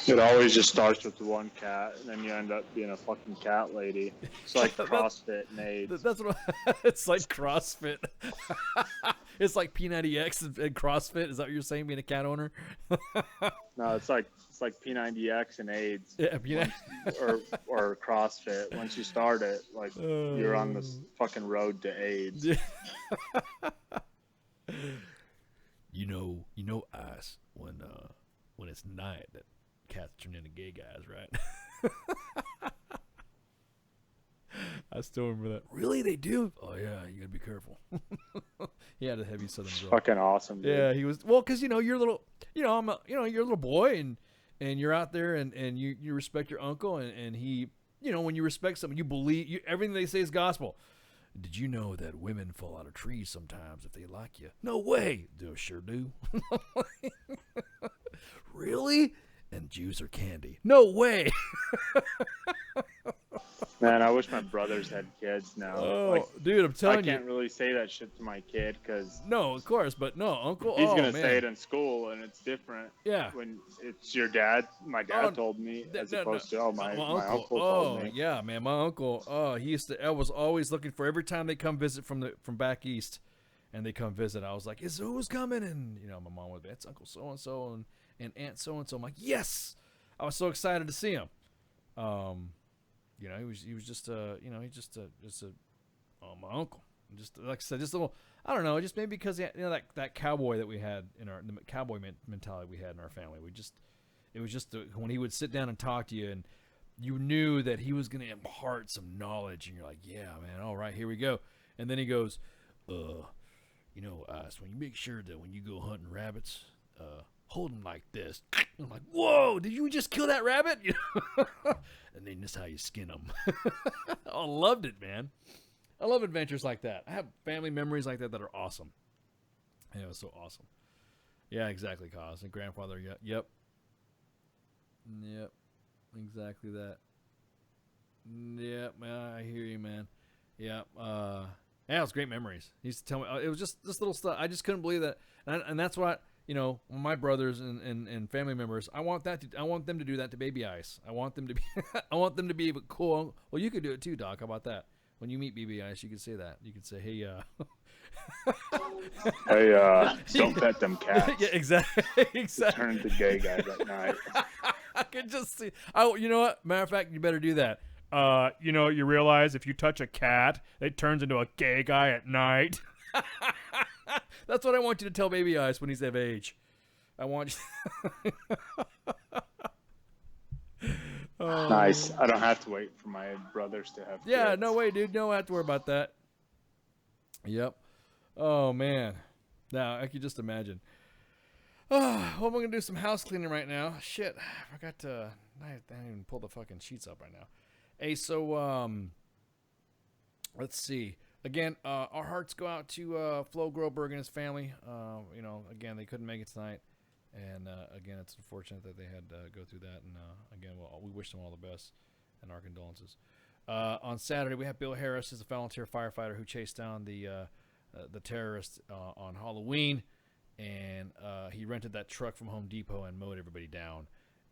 It always just starts with one cat, and then you end up being a fucking cat lady. It's like CrossFit and AIDS. That's what it's like. CrossFit. It's like P90X and CrossFit. Is that what you're saying, being a cat owner? No, it's like P90X and AIDS. Yeah, or CrossFit. Once you start it, like you're on this fucking road to AIDS. You know, Ice, when it's night, that cats turn into gay guys, right? I still remember that. Really, they do? Oh yeah, you gotta be careful. He had a heavy southern drawl. Fucking awesome, dude. Yeah, he was. Well, because you're a little, you're a little boy, and you're out there, and you respect your uncle, and he, when you respect someone, you believe everything they say is gospel. Did you know that women fall out of trees sometimes if they like you? No way. They sure do. Really? And Jews are candy. No way. Man, I wish my brothers had kids now. Oh, dude, I'm telling you. I can't really say that shit to my kid because... No, of course, but no, Uncle... He's going to say it in school, and it's different. Yeah. When it's your dad. My dad told me, as opposed to, my uncle told me. Yeah, man, my uncle, I was always looking for, every time they come visit from back east, and they come visit, I was like, who's coming? And, my mom would be, it's Uncle so-and-so and Aunt so-and-so. I'm like, yes! I was so excited to see him. He was just my uncle. Just like I said, just a little, I don't know, just maybe because that cowboy that we had the cowboy mentality we had in our family. It was just when he would sit down and talk to you, and you knew that he was going to impart some knowledge, and you're like, yeah, man, all right, here we go. And then he goes, so when you make sure that when you go hunting rabbits, hold them like this. And I'm like, whoa, did you just kill that rabbit? And then this is how you skin them. I loved it, man. I love adventures like that. I have family memories like that are awesome. Yeah, it was so awesome. Yeah, exactly, Cos. And grandfather, yep. Exactly that. Yep, man, I hear you, man. Yep. Yeah, it was great memories. He used to tell me, it was just this little stuff. I just couldn't believe that. And that's what, my brothers and family members, I want them to do that to Baby Ice. I want them to be cool. Well, you could do it too, Doc. How about that? When you meet Baby Ice, you could say that. You could say, hey, don't pet them cats. Yeah, exactly. Turn into gay guys at night. I could just see. You know what? Matter of fact, you better do that. You realize if you touch a cat, it turns into a gay guy at night. That's what I want you to tell Baby Ice when he's of age. I want you. Nice. I don't have to wait for my brothers to have kids. No way, dude. No, I have to worry about that. Yep. Oh, man. Now, I could just imagine. Well, I'm going to do some house cleaning right now. Shit. I forgot to... I didn't even pull the fucking sheets up right now. Hey, so, let's see. Again, our hearts go out to Flo Groberg and his family. Again, they couldn't make it tonight. And, again, it's unfortunate that they had to go through that. And, again, we wish them all the best and our condolences. On Saturday, we have Bill Harris, who's a volunteer firefighter who chased down the terrorists on Halloween. And he rented that truck from Home Depot and mowed everybody down.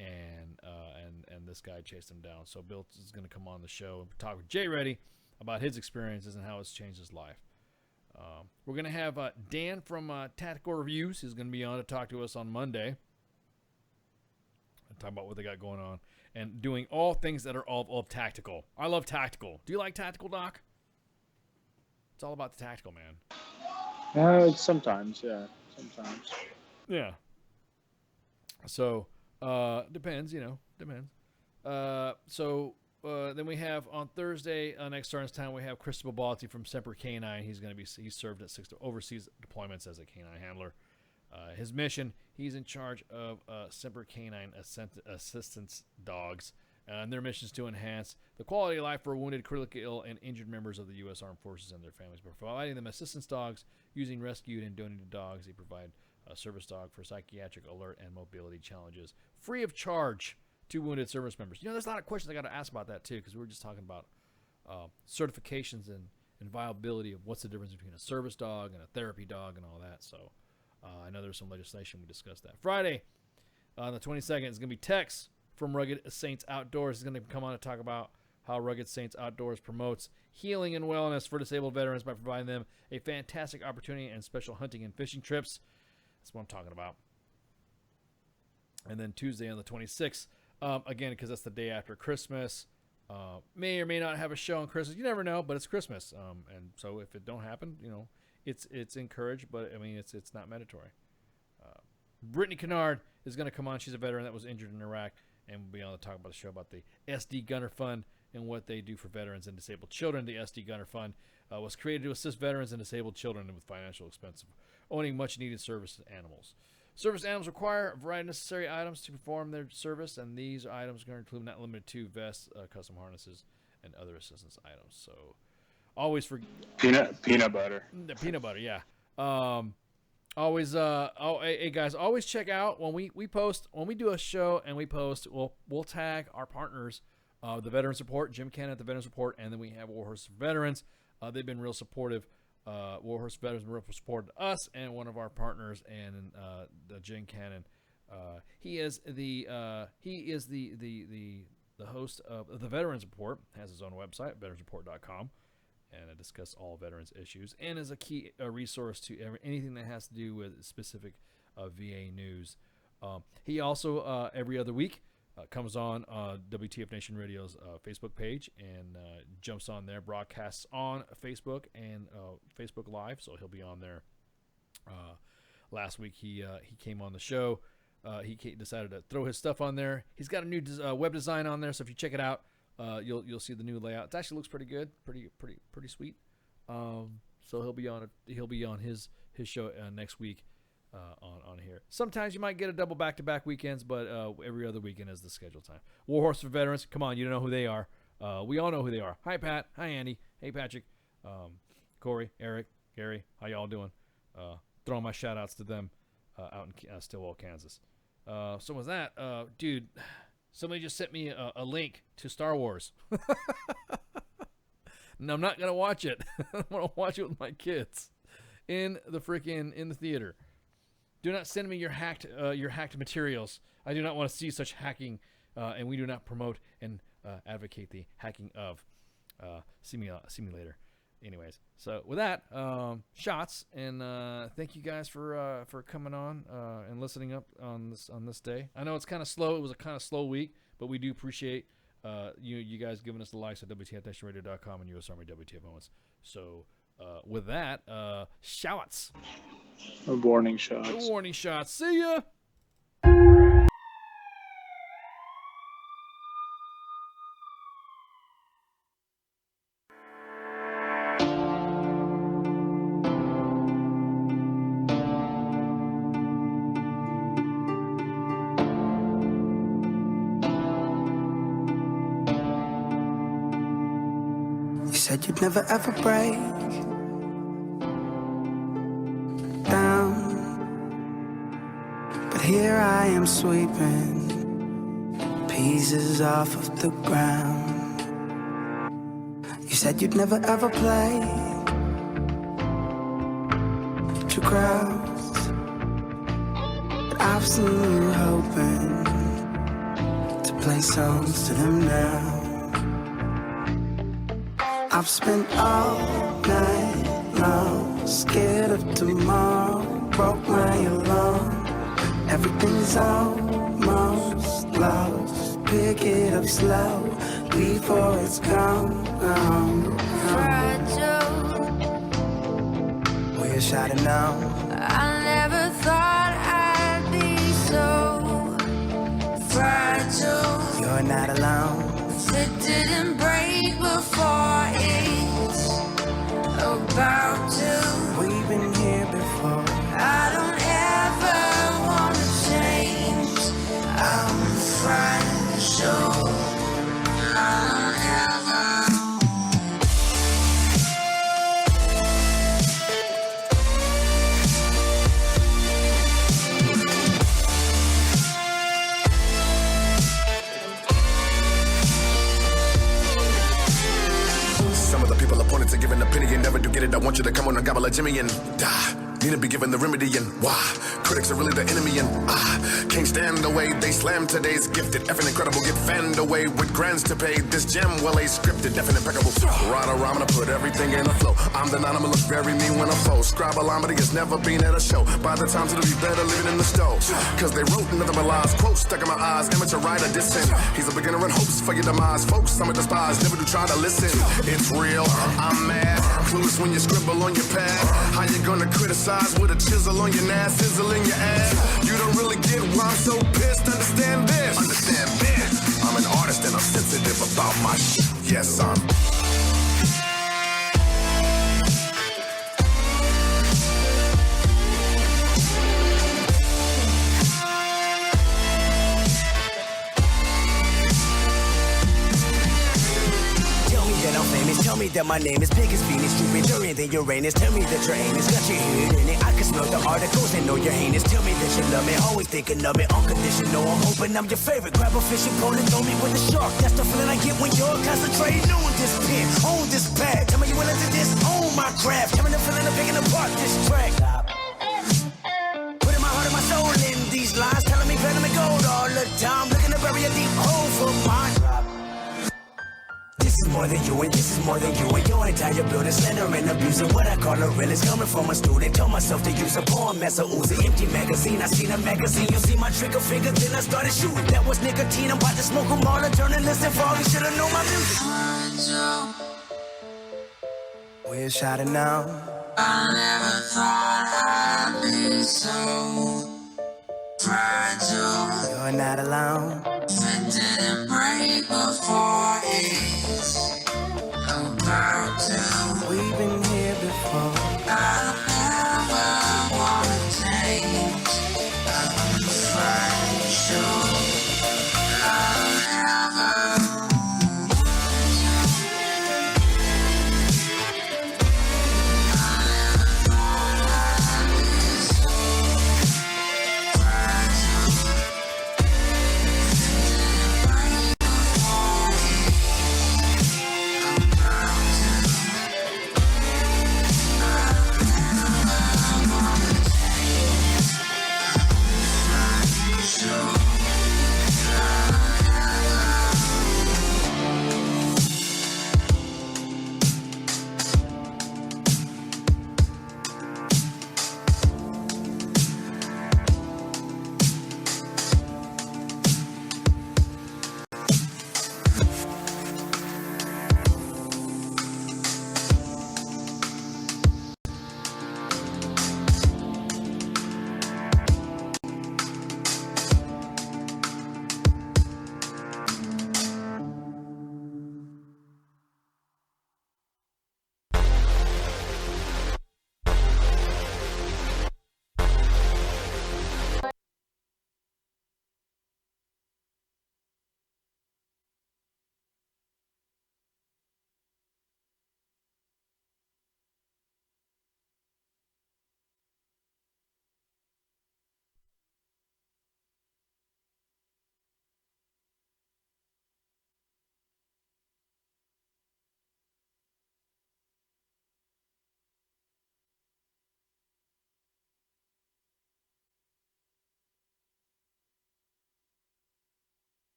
and this guy chased him down. So Bill is going to come on the show and talk with Jay Reddy about his experiences and how it's changed his life. We're going to have Dan from Tactical Reviews. He's going to be on to talk to us on Monday and talk about what they got going on and doing all things that are all tactical. I love tactical. Do you like tactical, Doc? It's all about the tactical, man. Sometimes, yeah. Sometimes. Yeah. So, depends, depends. Then we have on Thursday, next Sergeant's Town, we have Christopher Balti from Semper Canine. He's served at 6 overseas deployments as a canine handler. His mission, he's in charge of Semper Canine assistance dogs. And their mission is to enhance the quality of life for wounded, critically ill, and injured members of the U.S. Armed Forces and their families by providing them assistance dogs. Using rescued and donated dogs, they provide a service dog for psychiatric alert and mobility challenges, free of charge to wounded service members. There's a lot of questions I got to ask about that, too, because we were just talking about certifications and viability of what's the difference between a service dog and a therapy dog and all that. So I know there's some legislation. We discussed that. Friday, on the 22nd, is going to be Tex from Rugged Saints Outdoors. He's going to come on to talk about how Rugged Saints Outdoors promotes healing and wellness for disabled veterans by providing them a fantastic opportunity and special hunting and fishing trips. That's what I'm talking about. And then Tuesday on the 26th, again, because that's the day after Christmas, may or may not have a show on Christmas. You never know, but it's Christmas. And so if it don't happen, it's encouraged, but I mean, it's not mandatory. Brittany Kennard is going to come on. She's a veteran that was injured in Iraq, and we'll be on to talk about the show about the SD Gunner Fund and what they do for veterans and disabled children. The SD Gunner Fund was created to assist veterans and disabled children with financial expense of owning much-needed service animals. Service animals require a variety of necessary items to perform their service, and these items are going to include, not limited to, vests, custom harnesses, and other assistance items. So, always for peanut butter. The peanut butter, yeah. Hey guys, always check out when we post, when we do a show and we post, we'll tag our partners, the Veteran Support, Jim Cannon at the Veteran Support, and then we have Warhorse Veterans. They've been real supportive. Warhorse Veterans been real supportive to us and one of our partners, and the Jim Cannon. He is the host of the Veterans Report. Has his own website, veteransreport.com. And I discuss all veterans issues, and is a key resource to anything that has to do with specific VA news. He also, every other week, comes on WTF Nation Radio's Facebook page and jumps on there, broadcasts on Facebook and Facebook Live, so he'll be on there. Last week, he came on the show. He decided to throw his stuff on there. He's got a new web design on there, so if you check it out, you'll see the new layout. It actually looks pretty good, pretty sweet. So he'll be on his show next week on here. Sometimes you might get a double back-to-back weekends, but every other weekend is the scheduled time. Warhorse for Veterans, come on, you don't know who they are. We all know who they are. Hi Pat, hi Andy, hey Patrick, Corey, Eric, Gary, how y'all doing? Throwing my shout-outs to them out in Stillwell, Kansas. So with that, dude. Somebody just sent me a link to Star Wars. And I'm not going to watch it. I'm going to watch it with my kids in the theater. Do not send me your hacked materials. I do not want to see such hacking, and we do not promote and advocate the hacking of simulator. Anyways, so with that, shots, and thank you guys for coming on and listening up on this day. I know it's kind of slow. It was a kind of slow week, but we do appreciate you guys giving us the likes at WTFNationRadio.com and U.S. Army WTF Moments. So with that, shots. Warning shots. Warning shots. See ya. Said you'd never ever break down, but here I am sweeping pieces off of the ground. You said you'd never ever play true crowds, but I've seen you hoping play songs to them now. I've spent all night long, scared of tomorrow, broke my alarm. Everything's almost lost, pick it up slow, before it's gone. Fragile. We're shining now. I never thought I'd be so fragile. You're not alone. It didn't break before it's about to. We've been here before. I don't ever want to change. I'm fragile. I don't ever. Some of the people appointed to give an opinion never do get it. I want you to come on and gobble a Jimmy and die. Need to be given the remedy and why critics are really the enemy and can't stand the way they slam today's gifted. Effing incredible, get fanned away with grants to pay. This gem well a scripted, definite impeccable. Right around, I'm gonna put everything in a flow. I'm the nine, I'ma look very mean when I fold. Scribe a line, but he has never been at a show. By the time it'll be better living in the stove. Cause they wrote another my lies, quotes stuck in my eyes. Amateur writer dissing. He's a beginner in hopes for your demise. Folks, I'm a despise, never do try to listen. It's real, I'm mad. Clueless when you scribble on your pad. How you gonna criticize with a chisel on your ass, sizzle in your ass? You don't really get why I'm so pissed. Understand this. Understand this. I'm an artist and I'm sensitive about my shit. Yes, I'm. Tell me that my name is big as Venus, stupid during the Uranus. Tell me that your anus got your head in it. I can smell the articles and know you're heinous. Tell me that you love me, always thinking of me, unconditional. I'm hoping I'm your favorite. Grab a fishing pole and throw me with a shark. That's the feeling I get when you're concentrating on this pen, on this pad. Tell me you willing to this, own my craft. Tell me the feeling of picking apart this track. Putting my heart and my soul in these lines, telling me better me gold all the time. Looking to bury a deep hole for mine. This is more than you and this is more than you and your entire building. Slender and abusing what I call a real is coming from a student. Told myself to use a poem as a Uzi. Empty magazine, I seen a magazine. You see my trigger finger, then I started shooting. That was nicotine, I'm about to smoke them all. A journalist and fall, you should've known my music. We're shouting now. I never thought I'd be so fragile. You're not alone. It didn't break before